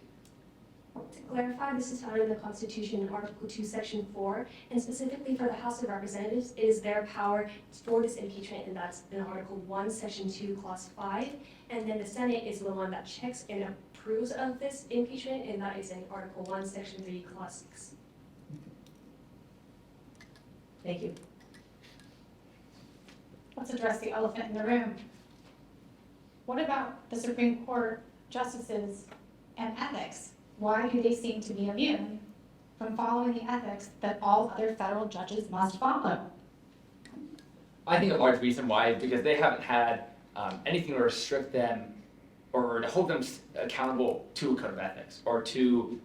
To clarify, this is found in the Constitution in Article 2, Section 4, and specifically for the House of Representatives, it is their power for this impeachment, and that's in Article 1, Section 2, Clause 5. And then the Senate is the one that checks and approves of this impeachment, and that is in Article 1, Section 3, Clause 6. Thank you. Let's address the elephant in the room. What about the Supreme Court justices and ethics? Why do they seem to be immune from following the ethics that all other federal judges must follow? I think a large reason why is because they haven't had anything to restrict them or to hold them accountable to a code of ethics or to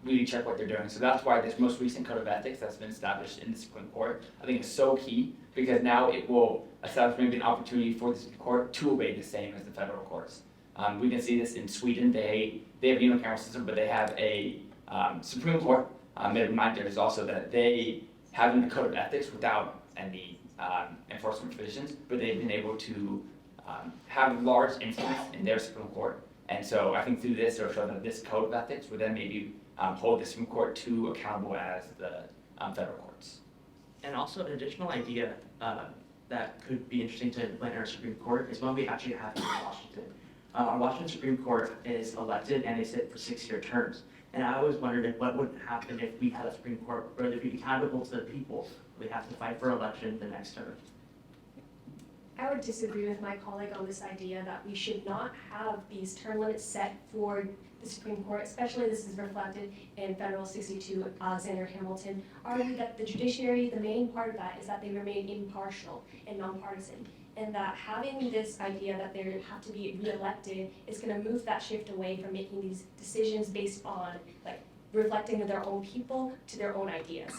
really check what they're doing. So that's why this most recent code of ethics that's been established in the Supreme Court, I think is so key, because now it will establish maybe an opportunity for the Supreme Court to obey the same as the federal courts. We can see this in Sweden. They have a unicameral system, but they have a Supreme Court. May remind there is also that they have a code of ethics without any enforcement provisions, but they've been able to have large influence in their Supreme Court. And so I think through this, it'll show that this code of ethics would then maybe hold the Supreme Court to accountable as the federal courts. And also an additional idea that could be interesting to implement in our Supreme Court is one we actually have in Washington. Our Washington Supreme Court is elected and they sit for 6-year terms. And I always wondered what would happen if we had a Supreme Court where they'd be accountable to the people. We'd have to fight for election the next term. I would disagree with my colleague on this idea that we should not have these term limits set for the Supreme Court, especially this is reflected in Federal 62, Alexander Hamilton, argued that the judiciary, the main part of that is that they remain impartial and nonpartisan, and that having this idea that they have to be reelected is going to move that shift away from making these decisions based on like reflecting their own people to their own ideas.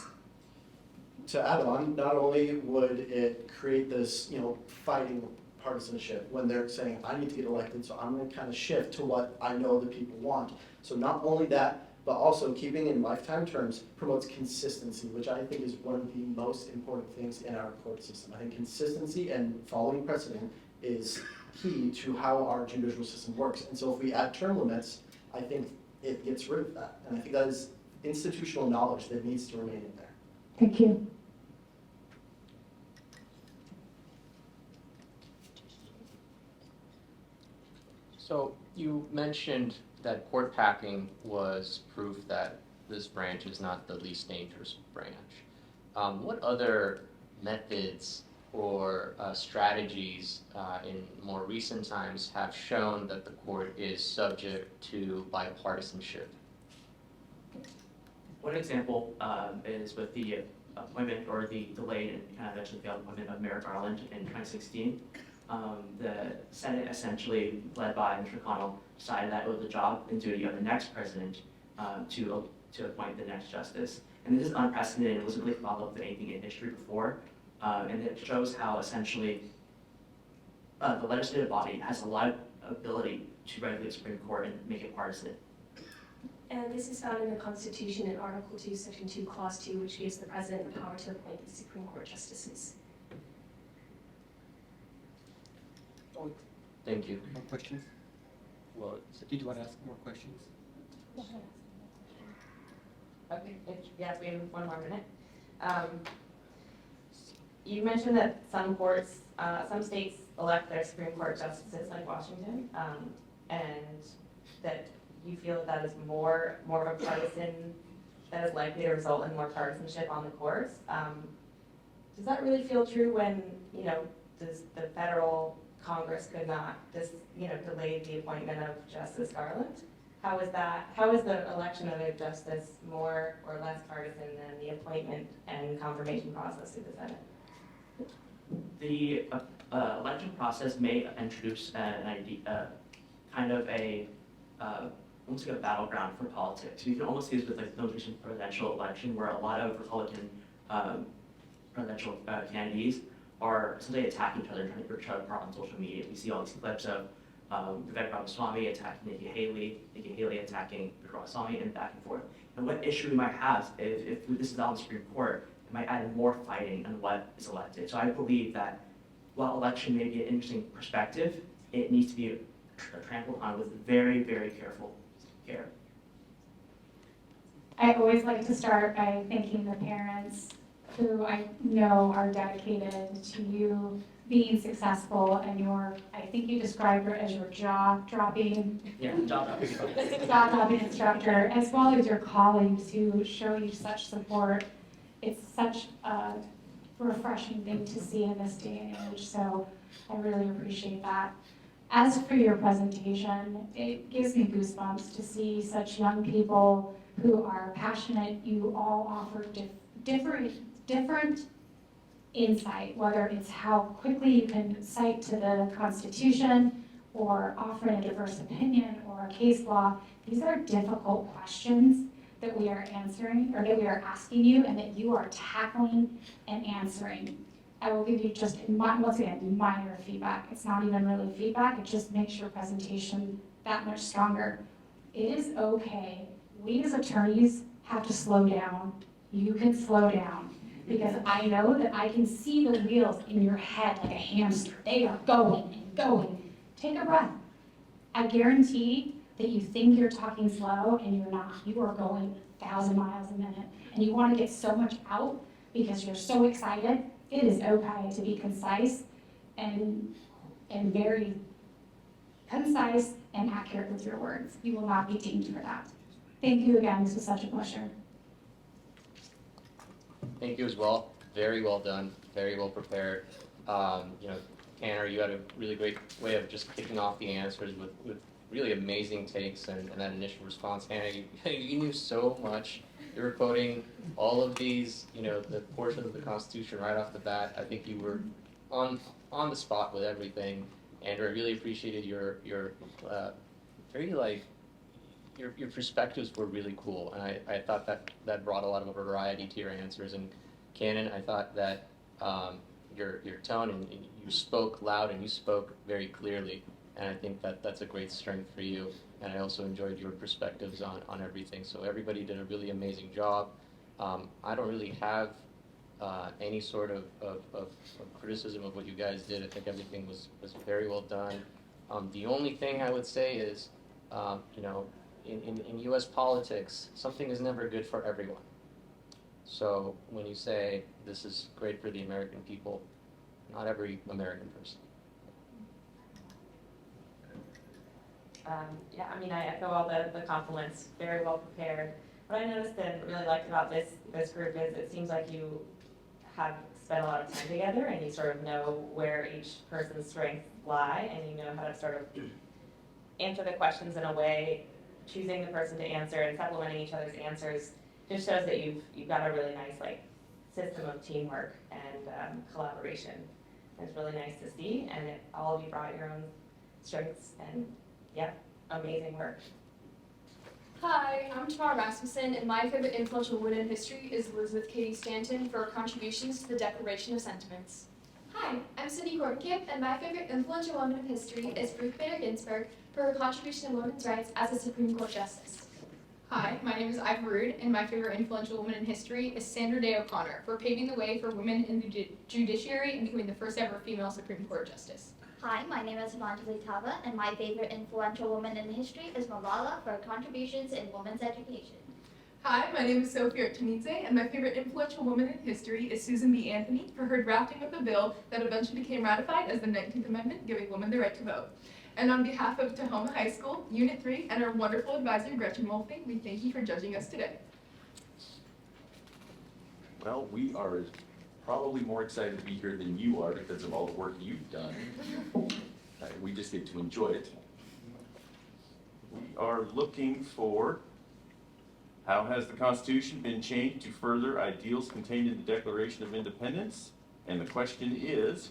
To add on, not only would it create this, fighting partisanship when they're saying, I need to get elected, so I'm going to kind of shift to what I know the people want. So not only that, but also keeping in lifetime terms promotes consistency, which I think is one of the most important things in our court system. I think consistency and following precedent is key to how our judicial system works. And so if we add term limits, I think it gets rid of that. And I think that is institutional knowledge that needs to remain in there. Thank you. So you mentioned that court packing was proof that this branch is not the least dangerous branch. What other methods or strategies in more recent times have shown that the court is subject to bipartisanship? One example is with the appointment or the delayed and kind of eventually failed appointment of Merrick Garland in 2016. The Senate, essentially led by Mitch McConnell, decided that it was the job and duty of the next president to appoint the next justice. And this is unprecedented. It wasn't really followed up with anything in history before. And it shows how essentially the legislative body has a lot of ability to regulate the Supreme Court and make it partisan. And this is found in the Constitution in Article 2, Section 2, Clause 2, which gives the President the power to appoint the Supreme Court justices. Thank you. More questions? Well, did you want to ask more questions? Okay, yes, we have 1 more minute. You mentioned that some courts, some states elect their Supreme Court justices like Washington, and that you feel that is more of a partisan, that is likely to result in more partisanship on the courts. Does that really feel true when, does the federal Congress could not delay the appointment of Justice Garland? How is the election of a justice more or less partisan than the appointment and confirmation process through the Senate? The election process may introduce an idea, kind of almost like a battleground for politics. You can almost see this with like the most recent presidential election, where a lot of Republican presidential candidates are essentially attacking each other and trying to put each other apart on social media. We see all these clips of Vivek Ramaswamy attacking Nikki Haley attacking Vivek Ramaswamy, and back and forth. And what issue we might have if this is on the Supreme Court, it might add more fighting on what is elected. So I believe that while election may be an interesting perspective, it needs to be trampled on with very, very careful care. I always like to start by thanking the parents who I know are dedicated to you being successful and I think you described her as your jaw-dropping instructor, as well as your colleagues who show you such support. It's such a refreshing thing to see in this day and age, so I really appreciate that. As for your presentation, it gives me goosebumps to see such young people who are passionate. You all offer different insight, whether it's how quickly you can cite to the Constitution or offering a diverse opinion or a case law. These are difficult questions that we are answering, or that we are asking you, and that you are tackling and answering. I will give you just, once again, minor feedback. It's not even really feedback, it just makes your presentation that much stronger. It is okay. We as attorneys have to slow down. You can slow down, because I know that I can see the wheels in your head like a hamster. They are going and going. Take a breath. I guarantee that you think you're talking slow and you're not. You are going 1,000 miles a minute, and you want to get so much out because you're so excited. It is okay to be concise and very concise and accurate with your words. You will not be dinged for that. Thank you again. This was such a pleasure. Thank you as well. Very well done. Very well prepared. Tanner, you had a really great way of just kicking off the answers with really amazing takes and that initial response. Hannah, you knew so much. You were quoting all of these, the portions of the Constitution right off the bat. I think you were on the spot with everything, and I really appreciated your very your perspectives were really cool, and I thought that brought a lot of variety to your answers. And Cannon, I thought that your tone and you spoke loud and you spoke very clearly, and I think that's a great strength for you. And I also enjoyed your perspectives on everything. So everybody did a really amazing job. I don't really have any sort of criticism of what you guys did. I think everything was very well done. The only thing I would say is, in U.S. politics, something is never good for everyone. So when you say this is great for the American people, not every American person. I echo all the compliments, very well prepared. What I noticed and really liked about this group is it seems like you have spent a lot of time together and you sort of know where each person's strengths lie and you know how to sort of answer the questions in a way, choosing the person to answer and supplementing each other's answers just shows that you've got a really nice system of teamwork and collaboration. It's really nice to see, and all of you brought your own strengths and amazing work. Hi, I'm Tamara Rasmussen, and my favorite influential woman in history is Elizabeth Cady Stanton for her contributions to the Declaration of Sentiments. Hi, I'm Cindy Kornkamp, and my favorite influential woman in history is Ruth Bader Ginsburg for her contribution to women's rights as a Supreme Court Justice. Hi, my name is Ivor Rood, and my favorite influential woman in history is Sandra Day O'Connor for paving the way for women in the judiciary and becoming the first ever female Supreme Court Justice. Hi, my name is Evangeline Tava, and my favorite influential woman in history is Malala for her contributions in women's education. Hi, my name is Sophie Artemidze, and my favorite influential woman in history is Susan B. Anthony for her drafting of the bill that eventually became ratified as the 19th Amendment, giving women the right to vote. And on behalf of Tahoma High School, Unit 3, and our wonderful advisor, Gretchen Wolfing, we thank you for judging us today. Well, we are probably more excited to be here than you are because of all the work you've done. We just get to enjoy it. We are looking for how has the Constitution been changed to further ideals contained in the Declaration of Independence? And the question is,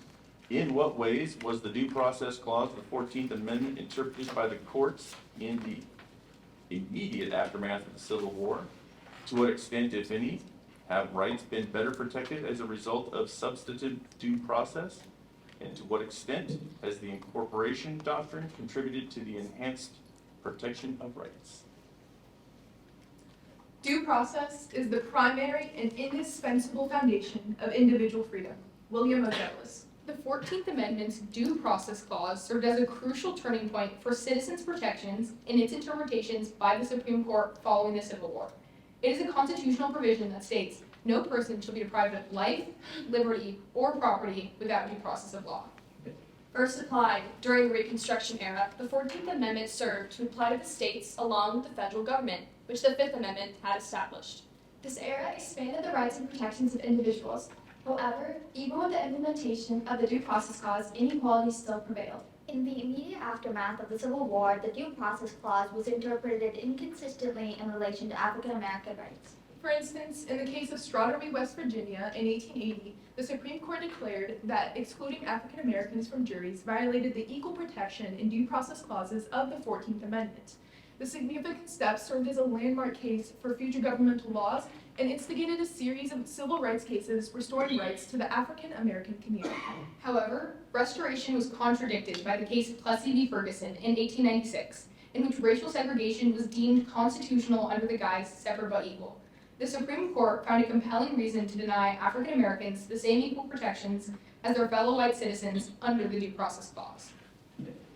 in what ways was the Due Process Clause of the 14th Amendment interpreted by the courts in the immediate aftermath of the Civil War? To what extent, if any, have rights been better protected as a result of substantive due process? And to what extent has the incorporation doctrine contributed to the enhanced protection of rights? Due process is the primary and indispensable foundation of individual freedom. William O. Douglas. The 14th Amendment's Due Process Clause served as a crucial turning point for citizens' protections in its interpretations by the Supreme Court following the Civil War. It is a constitutional provision that states, no person shall be deprived of life, liberty, or property without due process of law. First applied during the Reconstruction era, the 14th Amendment served to apply to the states along with the federal government, which the 5th Amendment had established. This era expanded the rights and protections of individuals. However, even with the implementation of the Due Process Clause, inequality still prevailed. In the immediate aftermath of the Civil War, the Due Process Clause was interpreted inconsistently in relation to African American rights. For instance, in the case of Straughter v. West Virginia in 1880, the Supreme Court declared that excluding African Americans from juries violated the equal protection and due process clauses of the 14th Amendment. The significant step served as a landmark case for future governmental laws and instigated a series of civil rights cases restoring rights to the African American community. However, restoration was contradicted by the case of Plessy v. Ferguson in 1896, in which racial segregation was deemed constitutional under the guise separate but equal. The Supreme Court found a compelling reason to deny African Americans the same equal protections as their fellow white citizens under the Due Process Clause.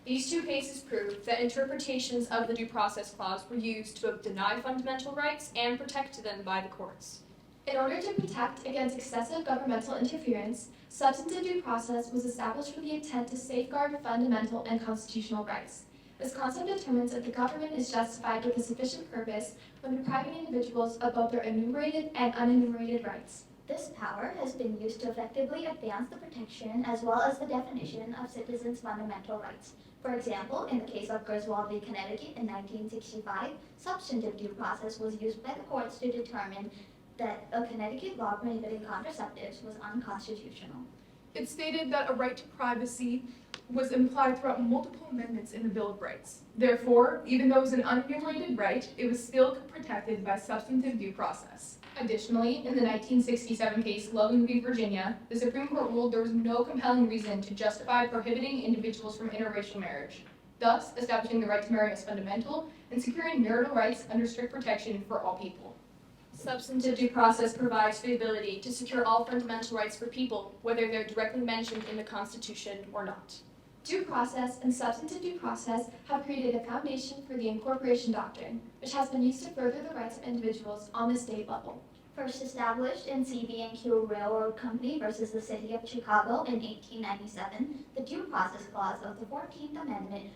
These two cases prove that interpretations of the Due Process Clause were used to both deny fundamental rights and protect them by the courts. In order to protect against excessive governmental interference, substantive due process was established with the intent to safeguard fundamental and constitutional rights. This concept determines that the government is justified with a sufficient purpose when depriving individuals of both their enumerated and unenumerated rights. This power has been used to effectively advance the protection as well as the definition of citizens' fundamental rights. For example, in the case of Griswold v. Connecticut in 1965, substantive due process was used by the courts to determine that a Connecticut law prohibiting contraceptives was unconstitutional. It stated that a right to privacy was implied throughout multiple amendments in the Bill of Rights. Therefore, even though it was an unenumerated right, it was still protected by substantive due process. Additionally, in the 1967 case Logan v. Virginia, the Supreme Court ruled there was no compelling reason to justify prohibiting individuals from interracial marriage, thus establishing the right to marry as fundamental and securing marital rights under strict protection for all people. Substantive due process provides for the ability to secure all fundamental rights for people, whether they're directly mentioned in the Constitution or not. Due process and substantive due process have created a foundation for the incorporation doctrine, which has been used to further the rights of individuals on the state level. First established in CB&Q Railroad Company versus the City of Chicago in 1897, the Due Process Clause of the 14th Amendment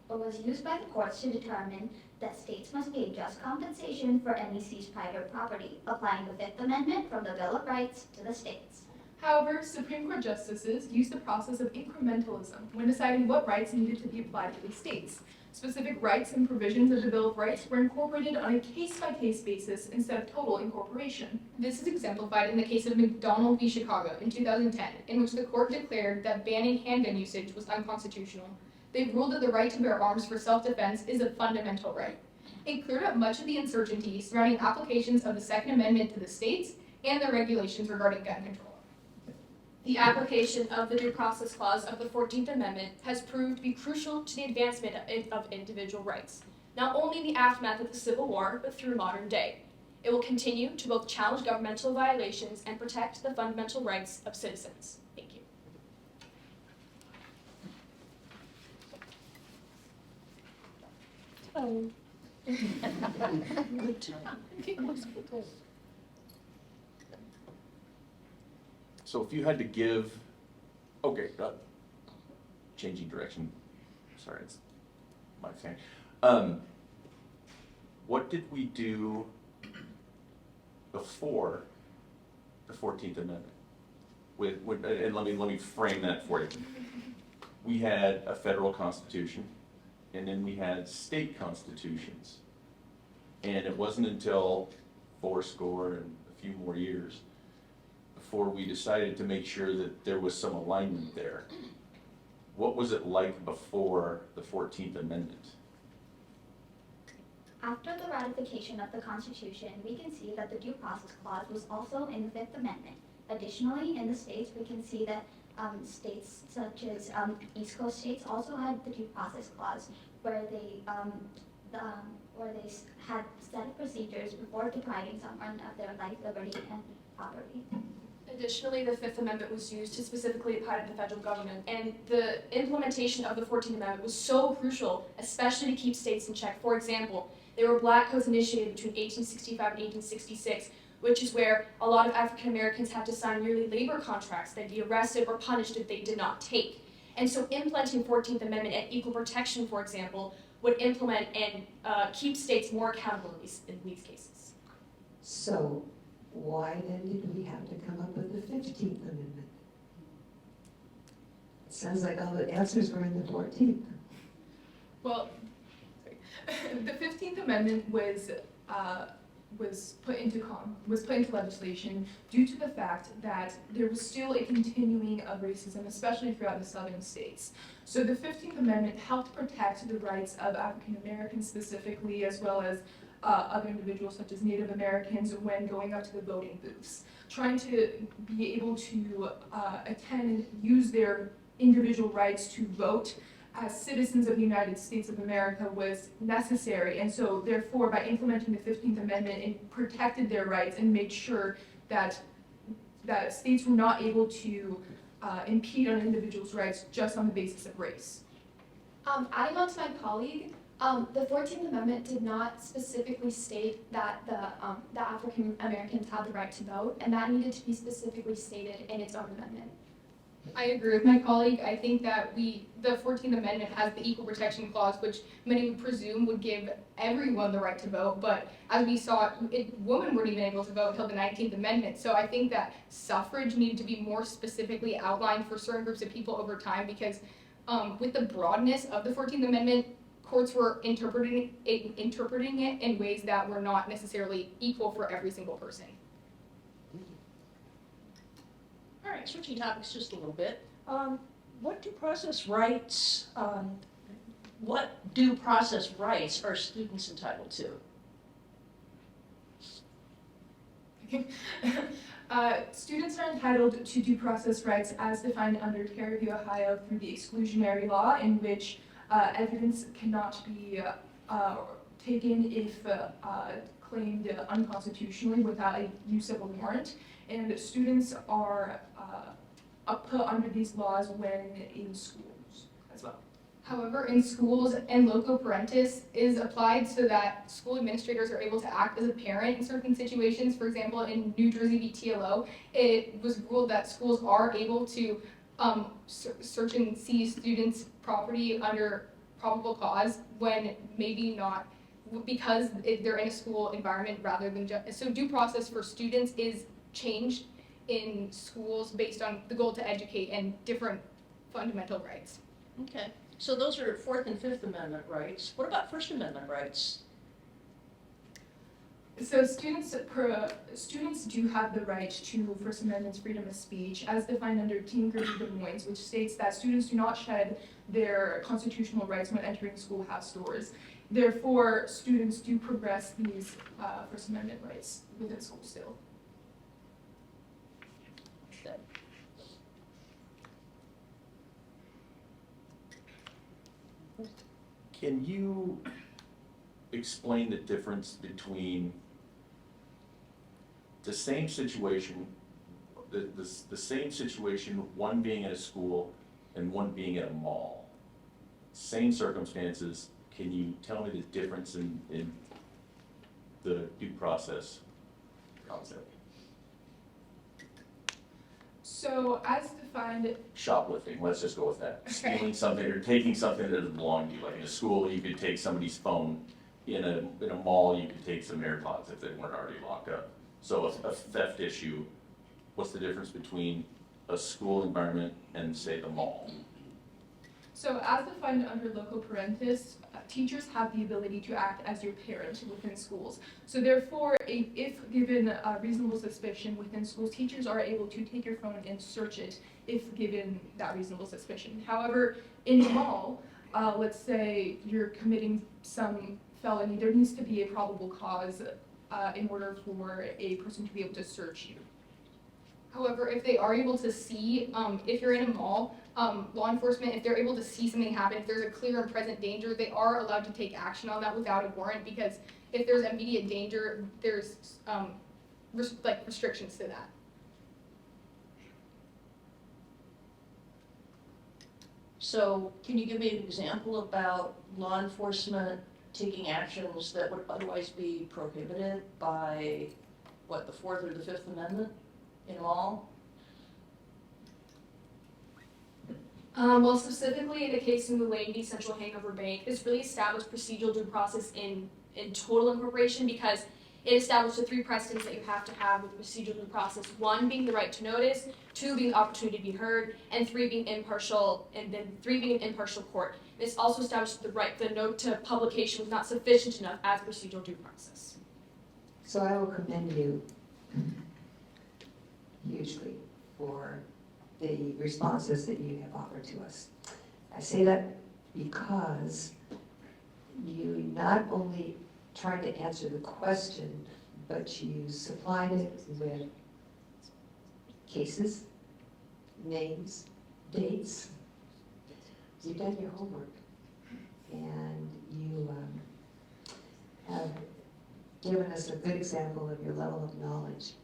was used by the courts to determine that states must pay just compensation for any seized private property, applying the Fifth Amendment from the Bill of Rights to the states. However, Supreme Court justices used the process of incrementalism when deciding what rights needed to be applied to the states. Specific rights and provisions of the Bill of Rights were incorporated on a case-by-case basis instead of total incorporation. This is exemplified in the case of McDonald v. Chicago in 2010, in which the court declared that banning handgun usage was unconstitutional. They ruled that the right to bear arms for self-defense is a fundamental right. It cleared up much of the uncertainty surrounding applications of the Second Amendment to the states and the regulations regarding gun control. The application of the Due Process Clause of the 14th Amendment has proved to be crucial to the advancement of individual rights, not only in the aftermath of the Civil War, but through modern day. It will continue to both challenge governmental violations and protect the fundamental rights of citizens. Thank you. Oh. Good job. So if you had to give, okay, changing direction, sorry, it's my thing. What did we do before the 14th Amendment? And let me frame that for you. We had a federal constitution, and then we had state constitutions. And it wasn't until 80 and a few more years before we decided to make sure that there was some alignment there. What was it like before the 14th Amendment? After the ratification of the Constitution, we can see that the Due Process Clause was also in the Fifth Amendment. Additionally, in the states, we can see that states such as East Coast states also had the Due Process Clause, where they had set of procedures before depriving someone of their life, liberty, and property. Additionally, the Fifth Amendment was used to specifically apply to the federal government, and the implementation of the 14th Amendment was so crucial, especially to keep states in check. For example, there were black codes initiated between 1865 and 1866, which is where a lot of African Americans had to sign yearly labor contracts that'd be arrested or punished if they did not take. And so implementing 14th Amendment and equal protection, for example, would implement and keep states more accountable in these cases. So why then did we have to come up with the 15th Amendment? It sounds like all the answers were in the 14th. Well, the 15th Amendment was put into legislation due to the fact that there was still a continuing of racism, especially throughout the southern states. So the 15th Amendment helped protect the rights of African Americans specifically, as well as other individuals such as Native Americans when going up to the voting booths, trying to be able to attend and use their individual rights to vote as citizens of the United States of America was necessary. And so therefore, by implementing the 15th Amendment, it protected their rights and made sure that states were not able to impede on individuals' rights just on the basis of race. Adding on to my colleague, the 14th Amendment did not specifically state that the African Americans had the right to vote, and that needed to be specifically stated in its own amendment. I agree with my colleague. I think that the 14th Amendment has the equal protection clause, which many would presume would give everyone the right to vote. But as we saw, women weren't even able to vote until the 19th Amendment. So I think that suffrage needed to be more specifically outlined for certain groups of people over time, because with the broadness of the 14th Amendment, courts were interpreting it in ways that were not necessarily equal for every single person. All right, switching topics just a little bit. What due process rights are students entitled to? Students are entitled to due process rights as defined under Terry v. Ohio through the exclusionary law, in which evidence cannot be taken if claimed unconstitutionally without a use of a warrant. And students are put under these laws when in schools as well. However, in schools, and loco parentis is applied so that school administrators are able to act as a parent in certain situations. For example, in New Jersey v. TLO, it was ruled that schools are able to search and seize students' property under probable cause when maybe not, because they're in a school environment rather than just. So due process for students is changed in schools based on the goal to educate and different fundamental rights. Okay, so those are Fourth and Fifth Amendment rights. What about First Amendment rights? So students do have the right to First Amendment's freedom of speech as defined under Tinker v. Des Moines, which states that students do not shed their constitutional rights when entering schoolhouse doors. Therefore, students do progress these First Amendment rights within school still. Can you explain the difference between the same situation, the same situation, one being at a school and one being at a mall? Same circumstances, can you tell me the difference in the due process concept? So as defined, Shoplifting, let's just go with that. Stealing something or taking something that doesn't belong to you. Like in a school, you could take somebody's phone. In a mall, you could take some AirPods if they weren't already locked up. So a theft issue, what's the difference between a school environment and, say, the mall? so as defined under loco parentis, teachers have the ability to act as your parent within schools. So therefore, if given a reasonable suspicion within schools, teachers are able to take your phone and search it if given that reasonable suspicion. However, in a mall, let's say you're committing some felony, there needs to be a probable cause in order for a person to be able to search you. However, if they are able to see, if you're in a mall, law enforcement, if they're able to see something happen, if there's a clear and present danger, they are allowed to take action on that without a warrant, because if there's immediate danger, there's restrictions to that. So can you give me an example about law enforcement taking actions that would otherwise be prohibited by, what, the Fourth or the Fifth Amendment in a mall? Well, specifically in the case in the Lane v. Central Hangover Bank, this really established procedural due process in total incorporation, because it established the three precedents that you have to have with the procedural due process. One being the right to notice, two being the opportunity to be heard, and three being impartial, and then three being an impartial court. This also established the right, the note to publication was not sufficient enough as procedural due process. So I will commend you hugely for the responses that you have offered to us. I say that because you not only tried to answer the question, but you supplied it with cases, names, dates. You've done your homework, and you have given us a good example of your level of knowledge.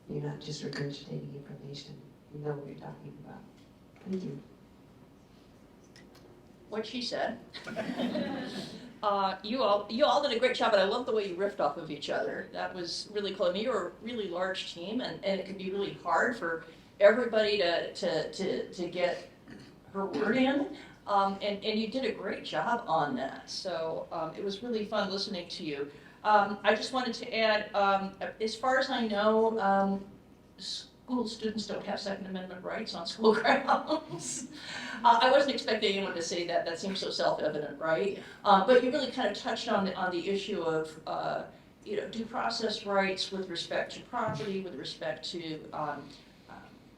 You're not just regurgitating information. You know what you're talking about. Thank you. What she said. You all did a great job, and I love the way you riffed off of each other. That was really cool. I mean, you're a really large team, and it can be really hard for everybody to get her word in. And you did a great job on that. So it was really fun listening to you. I just wanted to add, as far as I know, school students don't have Second Amendment rights on school grounds. I wasn't expecting anyone to say that. That seems so self-evident, right? But you really kind of touched on the issue of due process rights with respect to property, with respect to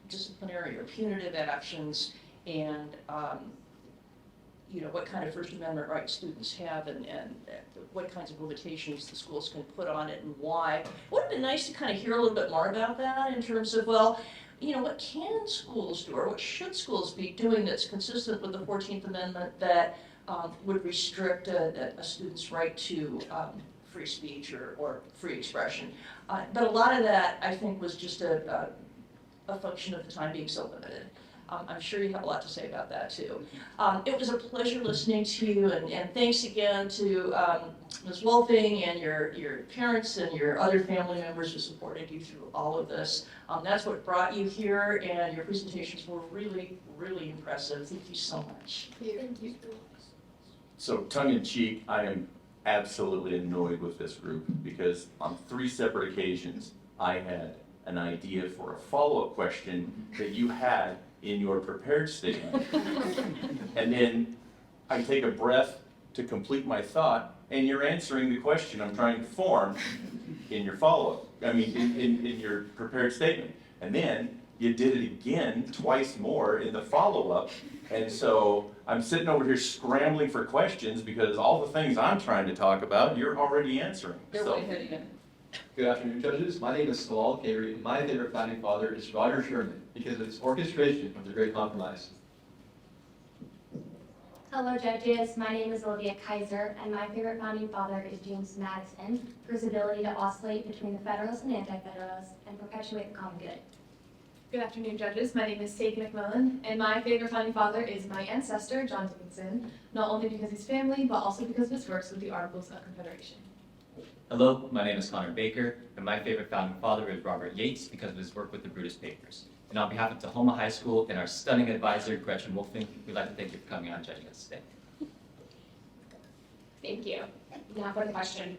disciplinary or punitive actions, and what kind of First Amendment rights students have, and what kinds of limitations the schools can put on it and why. It would have been nice to kind of hear a little bit more about that in terms of, well, what can schools do, or what should schools be doing that's consistent with the 14th Amendment that would restrict a student's right to free speech or free expression. But a lot of that, I think, was just a function of the time being so limited. I'm sure you have a lot to say about that too. It was a pleasure listening to you, and thanks again to Ms. Wolfing and your parents and your other family members who supported you through all of this. That's what brought you here, and your presentations were really, really impressive. Thank you so much. Thank you. So tongue in cheek, I am absolutely annoyed with this group because on 3 separate occasions, I had an idea for a follow-up question that you had in your prepared statement. And then I take a breath to complete my thought, and you're answering the question I'm trying to form in your follow-up, in your prepared statement. And then you did it again twice more in the follow-up. And so I'm sitting over here scrambling for questions because all the things I'm trying to talk about, you're already answering. They're way ahead of you. Good afternoon, judges. My name is Salal Kari, and my favorite founding father is Roger Sherman because of his orchestration of the Great Compromise. Hello, judges. My name is Olivia Kaiser, and my favorite founding father is James Madison for his ability to oscillate between the Federalists and Anti-Federalists and perpetuate the common good. Good afternoon, judges. My name is Sadie McMillan, and my favorite founding father is my ancestor, John Dickinson, not only because he's family, but also because of his works with the Articles of Confederation. Hello, my name is Connor Baker, and my favorite founding father is Robert Yates because of his work with the Brutus Papers. And on behalf of Tahoma High School and our stunning advisor, Gretchen Wolfing, we'd like to thank you for coming out and judging us today. Thank you. Now for the question.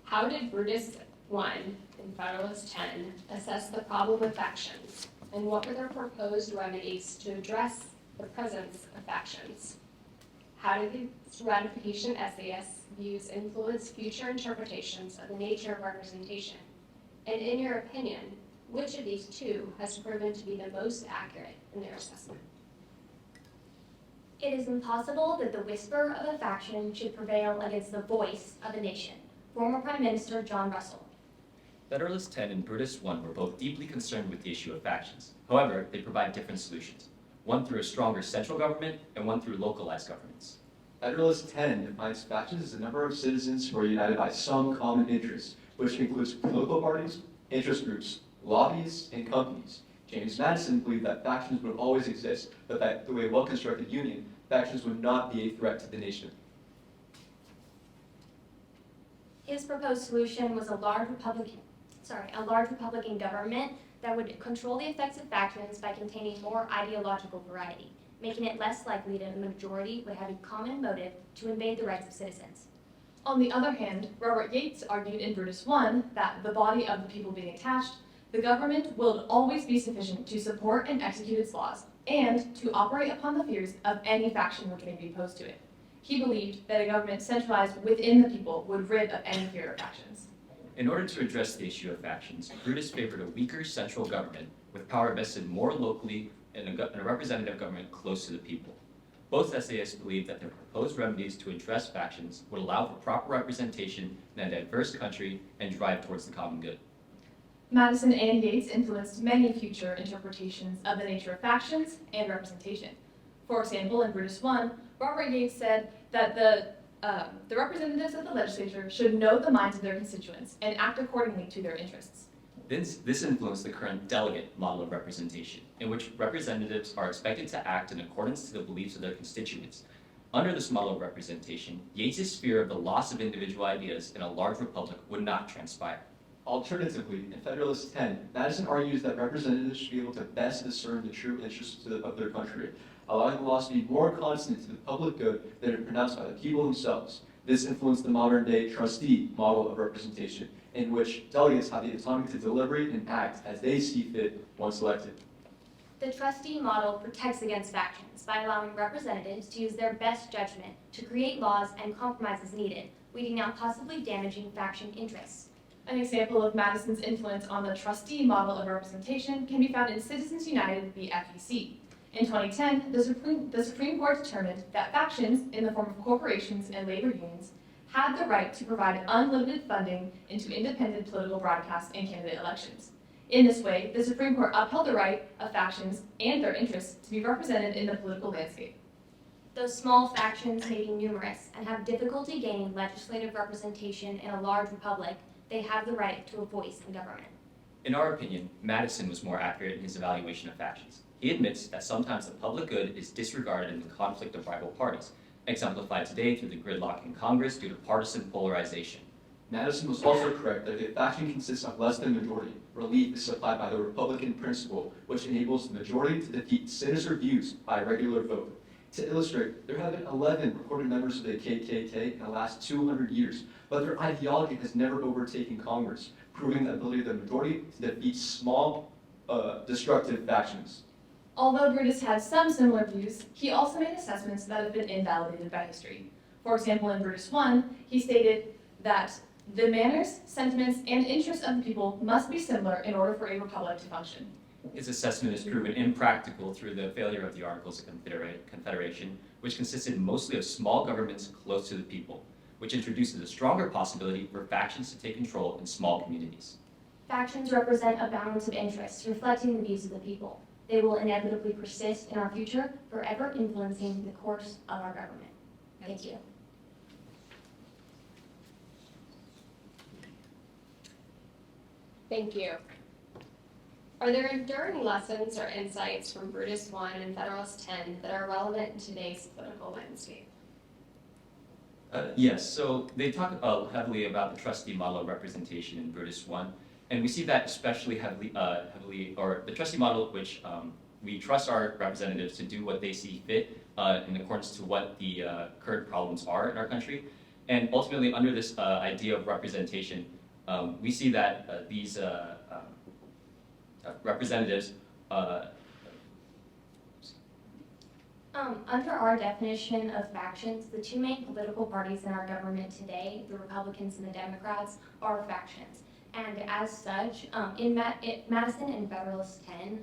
How did Brutus I and Federalist 10 assess the problem of factions, and what were their proposed remedies to address the presence of factions? How did the ratification SAS views influence future interpretations of the nature of representation? And in your opinion, which of these two has proven to be the most accurate in their assessment? It is impossible that the whisper of a faction should prevail against the voice of a nation. Former Prime Minister John Russell. Federalist 10 and Brutus I were both deeply concerned with the issue of factions. However, they provide different solutions, one through a stronger central government and one through localized governments. Federalist 10 defines factions as a number of citizens who are united by some common interest, which includes political parties, interest groups, lobbies, and companies. James Madison believed that factions would always exist, but that through a well-constructed union, factions would not be a threat to the nation. His proposed solution was a large Republican government that would control the effects of factions by containing more ideological variety, making it less likely that a majority would have a common motive to invade the rights of citizens. On the other hand, Robert Yates argued in Brutus I that the body of the people being attached, the government will always be sufficient to support and execute its laws, and to operate upon the fears of any faction which may be opposed to it. He believed that a government centralized within the people would rid of any fear of factions. In order to address the issue of factions, Brutus favored a weaker central government with power vested more locally and a representative government close to the people. Both essayists believed that their proposed remedies to address factions would allow for proper representation in a diverse country and drive towards the common good. Madison and Yates influenced many future interpretations of the nature of factions and representation. For example, in Brutus I, Robert Yates said that the representatives of the legislature should know the minds of their constituents and act accordingly to their interests. This influenced the current delegate model of representation, in which representatives are expected to act in accordance to the beliefs of their constituents. Under this model of representation, Yates's fear of the loss of individual ideas in a large republic would not transpire. Alternatively, in Federalist 10, Madison argues that representatives should be able to best discern the true interests of their country, allowing the laws to be more consonant to the public good than are pronounced by the people themselves. This influenced the modern-day trustee model of representation, in which delegates have the autonomy to deliberate and act as they see fit once elected. The trustee model protects against factions by allowing representatives to use their best judgment to create laws and compromise as needed, weeding out possibly damaging faction interests. An example of Madison's influence on the trustee model of representation can be found in Citizens United v. FEC. In 2010, the Supreme Court determined that factions, in the form of corporations and labor unions, had the right to provide unlimited funding into independent political broadcasts and candidate elections. In this way, the Supreme Court upheld the right of factions and their interests to be represented in the political landscape. Though small factions may be numerous and have difficulty gaining legislative representation in a large republic, they have the right to a voice in government. In our opinion, Madison was more accurate in his evaluation of factions. He admits that sometimes the public good is disregarded in the conflict of rival parties, exemplified today through the gridlock in Congress due to partisan polarization. Madison was also correct that if a faction consists of less than a majority, relief is supplied by the Republican principle, which enables the majority to defeat sinister views by a regular vote. To illustrate, there have been 11 recorded members of the KKK in the last 200 years, but their ideology has never overtaken Congress, proving the ability of the majority to defeat small, destructive factions. Although Brutus had some similar views, he also made assessments that have been invalidated by history. For example, in Brutus 1, he stated that the manners, sentiments, and interests of the people must be similar in order for a republic to function. His assessment is proven impractical through the failure of the Articles of Confederation, which consisted mostly of small governments close to the people, which introduces a stronger possibility for factions to take control in small communities. Factions represent a balance of interests reflecting the views of the people. They will inevitably persist in our future, forever influencing the course of our government. Thank you. Thank you. Are there enduring lessons or insights from Brutus 1 and Federalist 10 that are relevant in today's political landscape? Yes, so they talk heavily about the trustee model of representation in Brutus 1, and we see that especially or the trustee model, which we trust our representatives to do what they see fit in accordance to what the current problems are in our country. And ultimately, under this idea of representation, we see that these representatives Under our definition of factions, the two main political parties in our government today, the Republicans and the Democrats, are factions. And as such, Madison and Federalist 10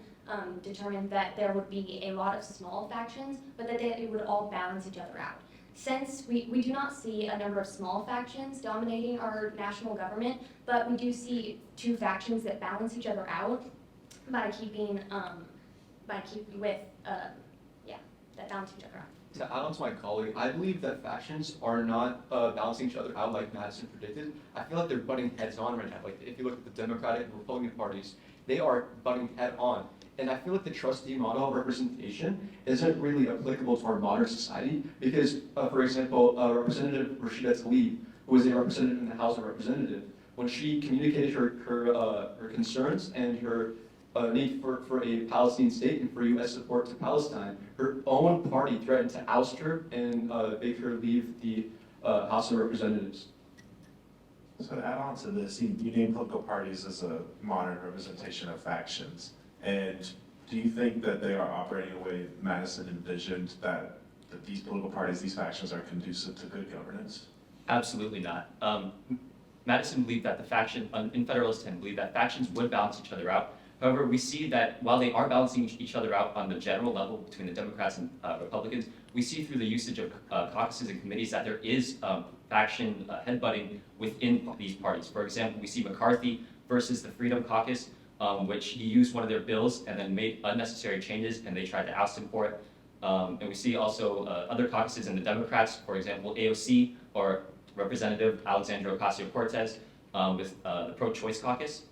determined that there would be a lot of small factions, but that they would all balance each other out. Since we do not see a number of small factions dominating our national government, but we do see two factions that balance each other out by keeping that balance each other out. To add on to my colleague, I believe that factions are not balancing each other out like Madison predicted. I feel like they're butting heads on right now. Like if you look at the Democratic and Republican parties, they are butting head on. And I feel like the trustee model of representation isn't really applicable to our modern society because, for example, Representative Rashida Tlaib, who is a representative in the House of Representatives, when she communicated her concerns and her need for a Palestinian state and for U.S. support to Palestine, her own party threatened to oust her and make her leave the House of Representatives. So to add on to this, you name political parties as a modern representation of factions. And do you think that they are operating in a way Madison envisioned that these political parties, these factions, are conducive to good governance? Absolutely not. Madison believed that the faction, in Federalist 10, believed that factions would balance each other out. However, we see that while they are balancing each other out on the general level between the Democrats and Republicans, we see through the usage of caucuses and committees that there is faction headbutting within these parties. For example, we see McCarthy versus the Freedom Caucus, which he used one of their bills and then made unnecessary changes, and they tried to oust him for it. And we see also other caucuses in the Democrats, for example, AOC or Representative Alexandria Ocasio-Cortez with the Pro-Choice Caucus.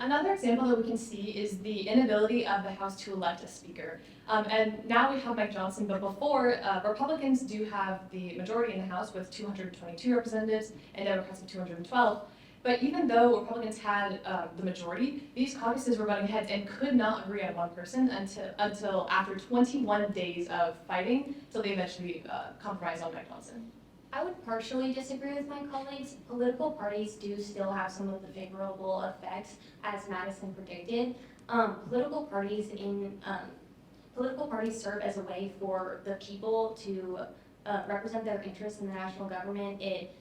Another example that we can see is the inability of the House to elect a speaker. And now we have Mike Johnson, but before, Republicans do have the majority in the House with 222 representatives and Democrats with 212. But even though Republicans had the majority, these caucuses were butting heads and could not agree on one person until after 21 days of fighting, till they eventually compromised on Mike Johnson. I would partially disagree with my colleagues. Political parties do still have some of the favorable effects, as Madison predicted. Political parties serve as a way for the people to represent their interests in the national government. It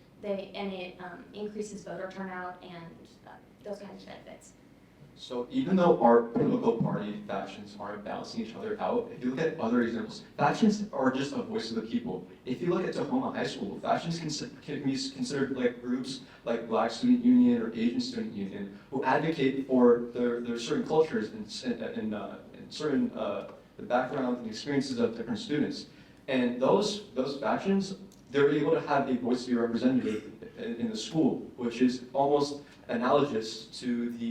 increases voter turnout and those kinds of benefits. So even though our political party factions aren't balancing each other out, if you look at other examples, factions are just a voice of the people. If you look at Tahoma High School, factions can be considered like groups like Black Student Union or Asian Student Union who advocate for their certain cultures and certain the background and experiences of different students. And those factions, they're able to have a voice to be represented in the school, which is almost analogous to the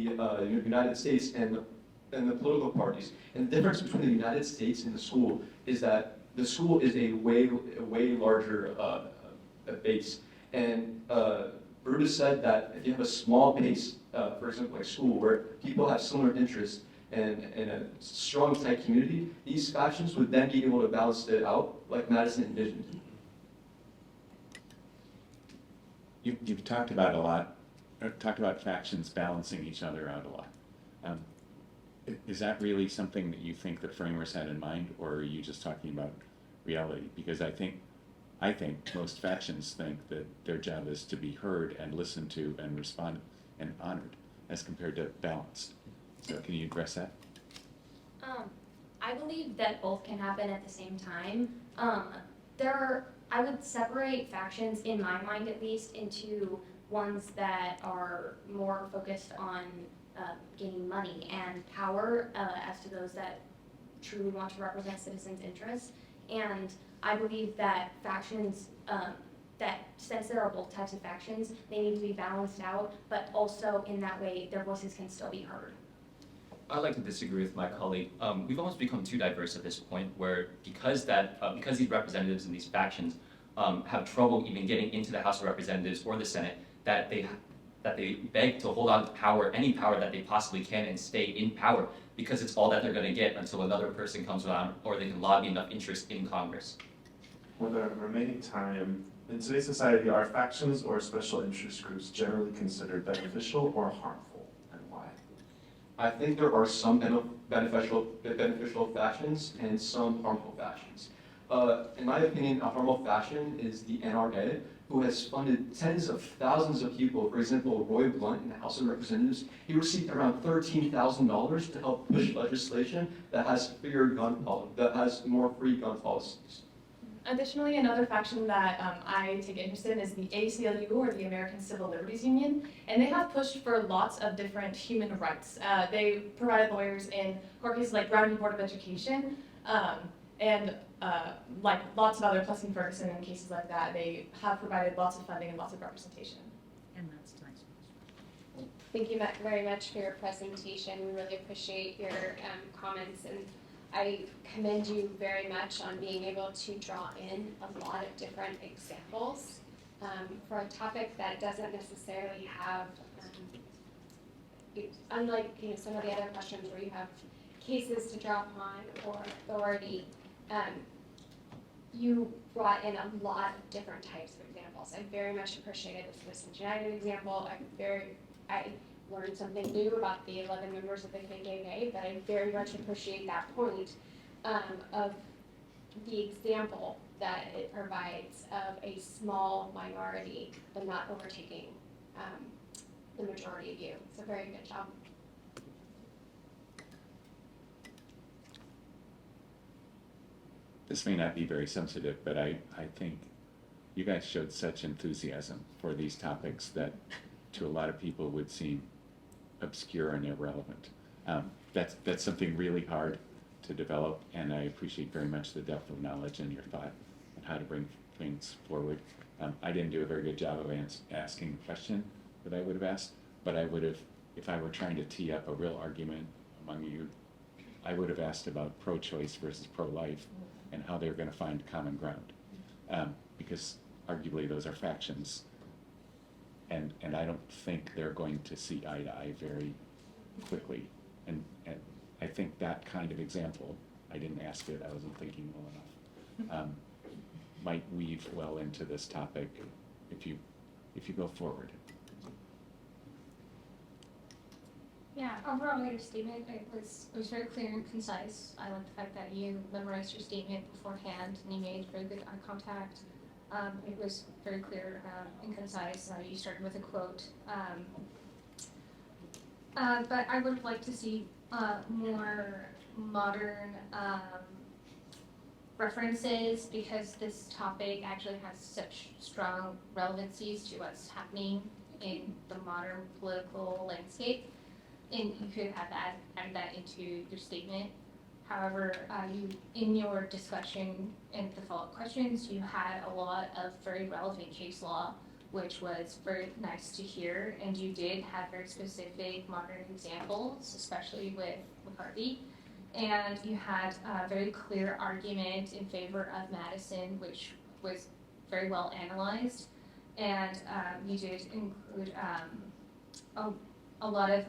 United States and the political parties. And the difference between the United States and the school is that the school is a way larger base. And Brutus said that if you have a small base, for example, like school, where people have similar interests and a strong, tight community, these factions would then be able to balance it out like Madison envisioned. You've talked about factions balancing each other out a lot. Is that really something that you think the framers had in mind, or are you just talking about reality? Because I think most factions think that their job is to be heard and listened to and responded and honored, as compared to balanced. So can you address that? I believe that both can happen at the same time. I would separate factions, in my mind at least, into ones that are more focused on gaining money and power as to those that truly want to represent citizens' interests. And I believe that factions, that since there are both types of factions, they need to be balanced out, but also in that way their voices can still be heard. I'd like to disagree with my colleague. We've almost become too diverse at this point, where because these representatives in these factions have trouble even getting into the House of Representatives or the Senate, that they beg to hold on to power, any power that they possibly can, and stay in power, because it's all that they're going to get until another person comes around or they can lobby enough interest in Congress. With our remaining time, in today's society, are factions or special interest groups generally considered beneficial or harmful, and why? I think there are some beneficial factions and some harmful factions. In my opinion, a harmful faction is the NRA, who has funded tens of thousands of people. For example, Roy Blunt in the House of Representatives, he received around $13,000 to help push legislation that has more free gun policies. Additionally, another faction that I take interest in is the ACLU, or the American Civil Liberties Union, and they have pushed for lots of different human rights. They provided lawyers in court cases like Brown v. Board of Education, and like lots of other Plessy Ferguson and cases like that. They have provided lots of funding and lots of representation. And that's nice. Thank you very much for your presentation. We really appreciate your comments, and I commend you very much on being able to draw in a lot of different examples for a topic that doesn't necessarily have, unlike some of the other questions where you have cases to draw upon or authority, you brought in a lot of different types of examples. I very much appreciated the Citizens United example. I learned something new about the 11 members of the KKK, but I very much appreciate that point of the example that it provides of a small minority, but not overtaking the majority view. So very good job. This may not be very sensitive, but I think you guys showed such enthusiasm for these topics that to a lot of people would seem obscure and irrelevant. That's something really hard to develop, and I appreciate very much the depth of knowledge and your thought on how to bring things forward. I didn't do a very good job of asking the question that I would have asked, but I would have, if I were trying to tee up a real argument among you, I would have asked about pro-choice versus pro-life and how they were going to find common ground, because arguably those are factions And I don't think they're going to see eye to eye very quickly. And I think that kind of example, I didn't ask it, I wasn't thinking well enough, might weave well into this topic if you go forward. Yeah, overall your statement, it was very clear and concise. I like the fact that you memorized your statement beforehand and you made very good eye contact. It was very clear and concise. You started with a quote. But I would like to see more modern references, because this topic actually has such strong relevancies to what's happening in the modern political landscape. And you could have added that into your statement. However, you, in your discussion and the follow-up questions, you had a lot of very relevant case law, which was very nice to hear. And you did have very specific modern examples, especially with McCarthy. And you had a very clear argument in favor of Madison, which was very well analyzed. And you did include a lot of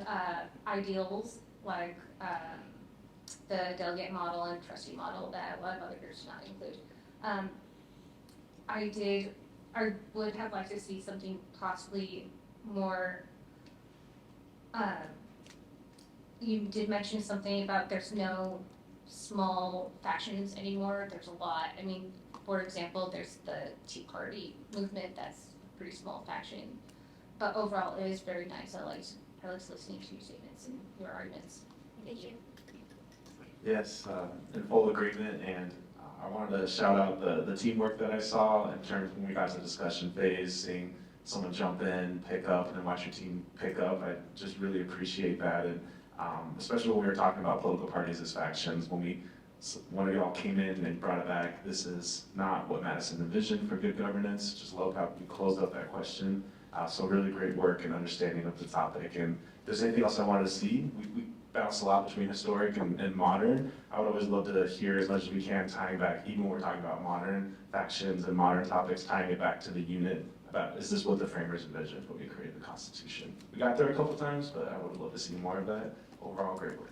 ideals, like the delegate model and trustee model that a lot of others did not include. I would have liked to see something possibly more, you did mention something about there's no small factions anymore, there's a lot. I mean, for example, there's the Tea Party movement, that's a pretty small faction. But overall, it is very nice. I liked listening to your statements and your arguments. Thank you. Yes, in full agreement, and I wanted to shout out the teamwork that I saw in terms of when we got to the discussion phase, seeing someone jump in, pick up, and then watch your team pick up. I just really appreciate that, and especially when we were talking about political parties as factions, when we all came in and brought it back, this is not what Madison envisioned for good governance. Just love how you closed up that question. So really great work and understanding of the topic. And if there's anything else I wanted to see, we bounce a lot between historic and modern. I would always love to hear as much as we can, tying back, even when we're talking about modern factions and modern topics, tying it back to the unit about, is this what the framers envisioned when we created the Constitution? We got there a couple times, but I would love to see more of that. Overall, great work.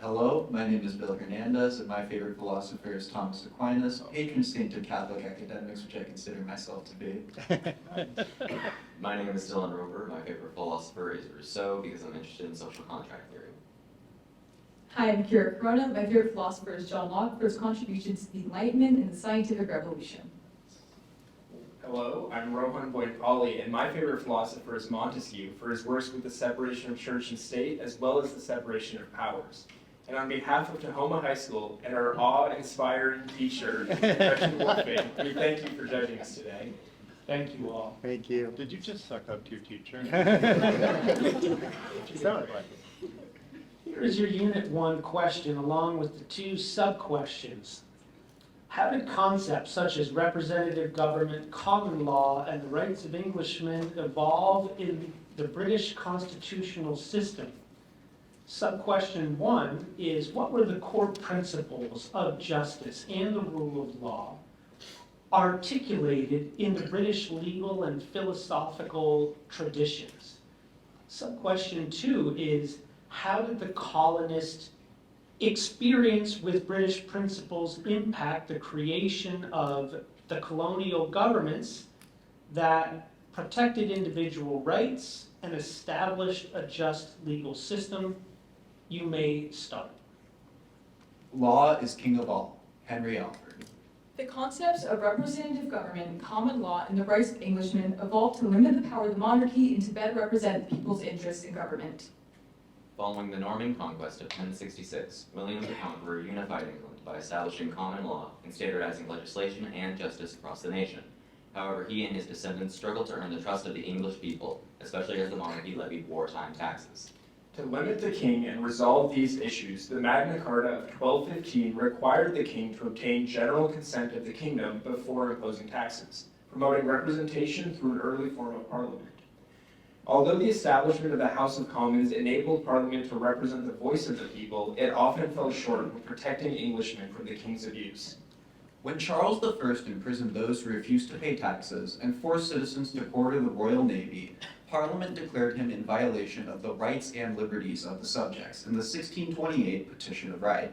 Hello, my name is Bill Hernandez, and my favorite philosopher is Thomas Aquinas, patron saint of Catholic academics, which I consider myself to be. My name is Dylan Roper. My favorite philosopher is Rousseau because I'm interested in social contract theory. Hi, I'm Kira Corona. My favorite philosopher is John Locke for his contributions to the Enlightenment and the scientific revolution. Hello, I'm Rohan Boyd-Pauli, and my favorite philosopher is Montesquieu for his works with the separation of church and state, as well as the separation of powers. And on behalf of Tahoma High School and our awe-inspiring teacher, Gretchen Wolfing, we thank you for judging us today. Thank you all. Thank you. Did you just suck up to your teacher? Sounded like it. Here is your Unit 1 question along with the 2 sub-questions. How did concepts such as representative government, common law, and the rights of Englishmen evolve in the British constitutional system? Sub-question 1 is, what were the core principles of justice and the rule of law articulated in the British legal and philosophical traditions? Sub-question 2 is, how did the colonists' experience with British principles impact the creation of the colonial governments that protected individual rights and established a just legal system? You may start. Law is king of all. Henry Alford. The concepts of representative government, common law, and the rights of Englishmen evolved to limit the power of the monarchy and to better represent the people's interests in government. Following the Norman Conquest of 1066, William the Conqueror unified England by establishing common law and standardizing legislation and justice across the nation. However, he and his descendants struggled to earn the trust of the English people, especially as the monarchy levied wartime taxes. To limit the king and resolve these issues, the Magna Carta of 1215 required the king to obtain general consent of the kingdom before imposing taxes, promoting representation through an early form of parliament. Although the establishment of the House of Commons enabled Parliament to represent the voice of the people, it often fell short of protecting Englishmen from the king's abuse. When Charles I imprisoned those who refused to pay taxes and forced citizens to quarter the Royal Navy, Parliament declared him in violation of the rights and liberties of the subjects in the 1628 Petition of Right.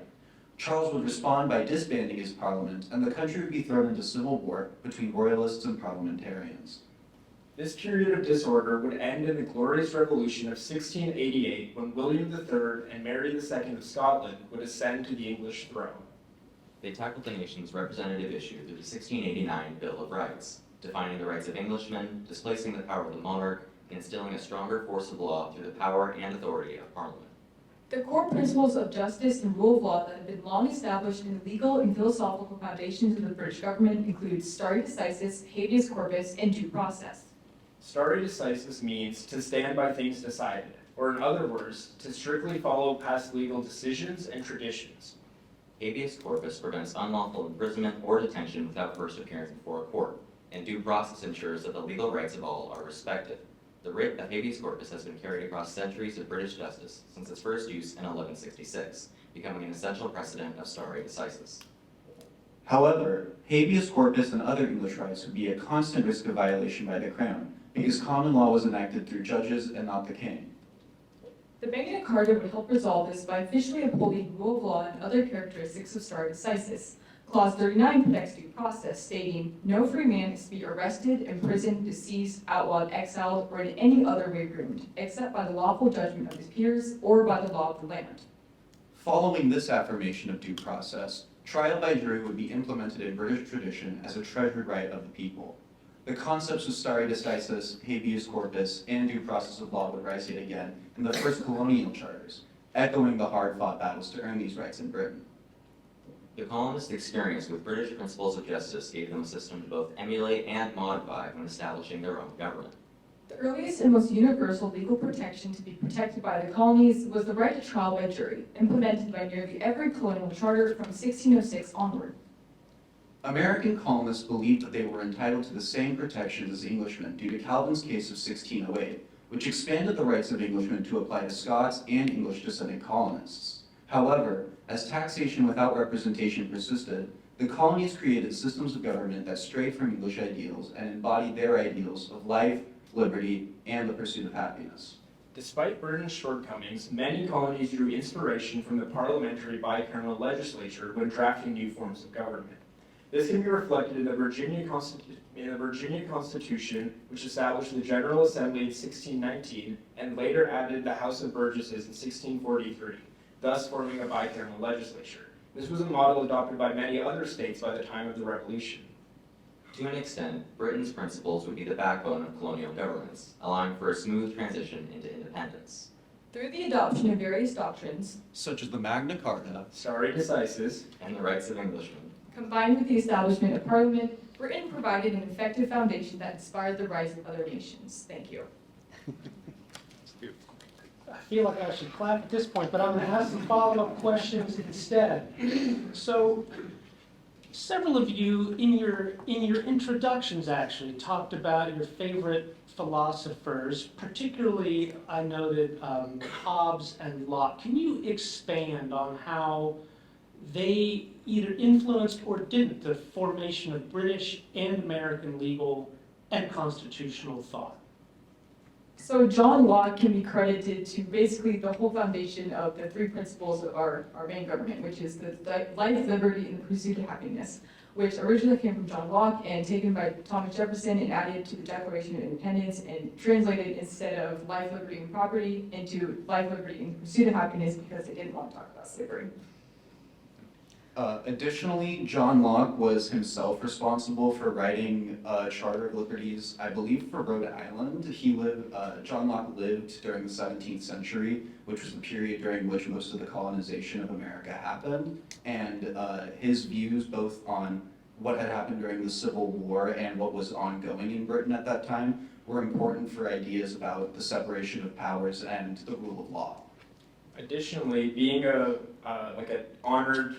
Charles would respond by disbanding his parliament, and the country would be thrown into civil war between royalists and parliamentarians. This period of disorder would end in the Glorious Revolution of 1688 when William III and Mary II of Scotland would ascend to the English throne. They tackled the nation's representative issue through the 1689 Bill of Rights, defining the rights of Englishmen, displacing the power of the monarch, and instilling a stronger force of law through the power and authority of Parliament. The core principles of justice and rule of law that have been long established in the legal and philosophical foundations of the British government include stare decisis, habeas corpus, and due process. Stare decisis means to stand by things decided, or in other words, to strictly follow past legal decisions and traditions. Habeas corpus prevents unlawful imprisonment or detention without first appearance before a court, and due process ensures that the legal rights of all are respected. The writ of habeas corpus has been carried across centuries of British justice since its first use in 1166, becoming an essential precedent of stare decisis. However, habeas corpus and other English rights would be a constant risk of violation by the Crown, because common law was enacted through judges and not the king. The Magna Carta would help resolve this by officially upholding rule of law and other characteristics of stare decisis. Clause 39 protects due process, stating, "No free man is to be arrested, imprisoned, deceased, outlawed, exiled, or in any other way ruined, except by the lawful judgment of his peers or by the law of the land." Following this affirmation of due process, trial by jury would be implemented in British tradition as a treasured right of the people. The concepts of stare decisis, habeas corpus, and due process of law would rise yet again in the first colonial charters, echoing the hard-fought battles to earn these rights in Britain. The colonists' experience with British principles of justice gave them a system to both emulate and modify when establishing their own government. The earliest and most universal legal protection to be protected by the colonies was the right to trial by jury, implemented by nearly every colonial charter from 1606 onward. American colonists believed that they were entitled to the same protections as Englishmen due to Calvin's case of 1608, which expanded the rights of Englishmen to apply to Scots and English-descended colonists. However, as taxation without representation persisted, the colonies created systems of government that strayed from English ideals and embodied their ideals of life, liberty, and the pursuit of happiness. Despite Britain's shortcomings, many colonies drew inspiration from the parliamentary bicameral legislature when drafting new forms of government. This can be reflected in the Virginia Constitution, which established the General Assembly in 1619 and later added the House of Burgesses in 1643, thus forming a bicameral legislature. This was a model adopted by many other states by the time of the Revolution. To an extent, Britain's principles would be the backbone of colonial governments, allowing for a smooth transition into independence. Through the adoption of various doctrines, such as the Magna Carta, stare decisis, and the rights of Englishmen, combined with the establishment of Parliament, Britain provided an effective foundation that inspired the rise of other nations. Thank you. I feel like I should clap at this point, but I'm going to ask some follow-up questions instead. So, several of you in your introductions actually talked about your favorite philosophers. Particularly, I noted Hobbes and Locke. Can you expand on how they either influenced or didn't the formation of British and American legal and constitutional thought? So John Locke can be credited to basically the whole foundation of the three principles of our main government, which is the life, liberty, and the pursuit of happiness, which originally came from John Locke and taken by Thomas Jefferson and added to the Declaration of Independence and translated instead of life, liberty, and property into life, liberty, and the pursuit of happiness because they didn't want to talk about slavery. Additionally, John Locke was himself responsible for writing a Charter of Liberties, I believe, for Rhode Island. John Locke lived during the 17th century, which was the period during which most of the colonization of America happened. And his views both on what had happened during the Civil War and what was ongoing in Britain at that time were important for ideas about the separation of powers and the rule of law. Additionally, being an honored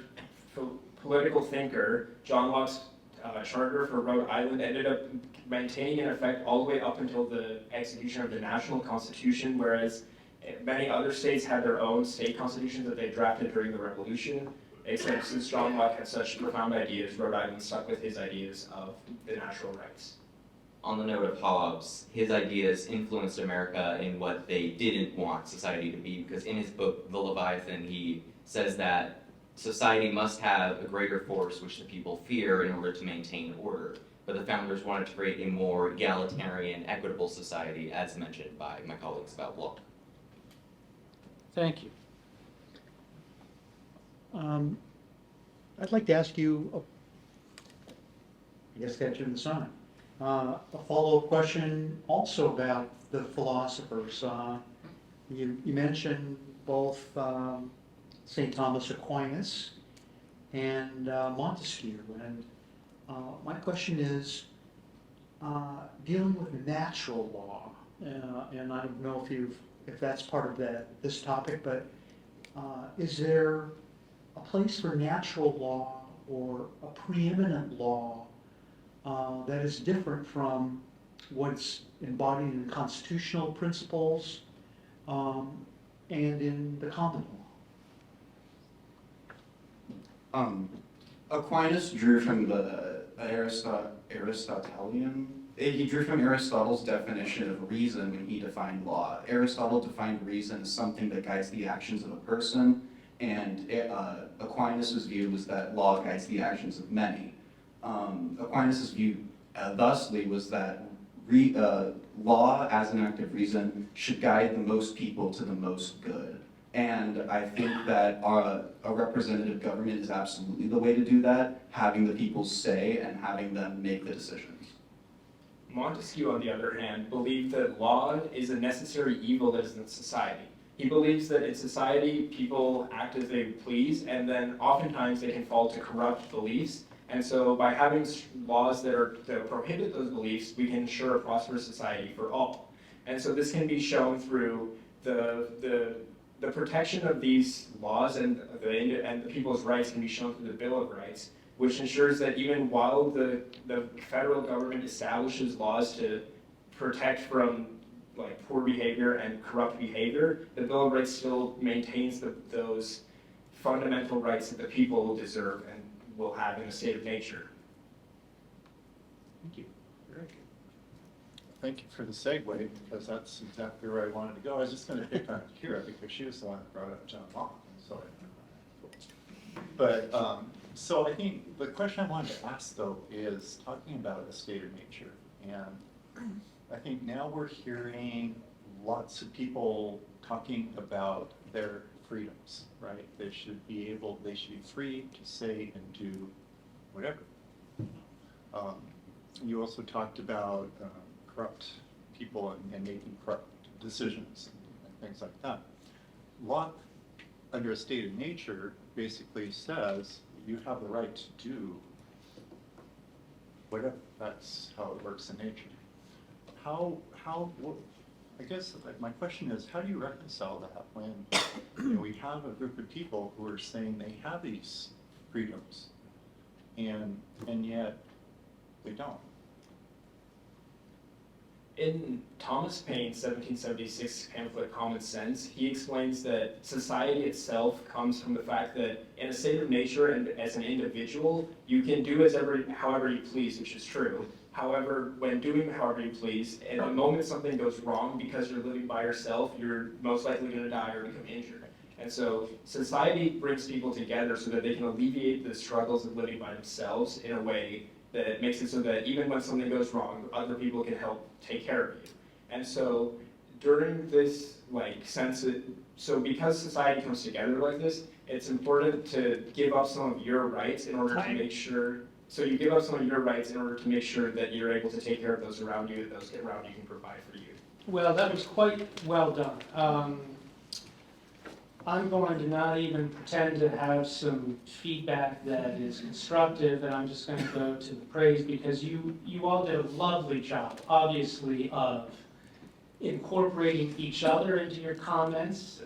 political thinker, John Locke's charter for Rhode Island ended up maintaining in effect all the way up until the execution of the national constitution, whereas many other states had their own state constitutions that they drafted during the Revolution. except since John Locke had such profound ideas, Rhode Island stuck with his ideas of the natural rights. On the note of Hobbes, his ideas influenced America in what they didn't want society to be, because in his book, The Leviathan, he says that society must have a greater force which the people fear in order to maintain order. But the founders wanted to create a more egalitarian, equitable society, as mentioned by my colleagues about Locke. Thank you. I'd like to ask you, I guess catch you in the sun, a follow-up question also about the philosophers. You mentioned both St. Thomas Aquinas and Montesquieu, and my question is, dealing with natural law, and I don't know if that's part of this topic, but is there a place for natural law or a preeminent law that is different from what's embodied in constitutional principles and in the common law? Aquinas drew from the Aristotelian. He drew from Aristotle's definition of reason when he defined law. Aristotle defined reason as something that guides the actions of a person, and Aquinas' view was that law guides the actions of many. Aquinas' view, thusly, was that law as an act of reason should guide the most people to the most good. And I think that a representative government is absolutely the way to do that, having the people say and having them make the decisions. Montesquieu, on the other hand, believed that law is a necessary evil that is in society. He believes that in society, people act as they please, and then oftentimes they can fall to corrupt beliefs. And so by having laws that prohibit those beliefs, we can ensure a prosperous society for all. And so this can be shown through the protection of these laws, and the people's rights can be shown through the Bill of Rights, which ensures that even while the federal government establishes laws to protect from poor behavior and corrupt behavior, the Bill of Rights still maintains those fundamental rights that the people deserve and will have in a state of nature. Thank you. Very good. Thank you for the segue, because that's exactly where I wanted to go. I was just going to pick on Kira because she was the one that brought up John Locke. So I think the question I wanted to ask, though, is talking about a state of nature. And I think now we're hearing lots of people talking about their freedoms, right? They should be free to say and do whatever. You also talked about corrupt people and making corrupt decisions and things like that. Locke, under a state of nature, basically says you have the right to do whatever. That's how it works in nature. I guess my question is, how do you reconcile that when we have a group of people who are saying they have these freedoms and yet they don't? In Thomas Paine's 1776 pamphlet Common Sense, he explains that society itself comes from the fact that in a state of nature and as an individual, you can do however you please, which is true. However, when doing however you please, at the moment something goes wrong because you're living by yourself, you're most likely going to die or become injured. And so society brings people together so that they can alleviate the struggles of living by themselves in a way that makes it so that even when something goes wrong, other people can help take care of you. And so during this so because society comes together like this, it's important to give up some of your rights in order to make sure, you give up some of your rights in order to make sure that you're able to take care of those around you, that those around you can provide for you. Well, that was quite well done. I'm going to not even pretend to have some feedback that is constructive, and I'm just going to go to the praise, because you all did a lovely job, obviously, of incorporating each other into your comments,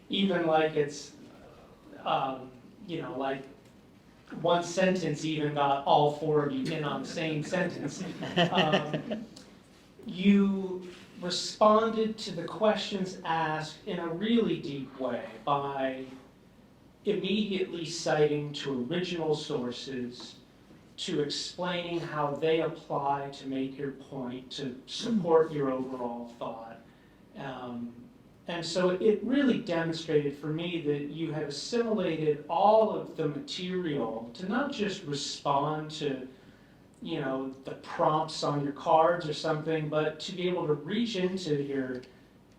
even like it's, like one sentence even got all four of you in on the same sentence. You responded to the questions asked in a really deep way by immediately citing to original sources, to explaining how they apply to make your point, to support your overall thought. And so it really demonstrated for me that you had assimilated all of the material to not just respond to, you know, the prompts on your cards or something, but to be able to reach into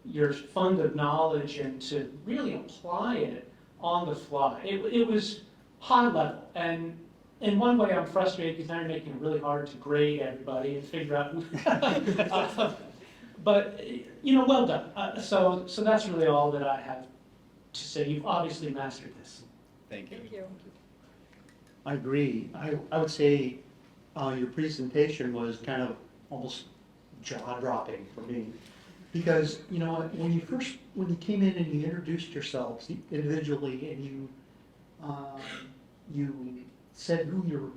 your fund of knowledge and to really apply it on the fly. It was high level, and in one way I'm frustrated because now you're making it really hard to grade everybody and figure out. But you know, well done. So that's really all that I have to say. You've obviously mastered this. Thank you. I agree. I would say your presentation was kind of almost jaw-dropping for me. Because, you know, when you came in and you introduced yourselves individually and you said who your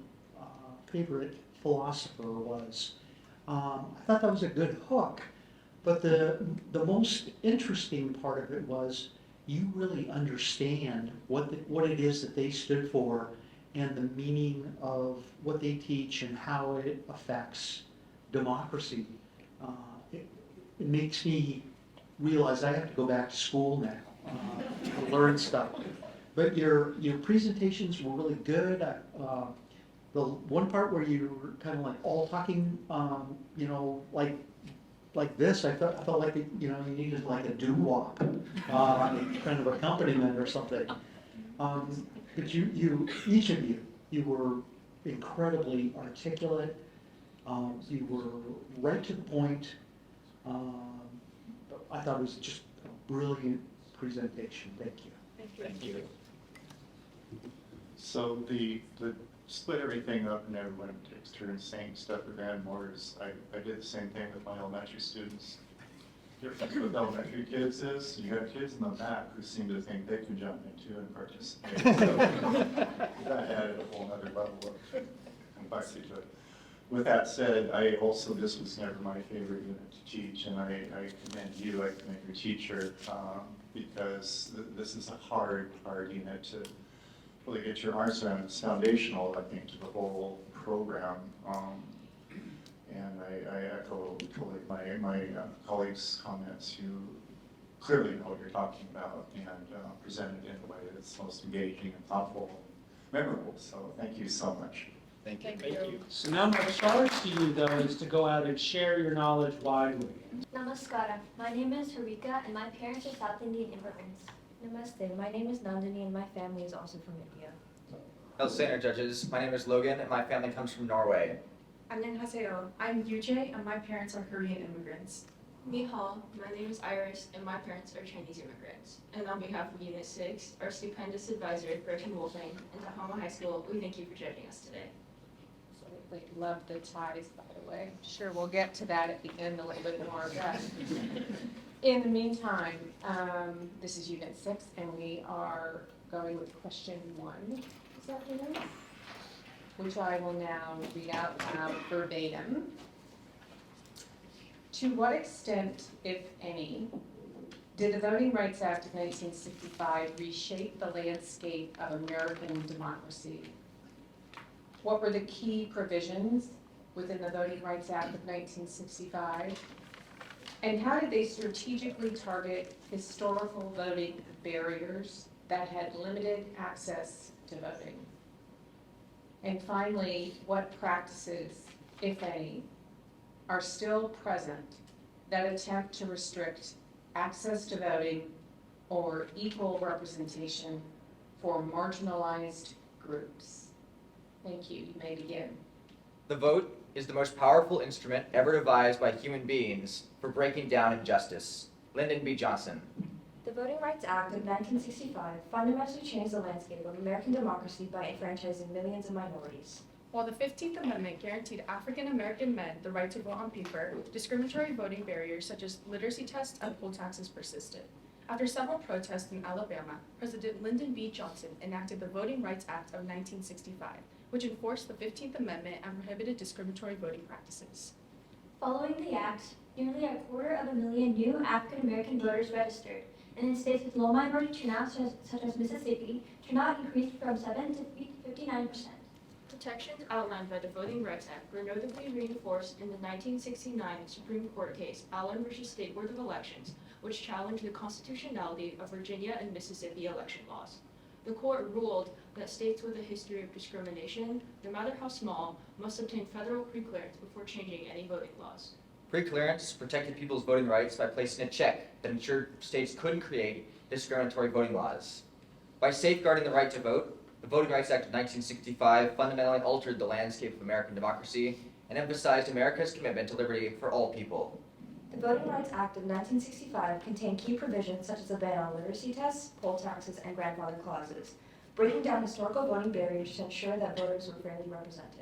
favorite philosopher was, I thought that was a good hook. But the most interesting part of it was you really understand what it is that they stood for and the meaning of what they teach and how it affects democracy. It makes me realize I have to go back to school now to learn stuff. But your presentations were really good. The one part where you were kind of like all talking, you know, like this, I felt like you know, you needed like a doo-wop, kind of accompaniment or something. But each of you were incredibly articulate. You were right to the point. I thought it was just a brilliant presentation. Thank you. Thank you. So the split everything up and everyone takes turns saying stuff at Van Moore's. I did the same thing with my elementary students. Difference with elementary kids is you have kids in the back who seem to think they can jump into and participate. So that added a whole other level of complexity to it. With that said, this was never my favorite unit to teach, and I commend you, I commend your teacher, because this is a hard unit to really get your arms around. It's foundational, I think, to the whole program. And I echo totally my colleagues' comments who clearly know what you're talking about and present it in a way that's most engaging and thoughtful and memorable. So thank you so much. Thank you. Thank you. So now my charge to you, though, is to go out and share your knowledge widely. Namaskara. My name is Harika and my parents are South Indian immigrants. Namaste. My name is Nandini and my family is also from India. Hello, Senator Judges. My name is Logan and my family comes from Norway. Annyeonghaseyo. I'm Yujay and my parents are Korean immigrants. Mihal, my name is Iris, and my parents are Chinese immigrants. And on behalf of Unit 6, our stupendous advisor, Gretchen Wolfing, and Tahoma High School, we thank you for judging us today. Absolutely. Love the ties, by the way. Sure, we'll get to that at the end a little bit more. But in the meantime, this is Unit 6, and we are going with question 1 this afternoon, which I will now read out loud verbatim. To what extent, if any, did the Voting Rights Act of 1965 reshape the landscape of American democracy? What were the key provisions within the Voting Rights Act of 1965? And how did they strategically target historical voting barriers that had limited access to voting? And finally, what practices, if any, are still present that attempt to restrict access to voting or equal representation for marginalized groups? Thank you. You may begin. The vote is the most powerful instrument ever devised by human beings for breaking down injustice. Lyndon B. Johnson. The Voting Rights Act of 1965 fundamentally changed the landscape of American democracy by enfranchising millions of minorities. While the 15th Amendment guaranteed African American men the right to vote on paper, discriminatory voting barriers such as literacy tests and poll taxes persisted. After several protests in Alabama, President Lyndon B. Johnson enacted the Voting Rights Act of 1965, which enforced the 15th Amendment and prohibited discriminatory voting practices. Following the act, nearly 250,000 new African American voters registered, and in states with low minority turnout, such as Mississippi, turnout increased from 7 to 59%. Protections outlined by the Voting Rights Act were notably reinforced in the 1969 Supreme Court case, Allen v. State Board of Elections, which challenged the constitutionality of Virginia and Mississippi election laws. The court ruled that states with a history of discrimination, no matter how small, must obtain federal preclearance before changing any voting laws. Preclearance protected people's voting rights by placing a check that ensured states couldn't create discriminatory voting laws. By safeguarding the right to vote, the Voting Rights Act of 1965 fundamentally altered the landscape of American democracy and emphasized America's commitment to liberty for all people. The Voting Rights Act of 1965 contained key provisions such as a ban on literacy tests, poll taxes, and grandfather clauses, breaking down historical voting barriers to ensure that voters were fairly represented.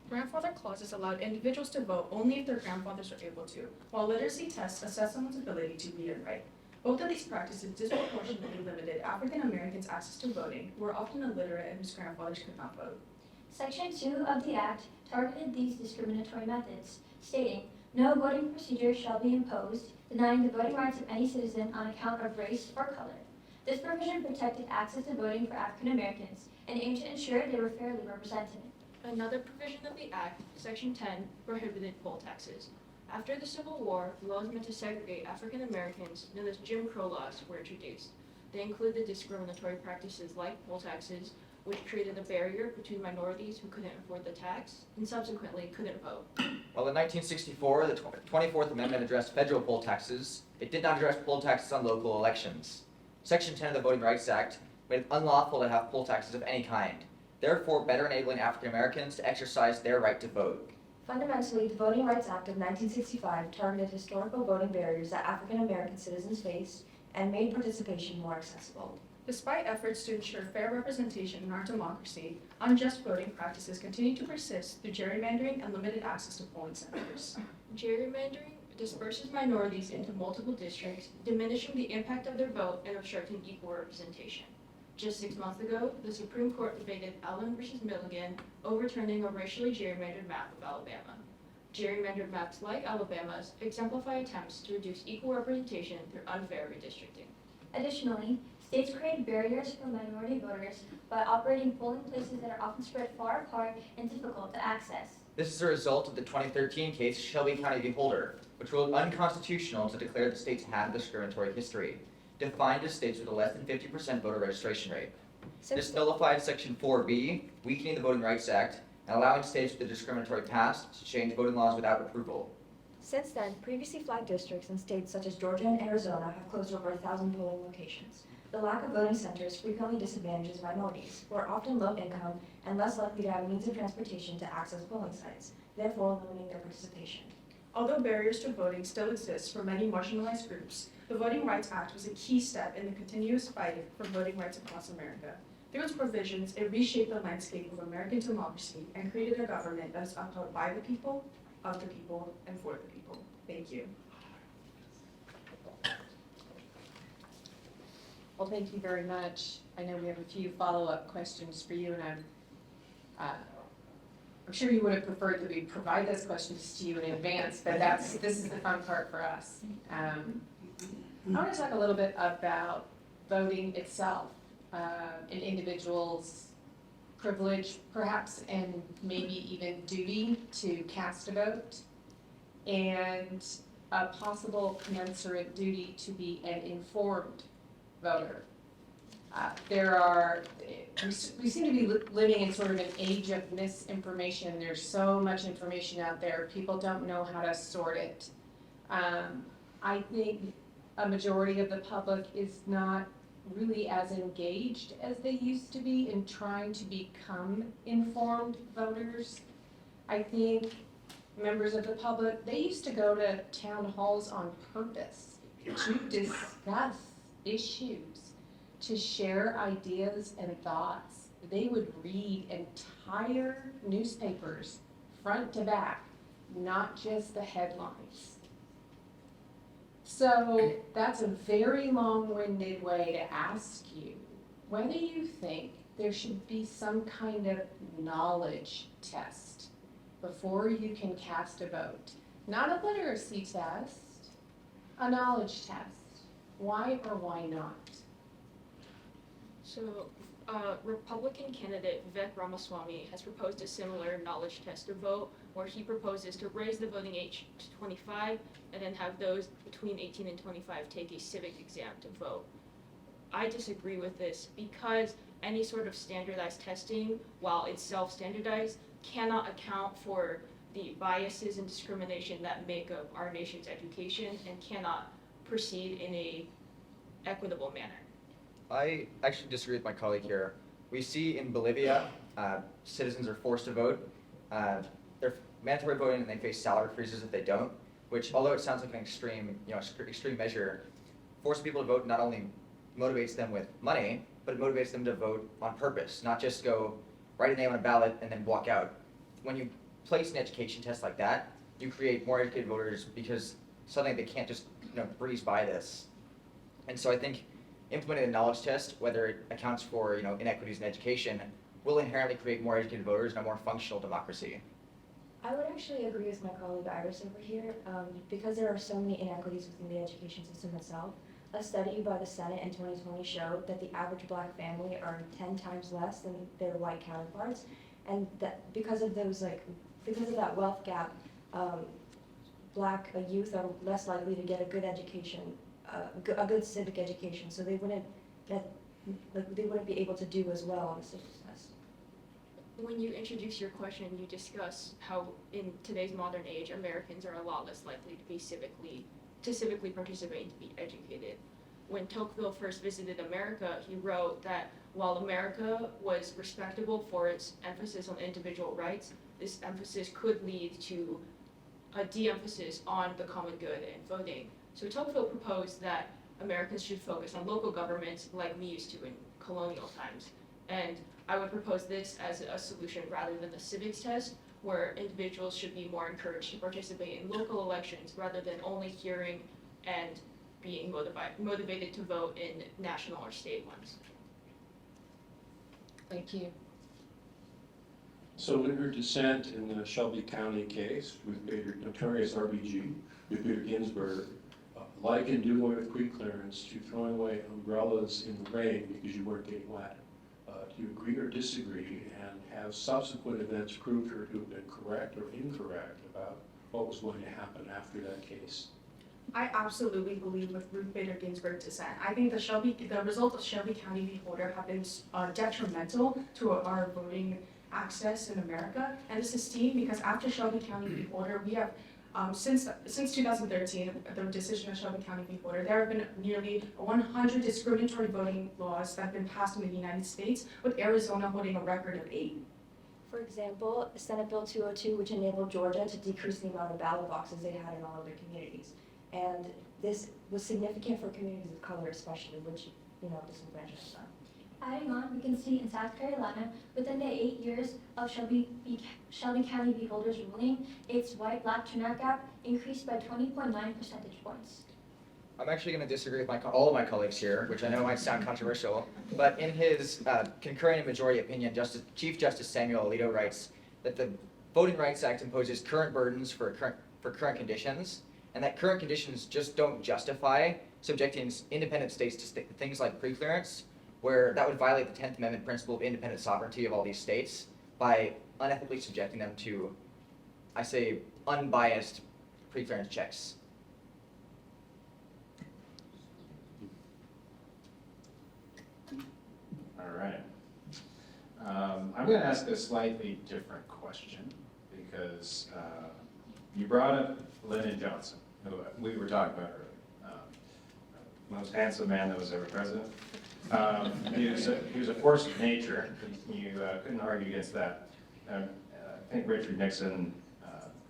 Grandfather clauses allowed individuals to vote only if their grandfathers were able to, while literacy tests assessed someone's ability to read and write. Both of these practices disproportionately limited African Americans' access to voting, who were often illiterate and whose grandfathers could not vote. Section 2 of the Act targeted these discriminatory methods, stating, "No voting procedure shall be imposed denying the voting rights of any citizen on account of race or color." This provision protected access to voting for African Americans and aimed to ensure they were fairly represented. Another provision of the Act, Section 10, prohibited poll taxes. After the Civil War, laws meant to segregate African Americans, known as Jim Crow laws, were introduced. They included discriminatory practices like poll taxes, which created a barrier between minorities who couldn't afford the tax and subsequently couldn't vote. While in 1964, the 24th Amendment addressed federal poll taxes, it did not address poll taxes on local elections. Section 10 of the Voting Rights Act made it unlawful to have poll taxes of any kind, therefore better enabling African Americans to exercise their right to vote. Fundamentally, the Voting Rights Act of 1965 targeted historical voting barriers that African American citizens faced and made participation more accessible. Despite efforts to ensure fair representation in our democracy, unjust voting practices continue to persist through gerrymandering and limited access to polling centers. Gerrymandering disperses minorities into multiple districts, diminishing the impact of their vote and obstructing equal representation. Just 6 months ago, the Supreme Court debated Allen v. Milligan, overturning a racially gerrymandered map of Alabama. Gerrymandered maps like Alabama's exemplify attempts to reduce equal representation through unfair redistricting. Additionally, states create barriers for minority voters by operating polling places that are often spread far apart and difficult to access. This is a result of the 2013 case Shelby County v. Holder, which ruled unconstitutional to declare the states had a discriminatory history, defined as states with a less than 50% voter registration rate. This nullified Section 4B, weakening the Voting Rights Act, and allowing states with a discriminatory past to change voting laws without approval. Since then, previously flagged districts in states such as Georgia and Arizona have closed over 1,000 polling locations. The lack of voting centers frequently disadvantages minorities, who are often low income and less likely to have means of transportation to access polling sites, therefore limiting their participation. Although barriers to voting still exist for many marginalized groups, the Voting Rights Act was a key step in the continuous fight for voting rights across America. Through its provisions, it reshaped the landscape of American democracy and created a government that is upheld by the people, of the people, and for the people. Thank you. Well, thank you very much. I know we have a few follow-up questions for you, and I'm sure you would have preferred that we provide those questions to you in advance, but this is the fun part for us. I want to talk a little bit about voting itself, an individual's privilege, perhaps, and maybe even duty to cast a vote, and a possible commensurate duty to be an informed voter. We seem to be living in sort of an age of misinformation. There's so much information out there. People don't know how to sort it. I think a majority of the public is not really as engaged as they used to be in trying to become informed voters. I think members of the public, they used to go to town halls on purpose to discuss issues, to share ideas and thoughts. They would read entire newspapers, front to back, not just the headlines. So that's a very long-winded way to ask you whether you think there should be some kind of knowledge test before you can cast a vote. Not a literacy test, a knowledge test. Why or why not? So, Republican candidate Vivek Ramaswamy has proposed a similar knowledge test to vote, where he proposes to raise the voting age to 25 and then have those between 18 and 25 take a civic exam to vote. I disagree with this because any sort of standardized testing, while it's self-standardized, cannot account for the biases and discrimination that make up our nation's education and cannot proceed in a equitable manner. I actually disagree with my colleague here. We see in Bolivia, citizens are forced to vote. They're mandatory voting and they face salary freezes if they don't, which although it sounds like an extreme, extreme measure, forcing people to vote not only motivates them with money, but it motivates them to vote on purpose, not just go write a name on a ballot and then walk out. When you place an education test like that, you create more educated voters because suddenly they can't just breeze by this. And so I think implementing a knowledge test, whether it accounts for inequities in education, will inherently create more educated voters and a more functional democracy. I would actually agree with my colleague Iris over here, because there are so many inequities within the education system itself. A study by the Senate in 2020 showed that the average black family earned 10 times less than their white counterparts, and that because of that wealth gap, black youth are less likely to get a good education, a good civic education, so they wouldn't be able to do as well on the civics test. When you introduce your question, you discuss how in today's modern age, Americans are a lot less likely to be civically participate and to be educated. When Tocqueville first visited America, he wrote that while America was respectable for its emphasis on individual rights, this emphasis could lead to a de-emphasis on the common good and voting. So Tocqueville proposed that Americans should focus on local governments like we used to in colonial times. And I would propose this as a solution rather than the civics test, where individuals should be more encouraged to participate in local elections rather than only hearing and being motivated to vote in national or state ones. Thank you. So in her dissent in the Shelby County case with notorious RBG, with Peter Ginsburg, likened doing away with pre-clearance to throwing away umbrellas in the rain because you weren't getting wet. Do you agree or disagree, and have subsequent events proved her to have been correct or incorrect about what was going to happen after that case? I absolutely believe with Ruth Bader Ginsburg's dissent. I think the result of Shelby County v. Holder have been detrimental to our voting access in America. And this is seen because after Shelby County v. Holder, we have since 2013, the decision of Shelby County v. Holder, there have been nearly 100 discriminatory voting laws that have been passed in the United States, with Arizona holding a record of 8. For example, Senate Bill 202, which enabled Georgia to decrease the amount of ballot boxes they had in all of their communities. And this was significant for communities of color especially, which, disenfranchised them. Adding on, we can see in South Carolina, within the 8 years of Shelby County v. Holder's ruling, its white-black turnout gap increased by 20.9 percentage points. I'm actually going to disagree with all of my colleagues here, which I know might sound controversial, but in his concurring and majority opinion, Chief Justice Samuel Alito writes that the Voting Rights Act imposes current burdens for current conditions, and that current conditions just don't justify subjecting independent states to things like preclearance, where that would violate the 10th Amendment principle of independent sovereignty of all these states by unethically subjecting them to, I say, unbiased preclearance checks. All right. I'm going to ask a slightly different question because you brought up Lyndon Johnson, who we were talking about earlier. Most handsome man that was ever president. He was a force of nature. You couldn't argue against that. I think Richard Nixon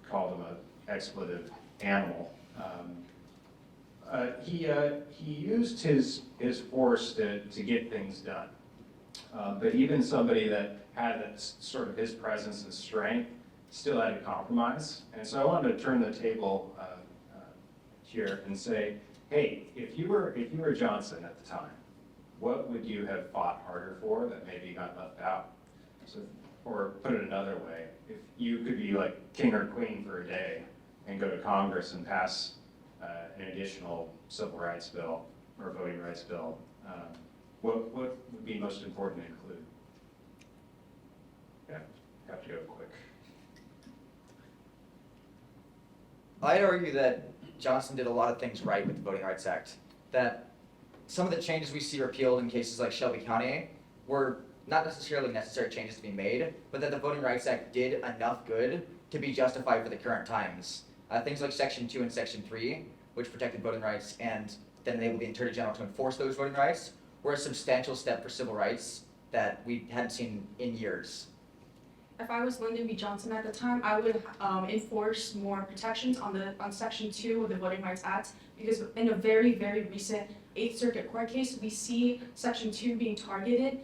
called him an expletive animal. He used his force to get things done. But even somebody that had that sort of his presence and strength still had to compromise. And so I wanted to turn the table here and say, hey, if you were Johnson at the time, what would you have fought harder for that maybe got left out? So, or put it another way, if you could be like king or queen for a day and go to Congress and pass an additional civil rights bill, or a voting rights bill, what would be most important to include? Yeah, have to go quick. I'd argue that Johnson did a lot of things right with the Voting Rights Act. That some of the changes we see repealed in cases like Shelby County were not necessarily necessary changes to be made, but that the Voting Rights Act did enough good to be justified for the current times. Things like Section 2 and Section 3, which protected voting rights and then enabled the Attorney General to enforce those voting rights, were a substantial step for civil rights that we hadn't seen in years. If I was Lyndon B. Johnson at the time, I would enforce more protections on Section 2 of the Voting Rights Act, because in a very, very recent 8th Circuit court case, we see Section 2 being targeted.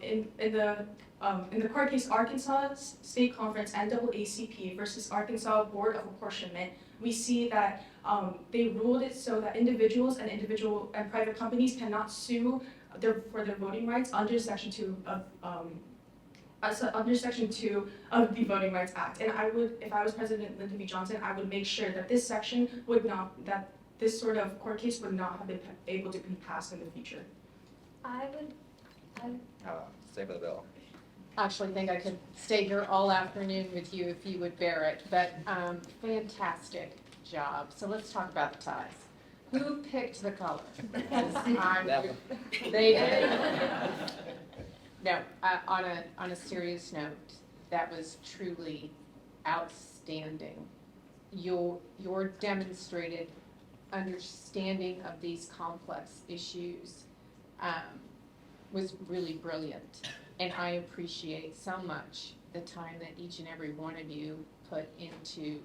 In the court case Arkansas State Conference NAACP versus Arkansas Board of Apportionment, we see that they ruled it so that individuals and private companies cannot sue for their voting rights under Section 2 of under Section 2 of the Voting Rights Act. And I would, if I was President Lyndon B. Johnson, I would make sure that this section would not, that this sort of court case would not have been able to be passed in the future. Same for the bill. Actually, think I could stay here all afternoon with you if you would bear it, but fantastic job. So let's talk about the ties. Who picked the color? They did. No, on a serious note, that was truly outstanding. Your demonstrated understanding of these complex issues was really brilliant. And I appreciate so much the time that each and every one of you put into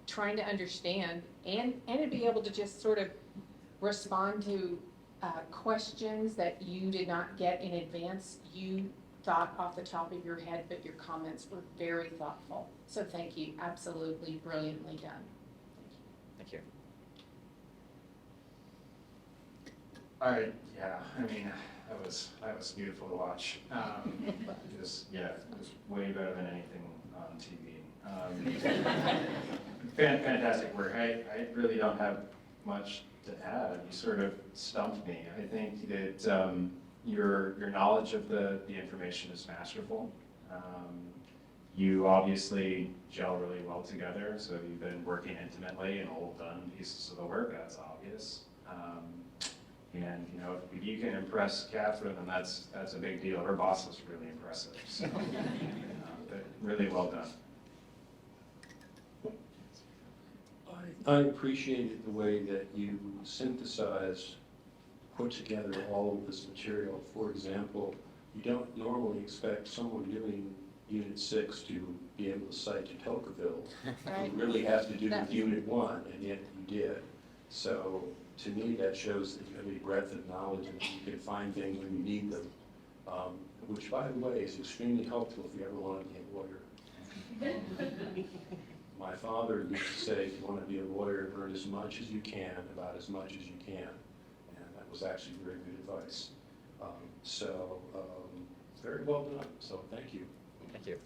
trying to understand and to be able to just sort of respond to questions that you did not get in advance. You thought off the top of your head, but your comments were very thoughtful. So thank you. Absolutely brilliantly done. Thank you. Yeah, I mean, that was beautiful to watch. It was way better than anything on TV. Fantastic work. I really don't have much to add. You sort of stumped me. I think that your knowledge of the information is masterful. You obviously gel really well together, so you've been working intimately and all done pieces of the work, that's obvious. And you know, if you can impress Catherine, then that's a big deal. Her boss was really impressive, so but really well done. I appreciated the way that you synthesized, put together all of this material. For example, you don't normally expect someone doing Unit 6 to be able to cite to Tocqueville. It really has to do with Unit 1, and yet you did. So to me, that shows that you have a breadth of knowledge and you can find things when you need them, which, by the way, is extremely helpful if you ever want to be a lawyer. My father used to say, if you want to be a lawyer, learn as much as you can about as much as you can. And that was actually very good advice. Very well done. So thank you. Thank you.